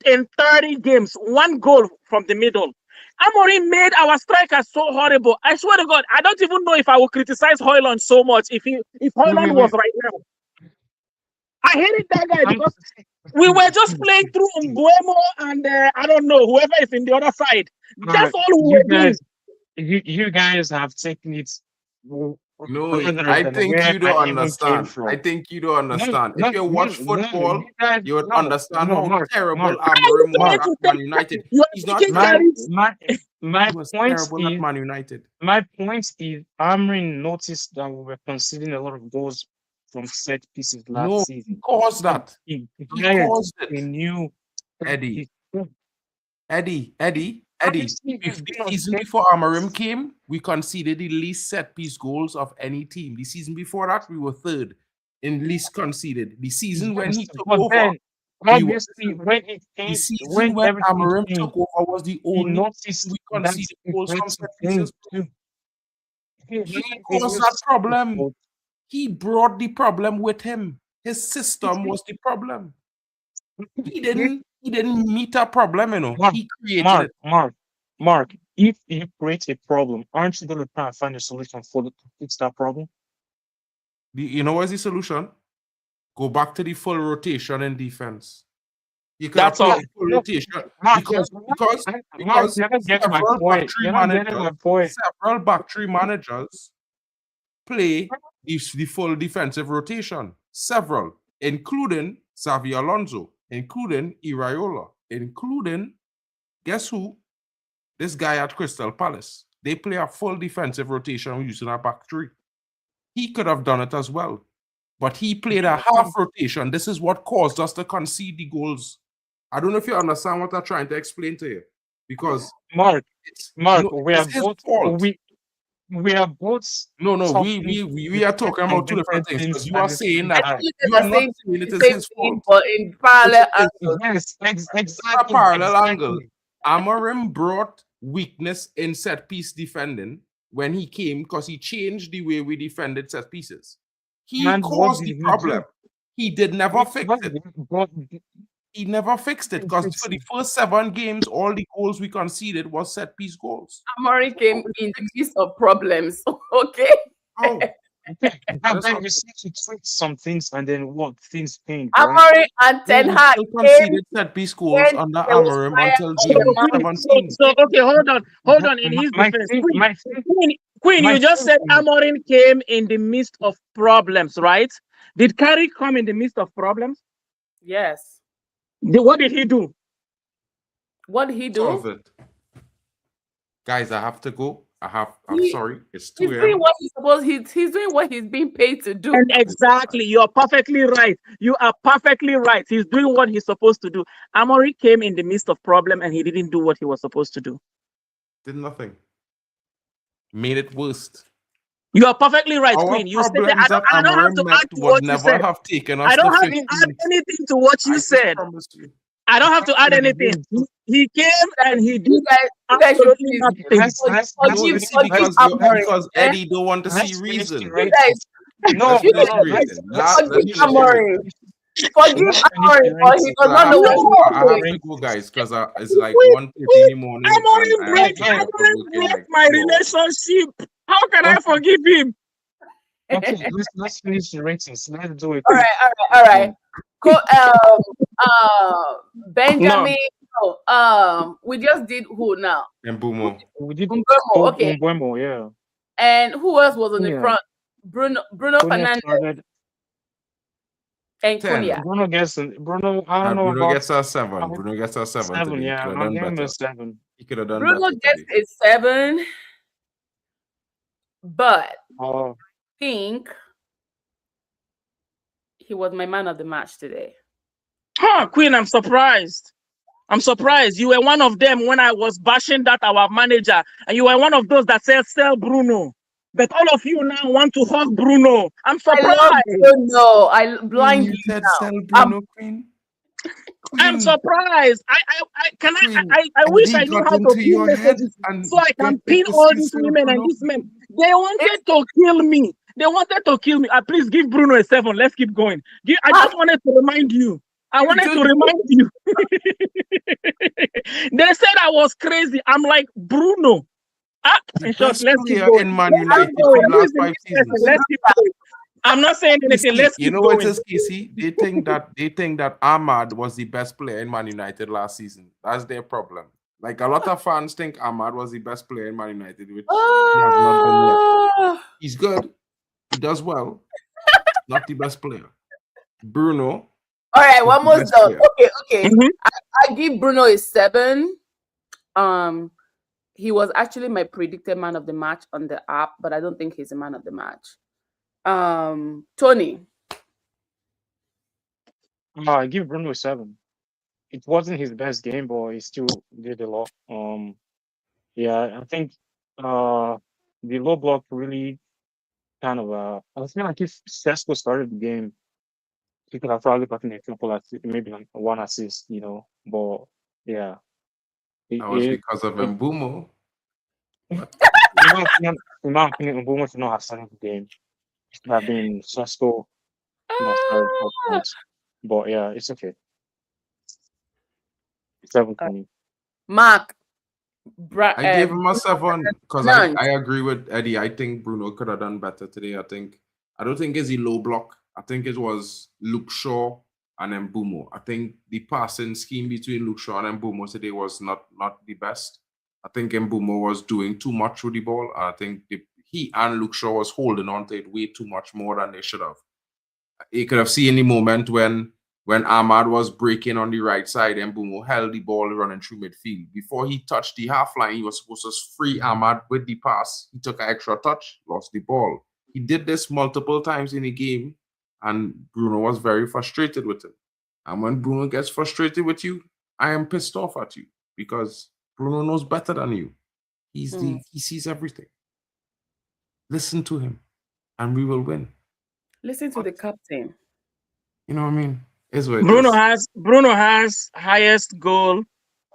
in 30 games, one goal from the middle. Amorim made our strikers so horrible. I swear to God, I don't even know if I will criticize Højlund so much if Højlund was right now. I hated that guy because we were just playing through Mbuemo and I don't know, whoever is in the other side. That's all we were doing. You guys have taken it. No, further I than think where you don't I even came understand. from. I think you don't understand. If you watch football, guys, you would no, understand no, how Mark, terrible Mark. Amorim was Mark, at Man United. You are He's not taking terrible. carries. My He was point terrible at is, Man United. my point is, Amrin noticed that we were conceding a lot of goals from set pieces last No, season. he caused that. He He hired caused a it. new Eddie, Eddie. Obviously, If we've the been on season set before Amorim came, we conceded the least set piece goals of any team. The season before that, we were third in least conceded. The season when he took but over, then obviously when it the came, season when when everything Amorim changed, took over was the he only noticed we that conceded it goals from went set to pieces. too. He caused that problem. He brought the problem with him. His system was the problem. He didn't meet a problem, you know. Mark, He created it. Mark, if you create a problem, aren't you going to try and find a solution to fix that problem? You know what's the solution? Go back to the full rotation in defense. You can That's play all. full rotation Mark, because you're not getting my point. You're not getting my point. several back three managers play the full defensive rotation. Several, including Xavi Alonso, including Iraola, including, guess who? This guy at Crystal Palace. They play a full defensive rotation using a back three. He could have done it as well, but he played a half rotation. This is what caused us to concede the goals. I don't know if you understand what I'm trying to explain to you, because Mark, we are it's his both fault. we are both. No, talking we are talking about two different things. Because you are saying that I think you are not saying it is his fault. but in parallel angles. Yes, exactly. A parallel exactly. angle. Amorim brought weakness in set piece defending when he came because he changed the way we defended set pieces. He And what caused did the he problem. do? He did never fix What it. did- what- He never fixed it because for the first 7 games, all the goals we conceded was set piece goals. Amorim came in the midst of problems. Okay. Oh, Okay, and then you see to tweak some things, and then what things change, right? Amorim and Ten Hag still came conceded set piece goals when under there was Amorim fire until on the June mountain. 17. So okay, hold on. In his My defense, thing- Queen, my thing- Queen, my you just thing said is- Amorim came in the midst of problems, right? Did Carrick come in the midst of problems? Yes. What did he do? What did he do? Solve it. Guys, I have to go. I'm He- sorry. It's He's 2 doing a.m. what he's supposed. He's doing what he's being paid to do. And exactly, you're perfectly right. You are perfectly right. He's doing what he's supposed to do. Amorim came in the midst of problem, and he didn't do what he was supposed to do. Did nothing. Made it worse. You are perfectly right, Our Queen. You said that. problems that I don't have Amorim to met add to would what you never said. have taken us I don't to have to add 15th. anything to what I you just said. promise you. I don't have to add anything. He came and he did You guys should absolutely please nothing. Let's No, forgive you see, Amorim. because eh? Eddie don't want to see Let's finish the reason. rating. You guys No, Let's you finish guys the let's- rating. let's forgive Let's finish the Amorim. rating. Forgive Let's finish Amorim, the or he rating. does not know what I he's have doing. to go, guys, because it's like 1:30 in the morning. Amorim and I have to broke get up and work in like my 2 hours. relationship. How can I Okay. forgive him? Okay, let's finish the ratings. Let's do it. All right. Benjamin. No, we just did who now? And Bumo. We did Mbeumo, okay. Mbeumo, yeah. And who else was on the Yeah. front? Bruno Bruno Fernandes started. and 10. Cunha. Bruno gets I don't know Bruno about gets a 7. Bruno gets a 7. 7. today. He Yeah, could have I'll done give him better. a 7. He could have done Bruno better. gets today. a 7, but Oh, I think he was my man of the match today. Huh, Queen, I'm surprised. I'm surprised. You were one of them when I was bashing that our manager, and you were one of those that said sell Bruno. But all of you now want to hug Bruno. I'm I love surprised. Bruno. I Queen, blindly you said now. sell Bruno, Queen. I'm Queen, surprised. Queen. I wish I Eddie knew got how to into pin your head messages and so I get can you pin to all say these sell women and Bruno. these men. They wanted to kill me. They wanted to kill me. Please give Bruno a 7. Let's keep going. I just wanted to remind you. I wanted to remind you. They said I was crazy. I'm like, Bruno. The In short, best let's keep player going. in Man Let's keep United going. for the Who last is the 5 next person? seasons. Let's keep going. I'm not saying anything. Casey, Let's you keep know what going. it is, Casey? They think that Ahmad was the best player in Man United last season. That's their problem. Like a lot of fans think Ahmad was the best player in Man United, which he has not been yet. Ah, He's good. He does well. Not the best player. Bruno all right, is we're the almost best done. player. Okay. Mhm. I give Bruno a 7. He was actually my predicted man of the match on the app, but I don't think he's a man of the match. Tony. I give Bruno a 7. It wasn't his best game, but he still did a lot. Yeah, I think the low block really kind of I feel like if Sesko started the game, he could have probably gotten a couple maybe like 1 assist, But yeah, That was it, because of it, Mbumo. in my opinion, Mbeumo should not have started the game. It should have been Sesko that started up front. But yeah, it's okay. 7 for me. Mark. I gave him a 7 because None. I agree with Eddie. I think Bruno could have done better today. I don't think it's a low block. I think it was Luke Shaw and then Mbumo. I think the passing scheme between Luke Shaw and Mbumo today was not the best. I think Mbumo was doing too much with the ball. I think he and Luke Shaw was holding on to it way too much more than they should have. You could have seen the moment when Ahmad was breaking on the right side and Mbumo held the ball running through midfield. Before he touched the half line, he was supposed to free Ahmad with the pass. He took an extra touch, lost the ball. He did this multiple times in the game, and Bruno was very frustrated with him. And when Bruno gets frustrated with you, I am pissed off at you because Bruno knows better than you. He sees everything. Listen to him, and we will win. Listen to the captain. You know what I mean? Is what it Bruno is. has highest goal.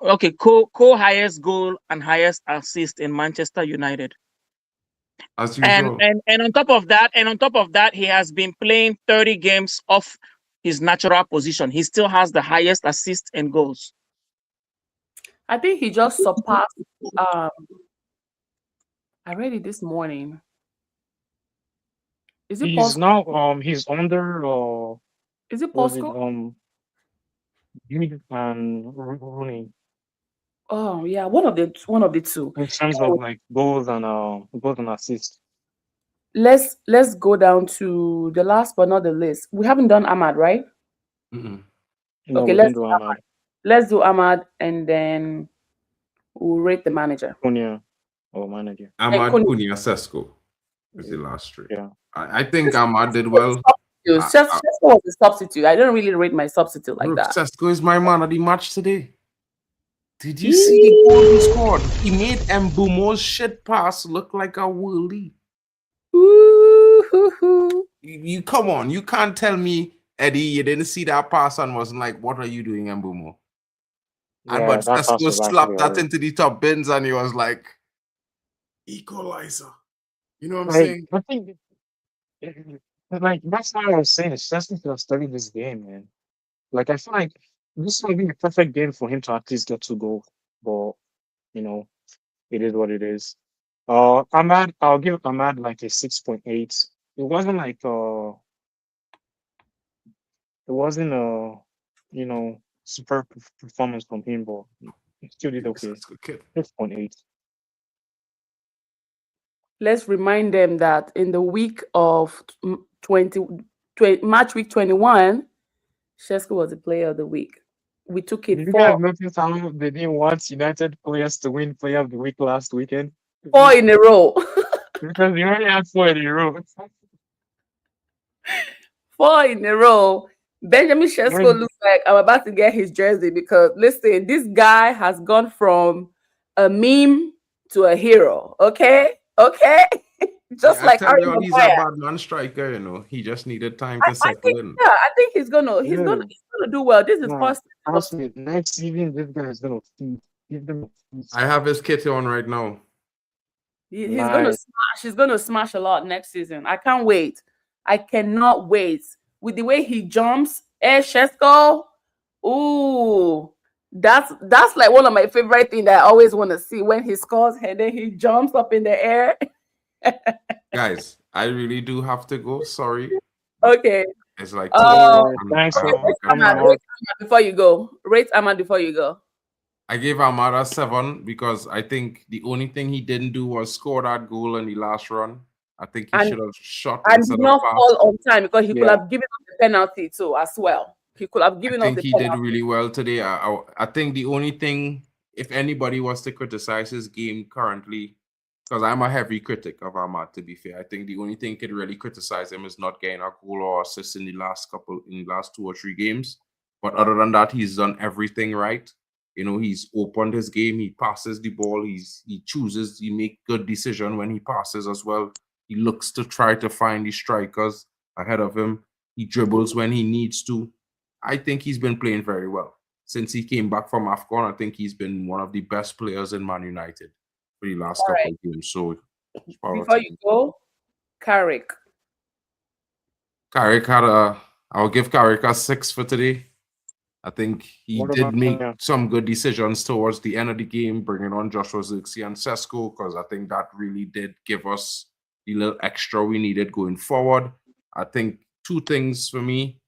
Okay, co highest goal and highest assist in Manchester United. As And usual. and on top of that, he has been playing 30 games off his natural position. He still has the highest assists and goals. I think he just surpassed. I read it this morning. Is it He's possible? now he's under Is it was it possible? Unique and Rooney Oh yeah, one of the two. in terms of like goals and assists. Let's go down to the last but not the least. We haven't done Ahmad, right? Mm-mm. No, Okay, we didn't do Ahmad. let's do Ahmad and then we'll rate the manager. Cunha or manager. Ahmad Cunha. Cunha Sesko is the last three. Yeah. I think Ahmad did well. Sesko was a substitute. I don't really rate my substitute like that. Sesko is my man of the match today. Did you see the goal he scored? He made Mbumo's shit pass look like a worldie. Ooh. You come on, you can't tell me, Eddie, you didn't see that pass and wasn't like, what are you doing, Mbumo? And but Sesko slapped that into the top bins and he was like, equalizer. You know what I'm saying? I think like that's what I was saying. Sesko could have studied this game, man. Like I feel like this would be a perfect game for him to at least get 2 goals. But it is what it is. Ahmad, I'll give Ahmad like a 6.8. It wasn't like superb performance from him, but he still did okay. 6.8. Let's remind them that in the week of March week 21, Sesko was the player of the week. We took it Did you guys notice how they didn't want United players to win Player of the Week last weekend? 4 in a row. Because you only had 4 in a row. 4 in a row. Benjamin Sesko looks like I'm about to get his jersey because listen, this guy has gone from a meme to a hero. Okay. Just I like tell Harry you, he's a Maguire. bad man striker. You know, he just needed time I to settle think, in. yeah, I think he's gonna Yeah. do well. This is No, first. trust me, next season this guy is gonna give them a feast. I have his kit on right now. He's gonna Nice. smash. He's gonna smash a lot next season. I can't wait. I cannot wait. With the way he jumps, Shesko. Ooh, that's like one of my favorite things that I always want to see when he scores and then he jumps up in the air. Guys, I really do have to go. Sorry. Okay. It's like Thanks for Rate coming Ahmad on. before you go. Rate Ahmad before you go. I gave Amada 7 because I think the only thing he didn't do was score that goal in the last run. I think he And- should have shot And instead did of not pass. fall on time because he could Yeah. have given us the penalty too as well. He could have I given us think the he did penalty. really well today. I think the only thing, if anybody was to criticize his game currently, because I'm a heavy critic of Ahmad, to be fair, I think the only thing could really criticize him is not getting a goal or assist in the last 2 or 3 games. But other than that, he's done everything right. You know, he's opened his game. He passes the ball. He make good decision when he passes as well. He looks to try to find the strikers ahead of him. He dribbles when he needs to. I think he's been playing very well. Since he came back from AFCON, I think he's been one of the best players in Man United for the last couple of games. So Before you go, Carrick. Carrick I'll give Carrick a 6 for today. I think he What did about make Cunha? some good decisions towards the end of the game, bringing on Joshua Zirkzee and Sesko, because I think that really did give us the little extra we needed going forward. I think 2 things for me.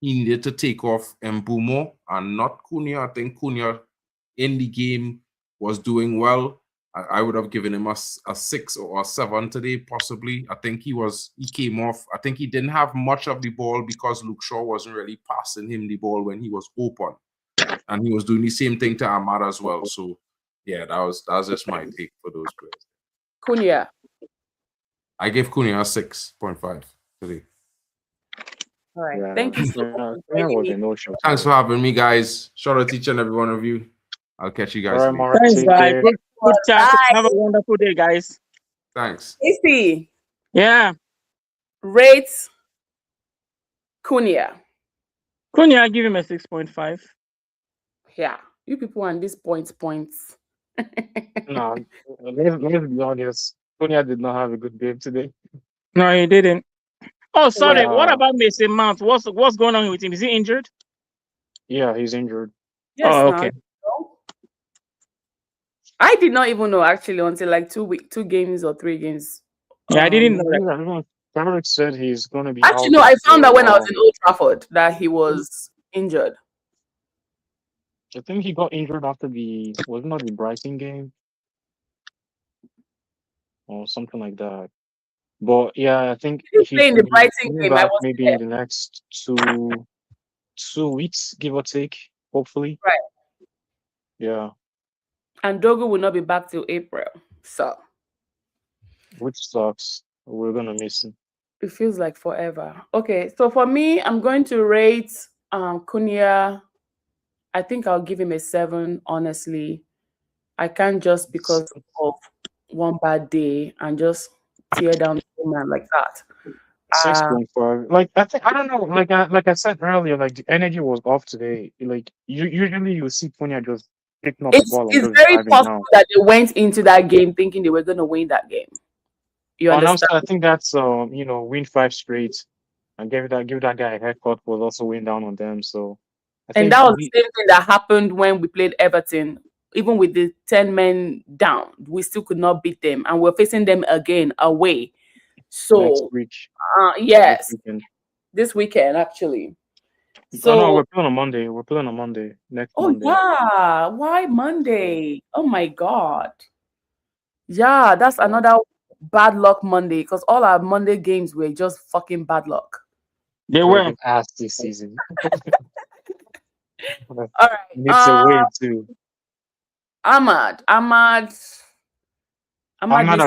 He needed to take off Mbumo and not Cunha. I think Cunha in the game was doing well. I would have given him a 6 or a 7 today, possibly. I think he came off. I think he didn't have much of the ball because Luke Shaw wasn't really passing him the ball when he was open. And he was doing the same thing to Ahmad as well. So, yeah, that was just my take for those players. Cunha. I gave Cunha a 6.5 today. All right. Yeah, Thank you so yeah, much. Cunha was a no-show. Thanks for having me, guys. Shout out to each and every one of you. I'll catch you guys All right, later. Mark. Thanks, Take guys. care. Good chat. Bye. Have a wonderful day, guys. Thanks. Casey, Yeah. rate Cunha. Cunha, I give him a 6.5. Yeah. You people on these points. No, let's be honest. Cunha did not have a good game today. No, he didn't. Oh, sorry. Wow. What about Mason Mount? What's going on with him? Is he injured? Yeah, he's injured. Yes, Oh, now, okay. I did not even know actually until like 2 games or 3 games. Yeah, I didn't know that. Carrick said he's going to be Actually, out no, I until, found out when I was in Old Trafford that he was injured. I think he got injured after was it not the Brighton game? Or something like that. But yeah, I think He he played in the could be Brighton coming game. I back was maybe there. in the next 2 weeks, give or take, hopefully. Right. Yeah, And Dogo will not be back till April. So which sucks. We're gonna miss him. it feels like forever. Okay, so for me, I'm going to rate Cunha. I think I'll give him a 7, honestly. I can't just because of one bad day and just tear down the man like that. 6.5. Like I don't know. Like I said earlier, like the energy was off today. Like usually you see Cunha just picking up the ball and It's just very driving possible down. that they went into that game thinking they were going to win that game. You And understand? also, I think that's win 5 straight and give that guy a haircut was also weighing down on them. So I think And that was the same thing that happened when we played Everton. Even with the 10 men down, we still could not beat them, and we're facing them again away. next So, week. yes, Next weekend. this weekend actually. Oh no, So, we're playing on Monday. We're playing on Monday. Next oh Monday. yeah, why Monday? Oh my God. Yeah, that's another bad luck Monday because all our Monday games were just fucking bad luck. They We're were. been asked this season. All right. Needs a way too. Ahmad I'll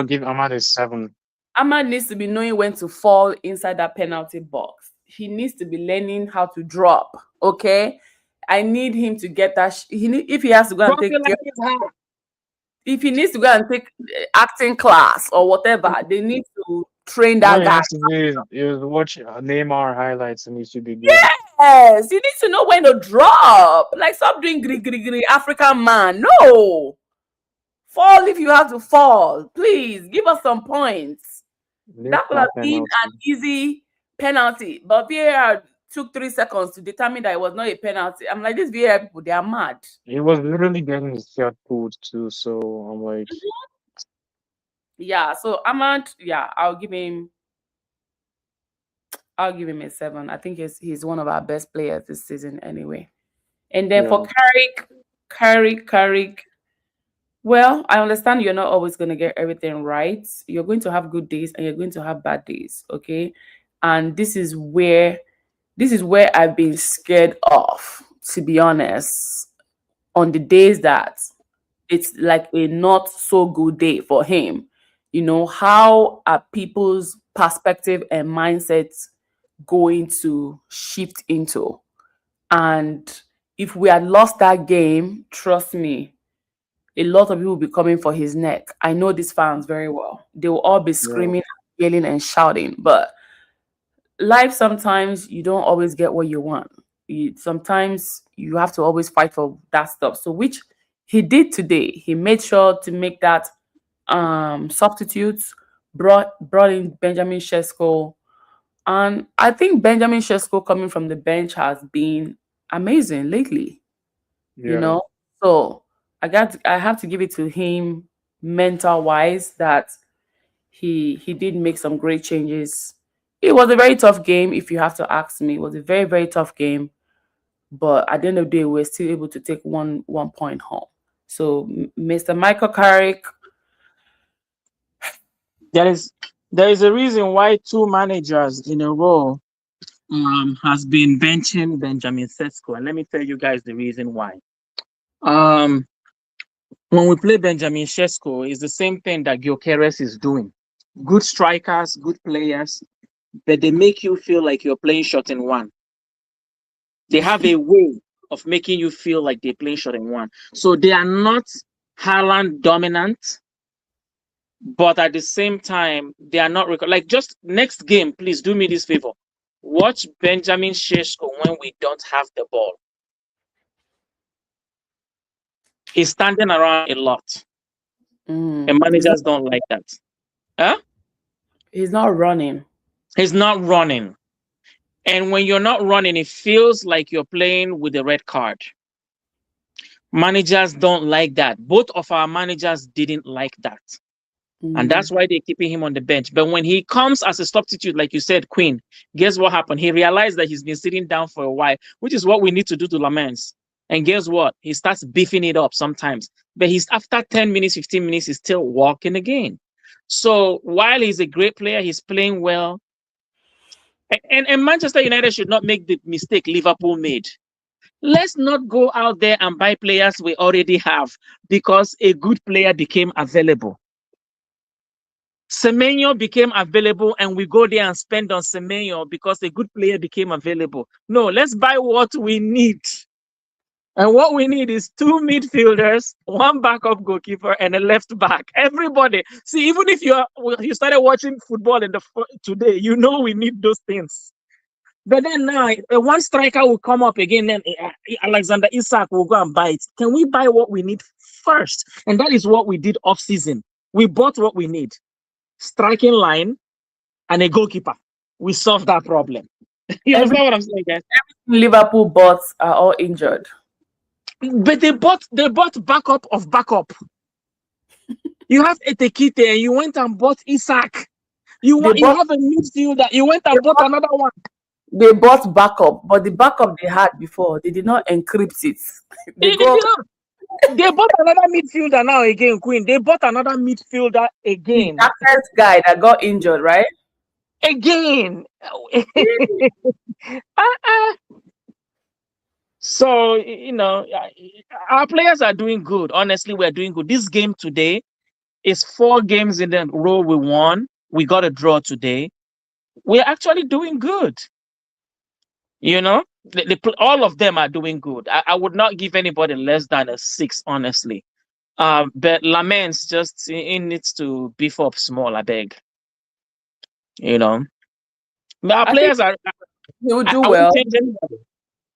give Ahmad a 7. Ahmad needs to be knowing when to fall inside that penalty box. He needs to be learning how to drop. Okay, I need him to get that. If he has to go and take, if he needs to go and take acting class or whatever, they need to train All that he guy. has to do is watch Neymar highlights and he should be good. Yes, you need to know when to drop. Like, stop doing African man. No, fall if you have to fall. Please give us some points. Lift That could have that been penalty. an easy penalty, but VAR took 3 seconds to determine that it was not a penalty. I'm like, these VAR people, they are mad. He was literally getting his shot pulled too, so I'm like, Yeah, so Ahmad, yeah, I'll give him a 7. I think he's one of our best players this season anyway. And then for Carrick, well, I understand you're not always going to get everything right. You're going to have good days and you're going to have bad days, okay? And this is where I've been scared of, to be honest, on the days that it's like a not so good day for him. You know, how are people's perspective and mindsets going to shift into? And if we had lost that game, trust me, a lot of people will be coming for his neck. I know these fans very well. They will all be screaming, yelling, and shouting. But life, sometimes you don't always get what you want. Sometimes you have to always fight for that stuff. So which he did today. He made sure to make that substitutes, brought in Benjamin Sesko. And I think Benjamin Sesko coming from the bench has been amazing lately. You know, so I have to give it to him mental wise that he did make some great changes. It was a very tough game, if you have to ask me. It was a very, very tough game. But at the end of the day, we're still able to take one point home. So Mr. Michael Carrick. There is a reason why 2 managers in a row has been benching Benjamin Sesko, and let me tell you guys the reason why. When we play Benjamin Sesko, it's the same thing that Gyökeres is doing. Good strikers, good players, but they make you feel like you're playing shot in one. They have a way of making you feel like they're playing shot in one. So they are not Haaland dominant, but at the same time, they are not like, just next game, please do me this favor. Watch Benjamin Sesko when we don't have the ball. He's standing around a lot. And managers don't like that. Huh? He's not running. He's not running. And when you're not running, it feels like you're playing with a red card. Managers don't like that. Both of our managers didn't like that. And that's why they're keeping him on the bench. But when he comes as a substitute, like you said, Queen, guess what happened? He realized that he's been sitting down for a while, which is what we need to do to Lamens. And guess what? He starts beefing it up sometimes. But he's after 10 minutes, 15 minutes, he's still walking again. So while he's a great player, he's playing well. And Manchester United should not make the mistake Liverpool made. Let's not go out there and buy players we already have because a good player became available. Semenyo became available and we go there and spend on Semenyo because a good player became available. No, let's buy what we need. And what we need is 2 midfielders, 1 backup goalkeeper, and a left back. Everybody. See, even if you started watching football today, you know we need those things. But then now, one striker will come up again, then Alexander Isak will go and buy it. Can we buy what we need first? And that is what we did off-season. We bought what we need. Striking line and a goalkeeper. We solved that problem. You understand what I'm saying, guys? Liverpool bots are all injured. But they bought backup of backup. You have Etekite and you went and bought Isak. You have a midfielder. You went and bought another one. They bought backup, but the backup they had before, they did not encrypt it. They bought another midfielder now again, Queen. They bought another midfielder again. That first guy that got injured, right? Again. So, you know, our players are doing good. Honestly, we're doing good. This game today is 4 games in a row we won. We got a draw today. We're actually doing good. You know, all of them are doing good. I would not give anybody less than a 6, honestly. But Lamens just he needs to beef up small. I beg, you know. But our I think players are. he would do I won't well. change anybody.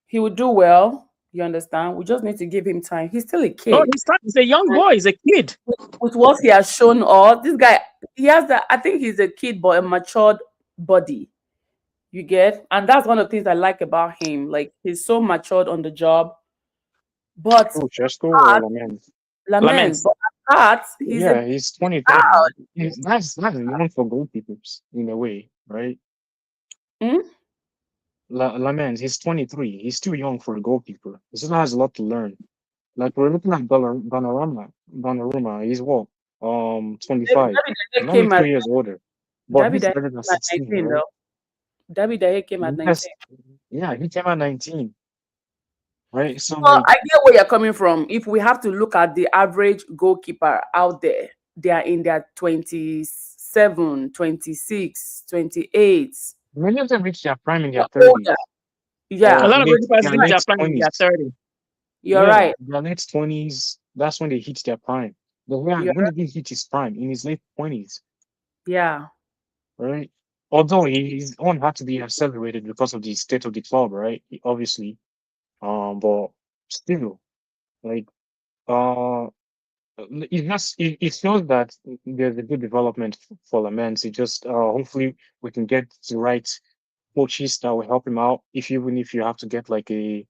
He would do well. You understand? We just need to give him time. He's still a Oh, kid. he's a young boy. He's a kid. With what he has shown us, this guy, he has that. I think he's a kid, but a matured body. You get? And that's one of the things I like about him. Like, he's so matured on the job. But Oh, Chesko or Lamens? Lamens, but at heart, he's Yeah, a he's 23. That's young for goalkeepers in a way, right? Hmm? Lamens, he's 23. He's too young for a goalkeeper. He still has a lot to learn. Like we're looking at Donnarumma. He's what? 25. David He's David only came 2 at years older. But David he's David better than came at 16, 19 right? though. David David came at 19. Yes. Yeah, he came at 19, right? So Well, like, I get where you're coming from. If we have to look at the average goalkeeper out there, they are in their 27, 26, 28. many of them reach their prime in their They're 30s. older. Yeah, A lot of Late, goalkeepers their reach late their prime when they are 20s. 30. you're Yeah, right. their late 20s. That's when they hit their prime. But when You're did he hit his prime? In his late 20s, Yeah. right? Although his own had to be accelerated because of the state of the club, right? Obviously. But still, like, uh, it shows that there's a good development for Lamens. It just hopefully we can get the right coaches that will help him out. Even if you have to get like an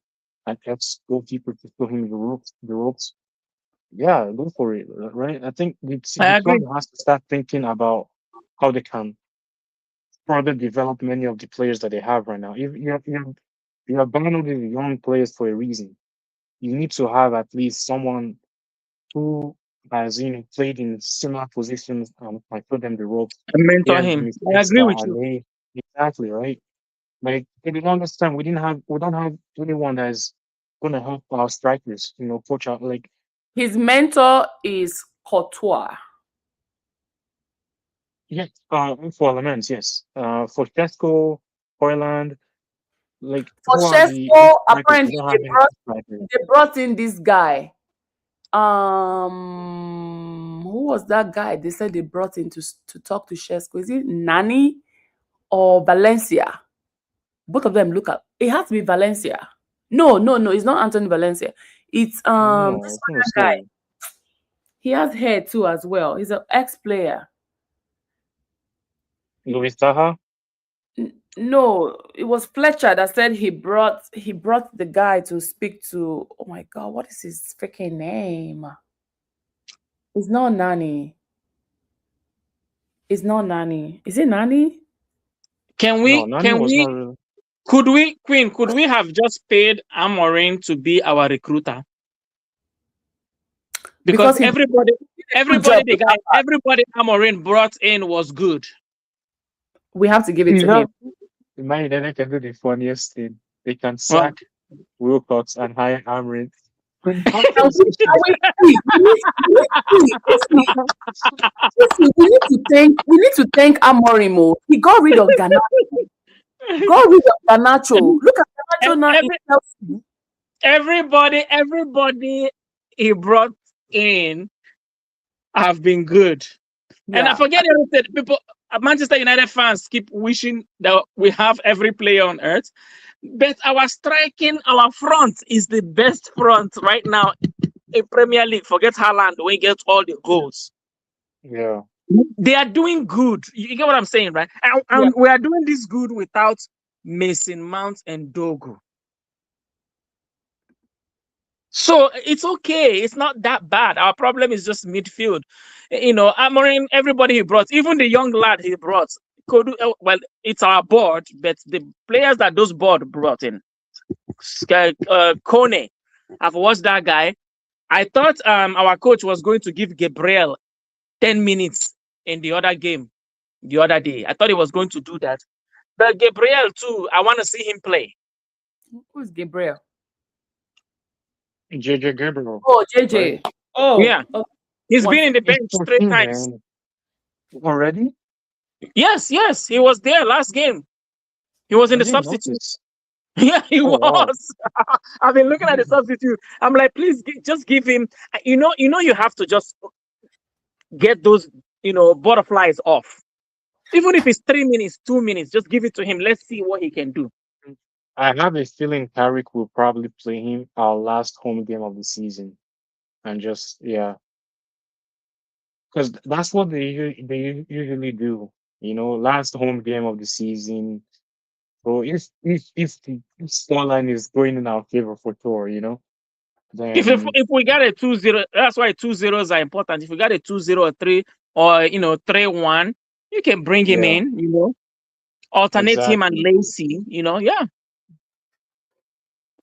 ex goalkeeper to show him the ropes. Yeah, go for it, right? I think the I club agree. has to start thinking about how they can further develop many of the players that they have right now. If you have bundled the young players for a reason. You need to have at least someone who has played in similar positions and can show them the ropes. And mentor Here's the him. I mistakes agree that with are you. made. Exactly, right? Like in the longest time, we don't have anyone that is gonna help our strikers, coach out like His mentor is Courtois. yeah, for Lamens, yes. For Chesko, Hoyland, like For who are the Shesko, strikers? We apparently don't have any strikers. they brought in this guy. Who was that guy? They said they brought in to talk to Shesko. Is it Nani or Valencia? Both of them look at it. Has to be Valencia. No, it's not Anthony Valencia. It's No, this I think other guy. so. He has hair too as well. He's an ex-player. Luis Taha? No, it was Fletcher that said he brought the guy to speak to. Oh my God, what is his freaking name? It's not Nani. It's not Nani. Is it Nani? Can No, we? Nani Can was we? not really. Could we, Queen? Could we have just paid Amorim to be our recruiter? Because he everybody job. Amorim brought in was good. We have to give it to him. Man United can do the funniest thing. They can sack Wilcox and hire Amorim. We need to thank Amorim. He got rid of Garnacho. Look at Garnacho now. Everybody he brought in have been good. And I forget everything. People, Manchester United fans keep wishing that we have every player on earth. But our front is the best front right now in Premier League. Forget Haaland, we get all the goals. Yeah. They are doing good. You get what I'm saying, right? And we are doing this good without Mason Mount and Dogu. So it's okay. It's not that bad. Our problem is just midfield. Amorim, everybody he brought, even the young lad he brought, well, it's our board, but the players that those board brought in, Kone, I've watched that guy. I thought our coach was going to give Gabriel 10 minutes in the other game the other day. I thought he was going to do that. But Gabriel too, I want to see him play. Who's Gabriel? JJ Gabriel. Oh, JJ. Right? Oh, yeah. He's been in the bench 3 times. Already? Yes. He was there last game. He was in the substitute. Yeah, he Oh wow. was. I've been looking at the substitute. I'm like, please just give him. You have to just get those, butterflies off. Even if it's 3 minutes, 2 minutes, just give it to him. Let's see what he can do. I have a feeling Carrick will probably play him our last home game of the season, and just yeah, because that's what they usually do. Last home game of the season. So if scoreline is going in our favor for Thor, then If we got a 2-0, that's why 2-0s are important. If we got a 2-0 or 3 or 3-1, you can bring him yeah, in, alternate him and exactly. Lacey, yeah.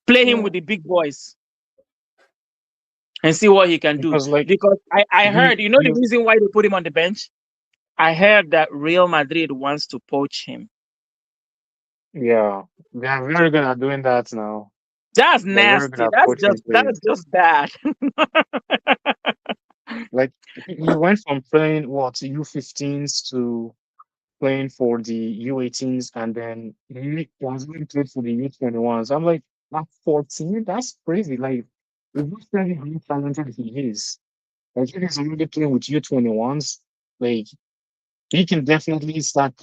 Play him Hmm. with the big boys and see what he can do. Because like Because I he heard, the he reason why they put him on the bench? I heard that Real Madrid wants to poach him. yeah, they are very good at doing that now. That's They're very good nasty. at That's poaching that's players. just bad. Like he went from playing what U15s to playing for the U18s, and then he was going to play for the U21s. I'm like, at 14, that's crazy. Like, if you study how talented he is, like if he's already playing with U21s, like he can definitely start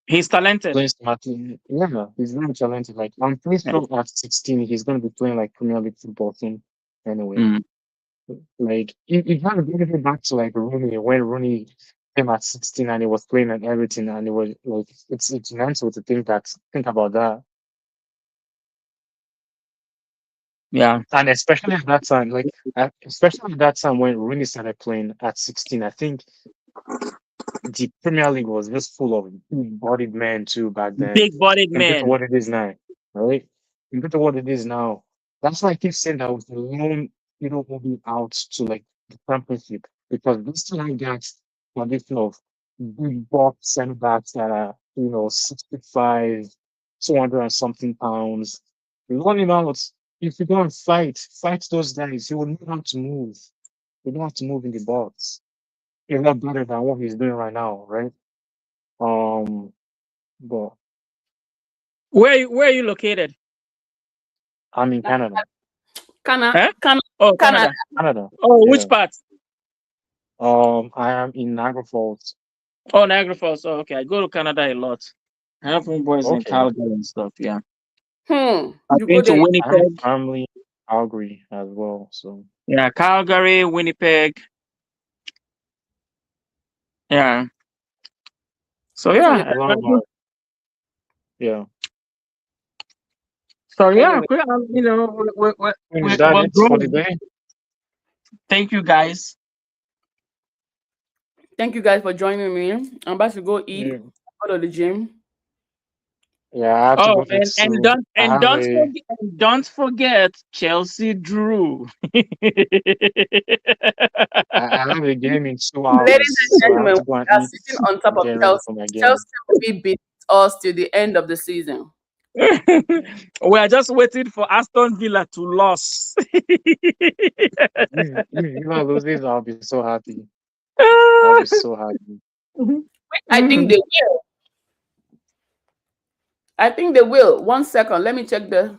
He's talented. playing smartly. Yeah, he's very talented. Like I'm pretty sure at 16 he's gonna be playing like Premier League football soon. Anyway. Mm. Like you kind of bring it back to like Rooney when Rooney came at 16 and he was playing and everything, and it was like it's mental to think about that. Yeah. And especially at that time, especially at that time when Rooney started playing at 16, I think the Premier League was just full of big-bodied men too back then, Big-bodied compared to man. what it is now, right? Compared to what it is now. That's why I keep saying that was the loan, moving out to like the championship, because we still have that condition of big box center backs that are, 65, 200 and something pounds. Loan him out. If you go and fight those guys, you will know how to move. You know how to move in the box. A lot better than what he's doing right now, right? Um, but Where are you located? I'm in Canada. Huh? Canada. Oh, Canada. Canada. Canada. Oh, Yeah. which part? I am in Niagara Falls. Oh, Niagara Falls. Oh, okay. I go to Canada a lot. I have homeboys in Okay. Calgary and stuff. Yeah. Hmm. I've You been go to there. I have Winnipeg. family in Calgary as well. So Yeah, Calgary, Winnipeg. Yeah. So Those are yeah. your a lot of yeah. So yeah, anyway. Is that we're it for the growing. day? Thank you guys. Thank you guys for joining me. I'm about to go eat. Yeah. Go to the gym. Yeah, I have to Oh, go to the and zoo. don't I and have don't a forget, Chelsea drew. I have a game in 2 Ladies hours, and so I have gentlemen, to go and we are eat sitting on top and of get ready Chelsea. for my game. Chelsea will be beat us till the end of the season. We are just waiting for Aston Villa to lose. If Villa loses, I'll be so happy. I'll be so happy. I think they will. I think they will. 1 second. Let me check the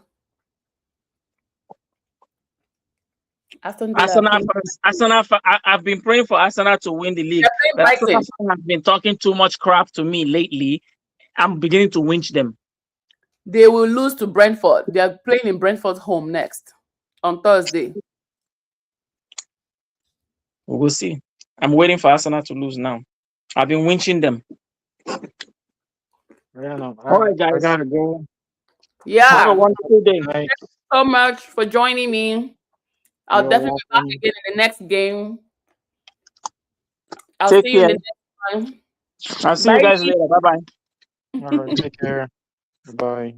Aston Villa. I've been praying for Arsenal to win the league. They're But playing Arsenal Brighton. fans have been talking too much crap to me lately. I'm beginning to winch them. They will lose to Brentford. They are playing in Brentford's home next on Thursday. We'll see. I'm waiting for Arsenal to lose now. I've been winching them. Yeah, no, All right, I guys. gotta go. Have a Yeah. wonderful day. Night. So much for joining me. I'll You're definitely be back welcome. again in the next game. I'll Take see you in care. the next one. I'll see you Bye. guys later. Bye bye. All right, take care. Bye.